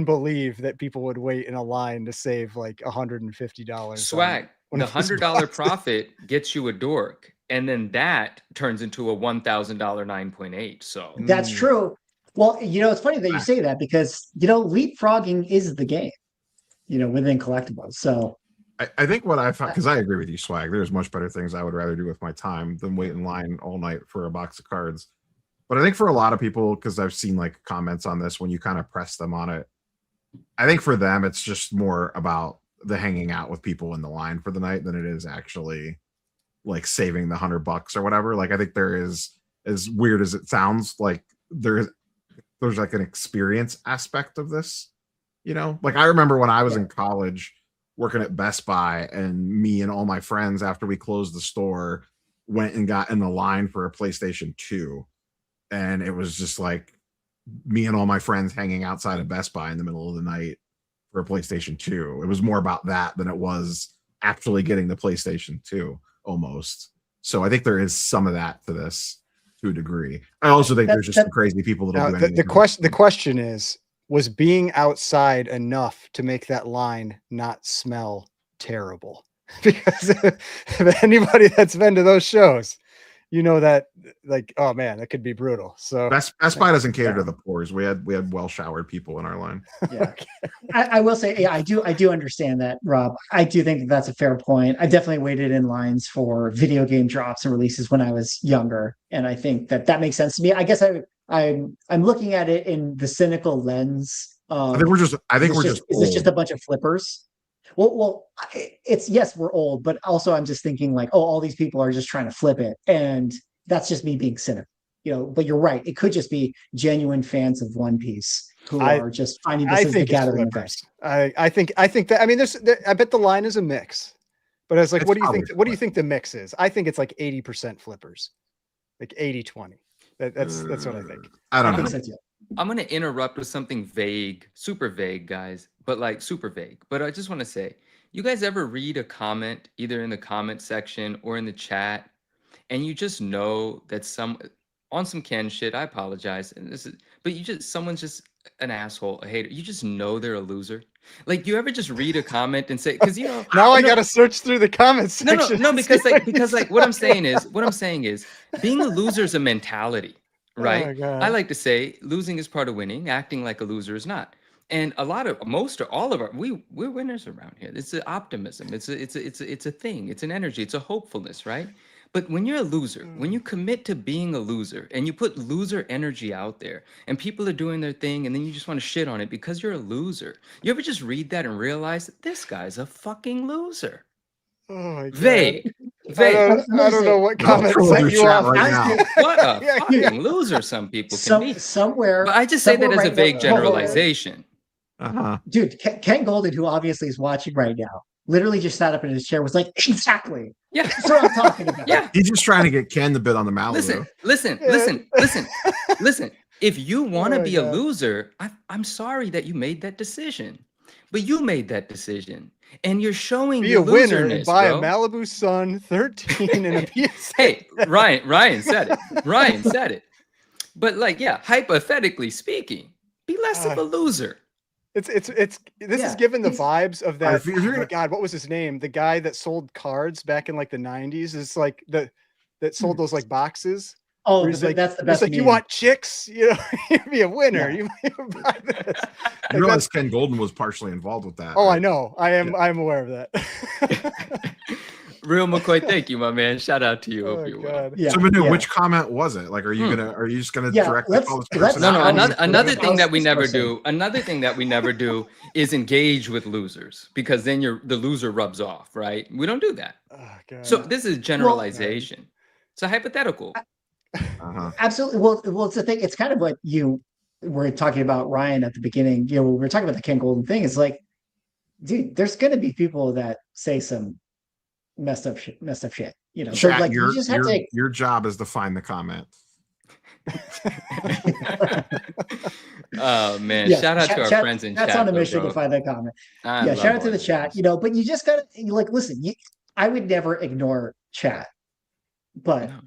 believe that people would wait in a line to save like $150. Swag. The $100 profit gets you a Dork, and then that turns into a $1,000 9.8. So That's true. Well, it's funny that you say that because leapfrogging is the game, within collectibles. So I think what I found, because I agree with you, Swag, there's much better things I would rather do with my time than wait in line all night for a box of cards. But I think for a lot of people, because I've seen like comments on this when you kind of press them on it, I think for them it's just more about the hanging out with people in the line for the night than it is actually like saving the $100 or whatever. Like I think there is, as weird as it sounds, like there's like an experience aspect of this, like I remember when I was in college working at Best Buy, and me and all my friends, after we closed the store, went and got in the line for a PlayStation 2. And it was just like me and all my friends hanging outside of Best Buy in the middle of the night for a PlayStation 2. It was more about that than it was actually getting the PlayStation 2 almost. So I think there is some of that to this to a degree. I also think there's just some crazy people that do the question is, was being outside enough to make that line not smell terrible? Because if anybody that's been to those shows, that like, oh man, that could be brutal. So Best Buy doesn't cater to the pores. We had well showered people in our line. Yeah. I will say, I do understand that, Rob. I do think that that's a fair point. I definitely waited in lines for video game drops and releases when I was younger, and I think that makes sense to me. I guess I'm looking at it in the cynical lens. I think we're just is this just a bunch of flippers? Well, it's, yes, we're old, but also I'm just thinking like, oh, all these people are just trying to flip it, and that's just me being cynical. But you're right. It could just be genuine fans of One Piece who are just finding this as the gathering event. I think that, I mean, I bet the line is a mix, but it's like, what do you think? What do you think the mix is? I think it's like 80% flippers, like 80-20. That's what I think. I don't know. I'm going to interrupt with something vague, super vague, guys, but like super vague. But I just want to say, you guys ever read a comment either in the comment section or in the chat, and you just know that on some Ken shit, I apologize, but someone's just an asshole, a hater. You just know they're a loser. Like, you ever just read a comment and say, because now I gotta search through the comments section. No, because what I'm saying is being a loser is a mentality. Right. Oh, I like to say losing is part of winning. Acting like a loser is not. And most or all of we're winners around here. It's an optimism. It's a thing. It's an energy. It's a hopefulness, right? But when you're a loser, when you commit to being a loser and you put loser energy out there and people are doing their thing and then you just want to shit on it because you're a loser. You ever just read that and realize that this guy's a fucking loser? Oh my God. Vague. I don't know what comment set you off. Right now. What a fucking loser some people can be. Somewhere. But I just say that as a vague generalization. Dude, Ken Goldin, who obviously is watching right now, literally just sat up in his chair, was like, exactly. Yeah. That's what I'm talking about. Yeah. He's just trying to get Ken to bid on the Malibu. Listen. If you want to be a loser, I'm sorry that you made that decision. But you made that decision. And you're showing be your a winner and buy bro. a Malibu Sun 13 and a PS. Hey, Ryan said it. But like, yeah, hypothetically speaking, be less of a loser. This is given the vibes of that. Oh my God, what was his name? The guy that sold cards back in like the 90s. It's like that sold those like boxes. Oh, that's the best. It's like, you want chicks, you'd be a winner. Yeah. You buy this. You realize Ken Goldin was partially involved with that. Oh, right? I know. I'm aware of that. Real McCoy, thank you, my man. Shout out to you. Hope you're well. Yeah, so Manu, which comment was it? Like, are you just gonna directly call this person out? No. Another thing that we never do. Another thing that we never do is engage with losers, because then the loser rubs off, right? We don't do that. Oh, God. So this is generalization. It's a hypothetical. Absolutely. Well, it's the thing. It's kind of what you were talking about, Ryan, at the beginning. We were talking about the Ken Goldin thing. It's like, dude, there's going to be people that say some messed up shit. Chat, so like, your job is to find the comment. Oh man, Yes, shout out to our friends in chat. That's on a though, mission bro. to find that comment. I Yeah, love shout out to all the you chat. guys. But you just gotta like listen. I would never ignore chat, but No.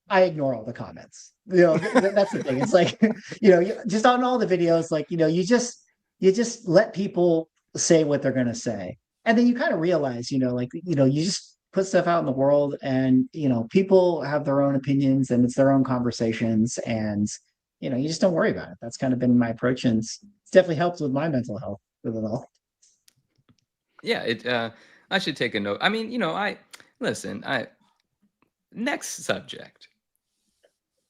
I ignore all the comments. That's the thing. It's like just on all the videos, like you just let people say what they're gonna say, and then you kind of realize, like you just put stuff out in the world, and people have their own opinions, and it's their own conversations, and you just don't worry about it. That's kind of been my approach, and it's definitely helped with my mental health with it all. Yeah, I should take a note. I mean, next subject.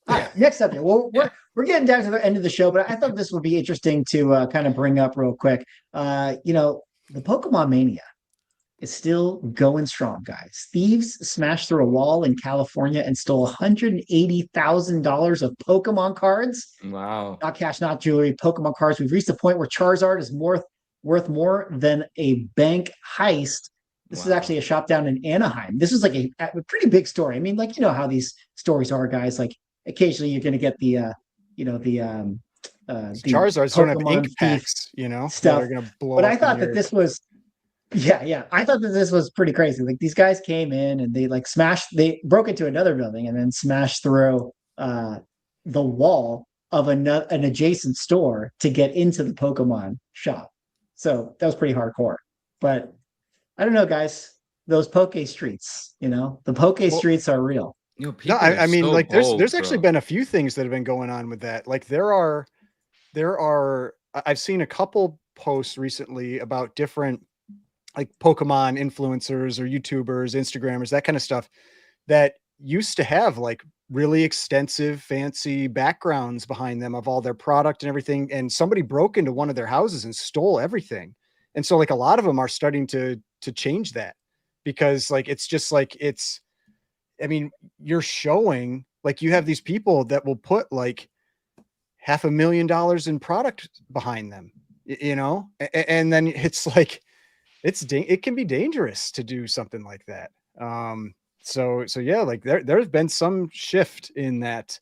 All right, next subject. Well, we're getting down to the end of the show, but I thought this would be interesting to kind of bring up real quick. The Pokemon Mania is still going strong, guys. Thieves smashed through a wall in California and stole $180,000 of Pokemon cards. Wow. Not cash, not jewelry, Pokemon cards. We've reached the point where Charizard is worth more than a bank heist. This is actually a shop down in Anaheim. This was like a pretty big story. I mean, like, how these stories are, guys. Like, occasionally you're going to get the Charizards don't have ink packs, stuff. They're going to blow. But I thought that this was, I thought that this was pretty crazy. Like, these guys came in and they they broke into another building and then smashed through the wall of an adjacent store to get into the Pokemon shop. So that was pretty hardcore. But I don't know, guys. Those Poke Streets, the Poke Streets are real. I mean, so like, bold, there's actually been a few things that have been going on with that. Like, there are, I've seen a couple posts recently about different, like, Pokemon influencers or YouTubers, Instagrammers, that kind of stuff that used to have like really extensive, fancy backgrounds behind them of all their product and everything. And somebody broke into one of their houses and stole everything. And so, like, a lot of them are starting to change that, because, like, it's just like, I mean, you're showing, like, you have these people that will put like $500,000 in product behind them, and then it's like, it can be dangerous to do something like that. So yeah, like, there's been some shift in that,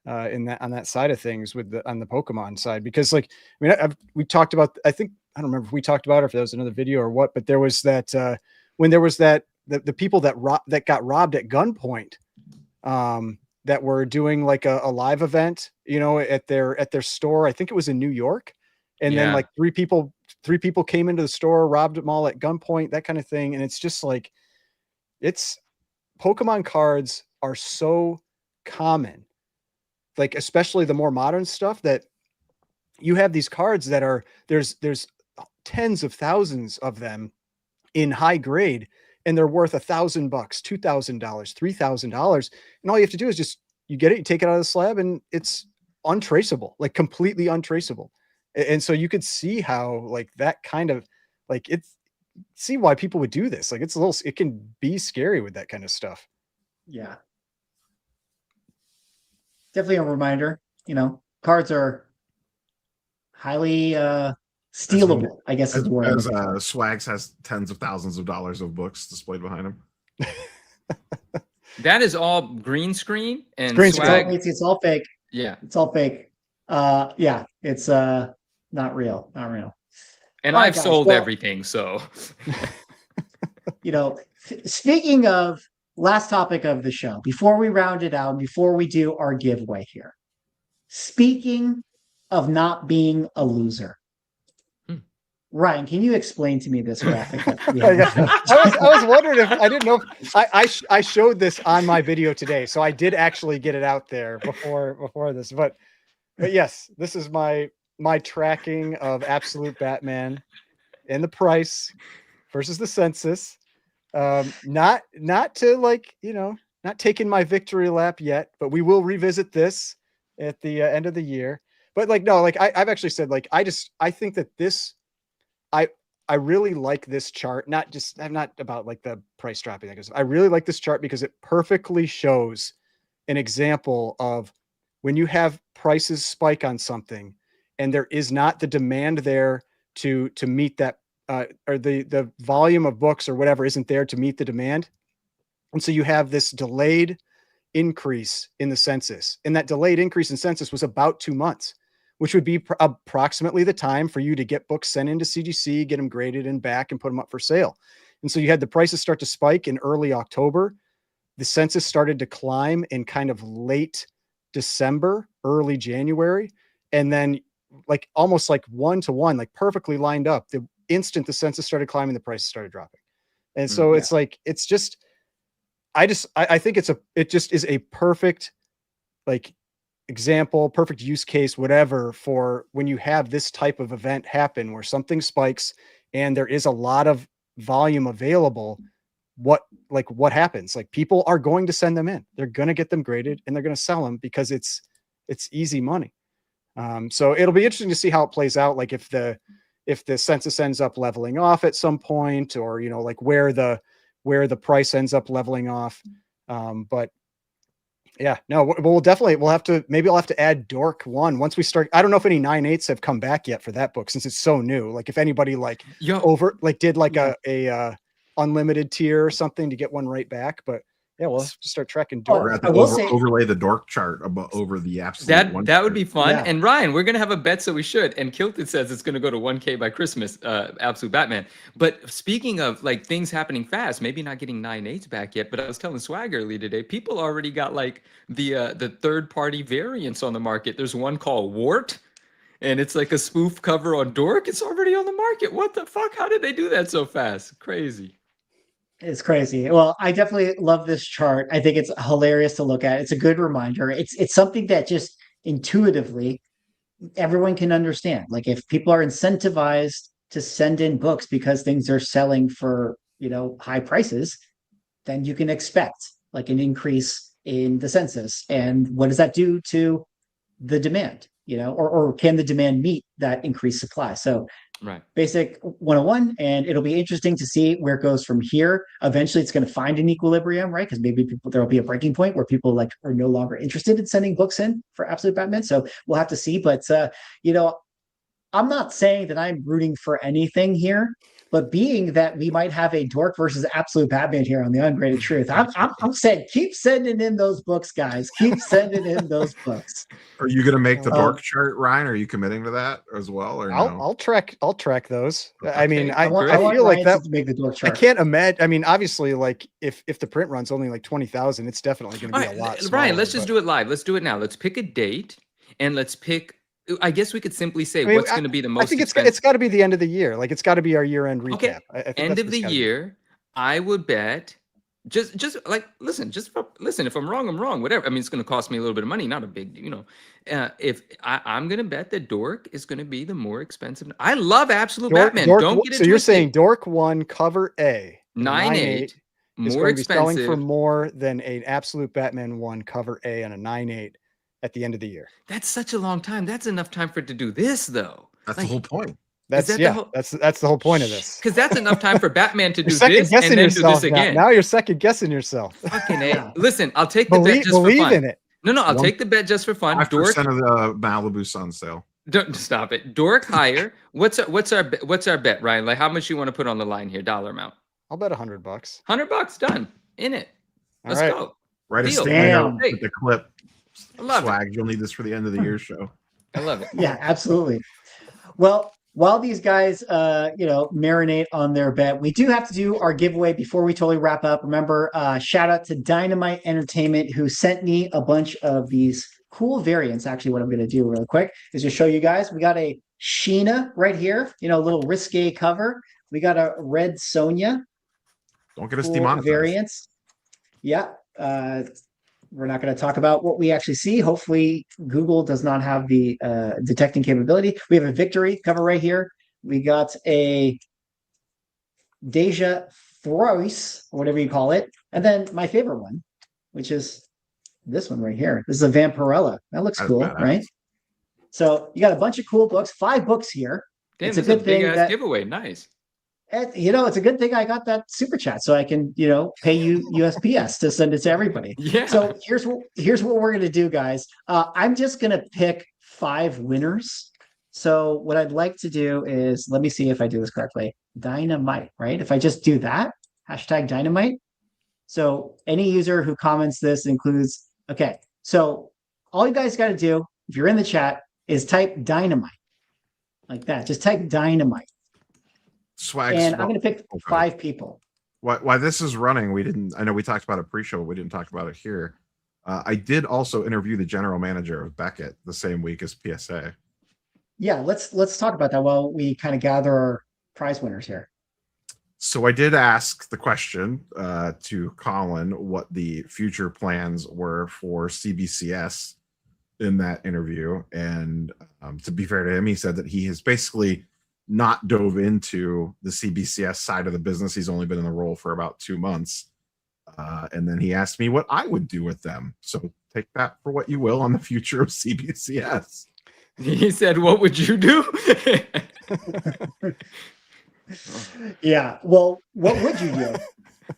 on that side of things on the Pokemon side, because, like, I mean, we talked about, I don't remember if we talked about it, or if that was another video or what, but there was that, when there was that, the people that got robbed at gunpoint, that were doing like a live event, at their store. I think it was in New York. And then like three people came into the store, robbed them all at gunpoint, that kind of thing. And it's just like, Pokemon cards are so common, like, especially the more modern stuff, that you have these cards that are, there's tens of thousands of them in high grade, and they're worth $1,000, $2,000, $3,000. And all you have to do is just, you get it, you take it out of the slab, and it's untraceable, like, completely untraceable. And so you could see how, like, that kind of, like, see why people would do this. Like, it can be scary with that kind of stuff. Yeah. Definitely a reminder, cards are highly stealable, I guess is the word. As Swags has tens of thousands of dollars of books displayed behind him. That is all green screen and Swag. It's all fake. Yeah, it's all fake. Yeah, it's not real. And I've sold everything, so speaking of last topic of the show, before we round it out, before we do our giveaway here, speaking of not being a loser, Ryan, can you explain to me this graphic? I was wondering if, I didn't know if I showed this on my video today, so I did actually get it out there before this, but yes, this is my tracking of Absolute Batman and the price versus the census. Not to, like, not taking my victory lap yet, but we will revisit this at the end of the year. But, like, no, like, I've actually said, like, I think that this, I really like this chart. I'm not about, like, the price dropping. I really like this chart because it perfectly shows an example of when you have prices spike on something and there is not the demand there to meet that, or the volume of books or whatever isn't there to meet the demand. And so you have this delayed increase in the census. And that delayed increase in census was about 2 months, which would be approximately the time for you to get books sent into CGC, get them graded and back and put them up for sale. And so you had the prices start to spike in early October. The census started to climb in kind of late December, early January. And then like almost like 1-to-1, like perfectly lined up. The instant the census started climbing, the prices started dropping. And so it's like, it's just, I think it just is a perfect like example, perfect use case, whatever, for when you have this type of event happen where something spikes and there is a lot of volume available. What happens? Like, people are going to send them in. They're going to get them graded and they're going to sell them because it's easy money. So it'll be interesting to see how it plays out. Like if the census ends up leveling off at some point, or, you know, like where the price ends up leveling off. But yeah, no, we'll have to, maybe I'll have to add Dork 1 once we start. I don't know if any 9/8s have come back yet for that book, since it's so new. Like if anybody did like a unlimited tier or something to get one right back. But yeah, we'll have to start tracking Dork. I will overlay the Dork chart over the absolute. That would be fun. Yeah. And Ryan, we're gonna have a bet, so we should. And Kilted says it's gonna go to 1K by Christmas. Absolute Batman. But speaking of like things happening fast, maybe not getting 9/8s back yet. But I was telling Swag earlier today, people already got like the third-party variants on the market. There's one called Wart, and it's like a spoof cover on Dork. It's already on the market. What the fuck? How did they do that so fast? Crazy. It's crazy. Well, I definitely love this chart. I think it's hilarious to look at. It's a good reminder. It's something that just intuitively everyone can understand. Like if people are incentivized to send in books because things are selling for, you know, high prices, then you can expect like an increase in the census. And what does that do to the demand? You know, or can the demand meet that increased supply? So right. Basic 101, and it'll be interesting to see where it goes from here. Eventually it's going to find an equilibrium, right? Because maybe there'll be a breaking point where people like are no longer interested in sending books in for Absolute Batman. So we'll have to see. But you know, I'm not saying that I'm rooting for anything here, but being that we might have a Dork versus Absolute Batman here on the Ungraded Truth, I'm saying keep sending in those books, guys. Keep sending in those books. Are you going to make the Dork chart, Ryan? Are you committing to that as well, or no? I'll track those. Okay. I mean, I feel like that to make the Dork chart. I can't imagine. I mean, obviously, like if the print run's only like 20,000, it's definitely going to be a lot smaller. Ryan, let's just do it live. Let's do it now. Let's pick a date and let's pick. I guess we could simply say what's going to be the most. I think it's got to be the end of the year. Like it's got to be our year-end recap. Okay. I think end of the year, I would bet. Just like listen. If I'm wrong, I'm wrong. Whatever. I mean, it's going to cost me a little bit of money. Not a big, you know. If I'm going to bet that Dork is going to be the more expensive. I love Absolute Batman. Don't get it. So you're saying Dork 1 cover A 9/8 more expensive, selling for more than an Absolute Batman 1 cover A and a 9/8 at the end of the year. That's such a long time. That's enough time for it to do this, though. That's like, the whole point. That's the whole point of this. Because that's enough time for Batman to do this and then do this again. Now you're second guessing yourself. Fucking A. Listen, I'll take the bet just for fun. Believe in it. No, I'll take the bet just for fun. 5% Dork, of the Malibu Sun sale. Don't stop it. Dork higher. What's our bet, Ryan? Like how much you want to put on the line here? Dollar amount. I'll bet $100. $100 done. In it. Let's go. Write a statement with the clip. I love Swag. it. You'll need this for the end of the year show. I love it. Yeah, absolutely. Well, while these guys, marinate on their bet, we do have to do our giveaway before we totally wrap up. Remember, shout out to Dynamite Entertainment, who sent me a bunch of these cool variants. Actually, what I'm going to do really quick is just show you guys. We got a Sheena right here, a little risque cover. We got a Red Sonia. Don't get us demonetized. Variants. Yeah. We're not going to talk about what we actually see. Hopefully, Google does not have the detecting capability. We have a Victory cover right here. We got a Deja Throis, or whatever you call it. And then my favorite one, which is this one right here. This is a Vampirella. That looks cool, right? So you got a bunch of cool books, 5 books here. Damn, it's a good thing. Giveaway. Nice. It's a good thing I got that super chat so I can, pay you USPS to send it to everybody. Yeah. So here's what we're going to do, guys. I'm just going to pick 5 winners. So what I'd like to do is, let me see if I do this correctly. Dynamite, right? If I just do that, #Dynamite. So any user who comments this includes Okay. So all you guys got to do, if you're in the chat, is type dynamite like that. Just type dynamite. Swag. And I'm going to pick Okay. 5 people. Why this is running, I know we talked about it pre-show, but we didn't talk about it here. I did also interview the general manager of Beckett the same week as PSA. Yeah, let's talk about that while we kind of gather our prize winners here. So I did ask the question to Colin what the future plans were for CBCS in that interview. And to be fair to him, he said that he has basically not dove into the CBCS side of the business. He's only been in the role for about 2 months. And then he asked me what I would do with them. So take that for what you will on the future of CBCS. He said, what would you do? Yeah. Well, what would you do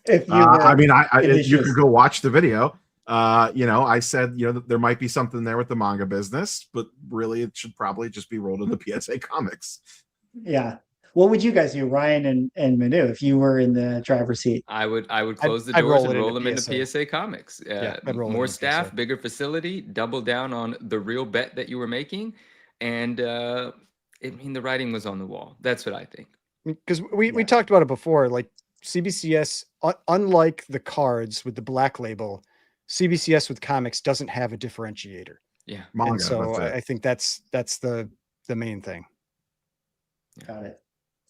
if you were I mean, you Initius? could go watch the video. I said, that there might be something there with the manga business, but really it should probably just be rolled into PSA Comics. Yeah. What would you guys do, Ryan and Manu, if you were in the driver's seat? I would close the I'd doors roll and it roll into them into PSA Comics. I'd roll it More into staff, PSA. bigger facility, double down on the real bet that you were making. And the writing was on the wall. That's what I think. Because we talked about it before, like CBCS, unlike the cards with the black label, CBCS with comics doesn't have a differentiator. Yeah. Manga, And so that's it. I think that's the main thing. Got it.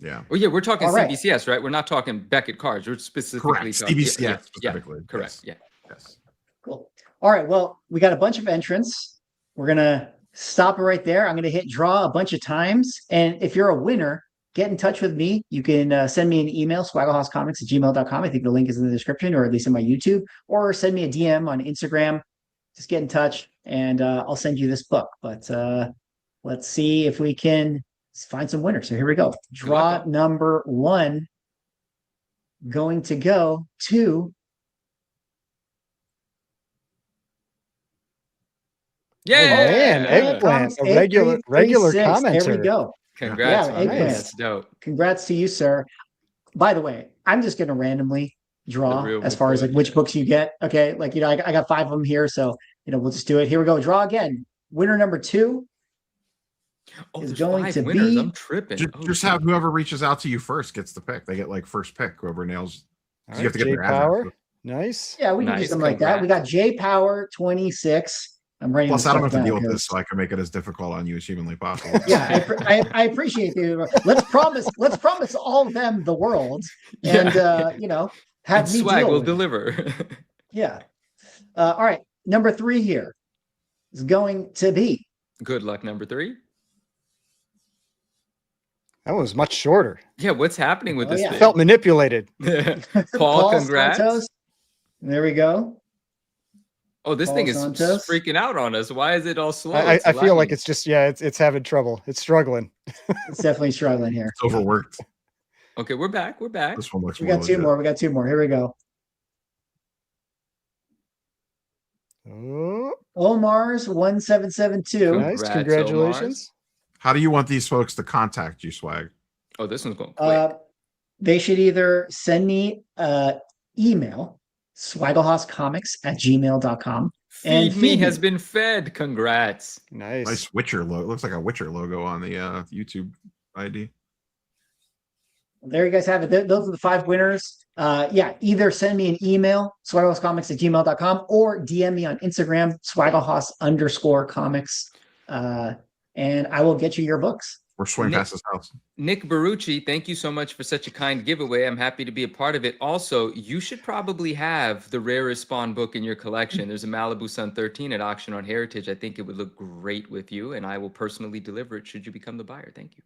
Yeah. Well, yeah, we're talking All right. CBCS, right? We're not talking Beckett cards. We're specifically Correct. talking CBCS specifically. correct. Yes. Yeah. Yes. Cool. All right. Well, we got a bunch of entrants. We're going to stop it right there. I'm going to hit draw a bunch of times. And if you're a winner, get in touch with me. You can send me an email, swagglehouse@gmail.com. I think the link is in the description, or at least in my YouTube, or send me a DM on Instagram. Just get in touch and I'll send you this book. But let's see if we can find some winners. So here we go. Draw number 1 going to go to Yeah. man, Eggplant, a regular 836. commenter. There we go. Congrats, Yeah, my man. Eggplant. That's dope. Congrats to you, sir. By the way, I'm just going to randomly draw real as far as like book, which yeah. books you get. Okay. Like, I got 5 of them here. So, we'll just do it. Here we go. Draw again. Winner number 2 Oh, is there's going 5 to winners. be- I'm tripping. Just have whoever reaches out to you first gets the pick. They get like first pick, whoever nails. All So you have to get J their address. Power. Nice. Yeah, we can do Nice, something like that. We got J Power 26. I'm writing Plus, this I don't stuff have to down deal with this, because- so I can make it as difficult on you as humanly possible. Yeah, I appreciate you. Let's promise all of them the world, and have And me swag deal will with it. deliver. Yeah. All right. Number 3 here is going to be Good luck, number 3. That was much shorter. Yeah, what's happening with Oh, this yeah. thing? Felt manipulated. Paul, congrats. Santos. There we go. Oh, this Paul thing is Santos. freaking out on us. Why is it all slow? I It's feel like lagging. it's just it's having trouble. It's struggling. It's definitely struggling here. It's overworked. Okay, we're back. We're back. This one looks We more got 2 legit. more. We got 2 more. Here we go. Oh, Omar's 1772. nice. Congrats, Congratulations. How do you want these folks to contact you, Swag? Oh, this one's going quick. They should either send me email, swagglehouse@gmail.com. Feed me feed has me. been fed. Congrats. Nice. Nice Witcher logo. It looks like a Witcher logo on the YouTube ID. There you guys have it. Those are the 5 winners. Either send me an email, swagglehouse@gmail.com, or DM me on Instagram, swagglehouse_comics. And I will get you your books. Or swing Nick- past his house. Nick Barucci, thank you so much for such a kind giveaway. I'm happy to be a part of it. Also, you should probably have the rarest Spawn book in your collection. There's a Malibu Sun 13 at Auction on Heritage. I think it would look great with you, and I will personally deliver it should you become the buyer. Thank you.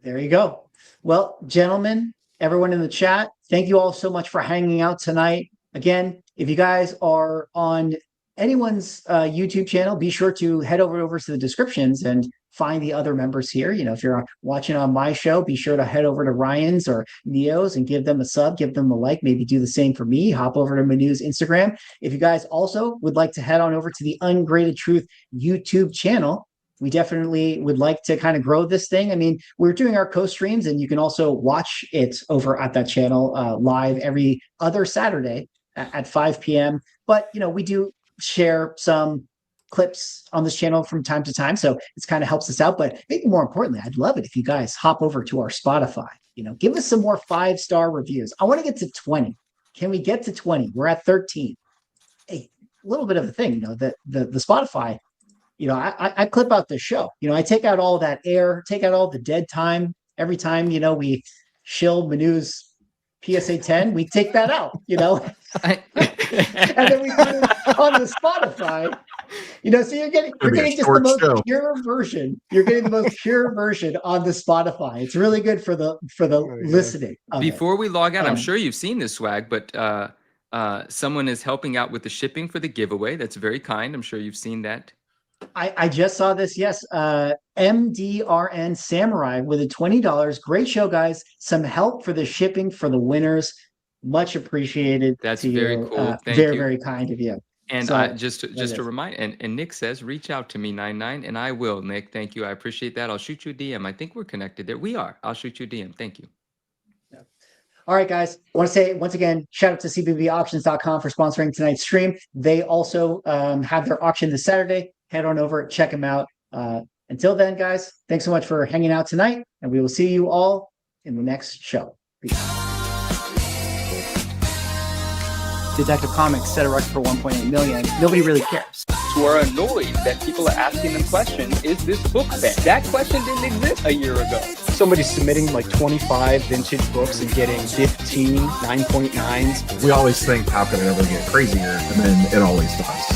There you go. Well, gentlemen, everyone in the chat, thank you all so much for hanging out tonight. Again, if you guys are on anyone's YouTube channel, be sure to head over to the descriptions and find the other members here. If you're watching on my show, be sure to head over to Ryan's or Neo's and give them a sub, give them a like, maybe do the same for me. Hop over to Manu's Instagram. If you guys also would like to head on over to the Ungraded Truth YouTube channel, we definitely would like to kind of grow this thing. I mean, we're doing our co-streams, and you can also watch it over at that channel live every other Saturday at 5 p.m. But, we do share some clips on this channel from time to time, so it's kind of helps us out. But maybe more importantly, I'd love it if you guys hop over to our Spotify. Give us some more 5-star reviews. I want to get to 20. Can we get to 20? We're at 13. A little bit of a thing, the Spotify. I clip out the show. I take out all that air, take out all the dead time. Every time, we shill Manu's PSA 10, we take that out, and then we put it on the Spotify. So you're getting just the most pure version. You're getting the most pure version on the Spotify. It's really good for the listening. Before we log out, I'm sure you've seen this, Swag, but someone is helping out with the shipping for the giveaway. That's very kind. I'm sure you've seen that. I just saw this. Yes. MDRN Samurai with a $20. Great show, guys. Some help for the shipping for the winners. Much appreciated. That's very cool. Thank very, you. very kind of you. And just to remind, and Nick says, reach out to me, 99, and I will, Nick. Thank you. I appreciate that. I'll shoot you a DM. I think we're connected there. We are. I'll shoot you a DM. Thank you. Yeah. All right, guys. I want to say once again, shout out to cbbauctions.com for sponsoring tonight's stream. They also have their auction this Saturday. Head on over, check them out. Until then, guys, thanks so much for hanging out tonight, and we will see you all in the next show. Peace. Detective Comics set a record for 1.8 million. Nobody really cares. Who are annoyed that people are asking them questions, is this book banned? That question didn't exist a year ago. Somebody's submitting like 25 vintage books and getting 15 9.9s. We always think, how can it ever get crazier? And then it always does.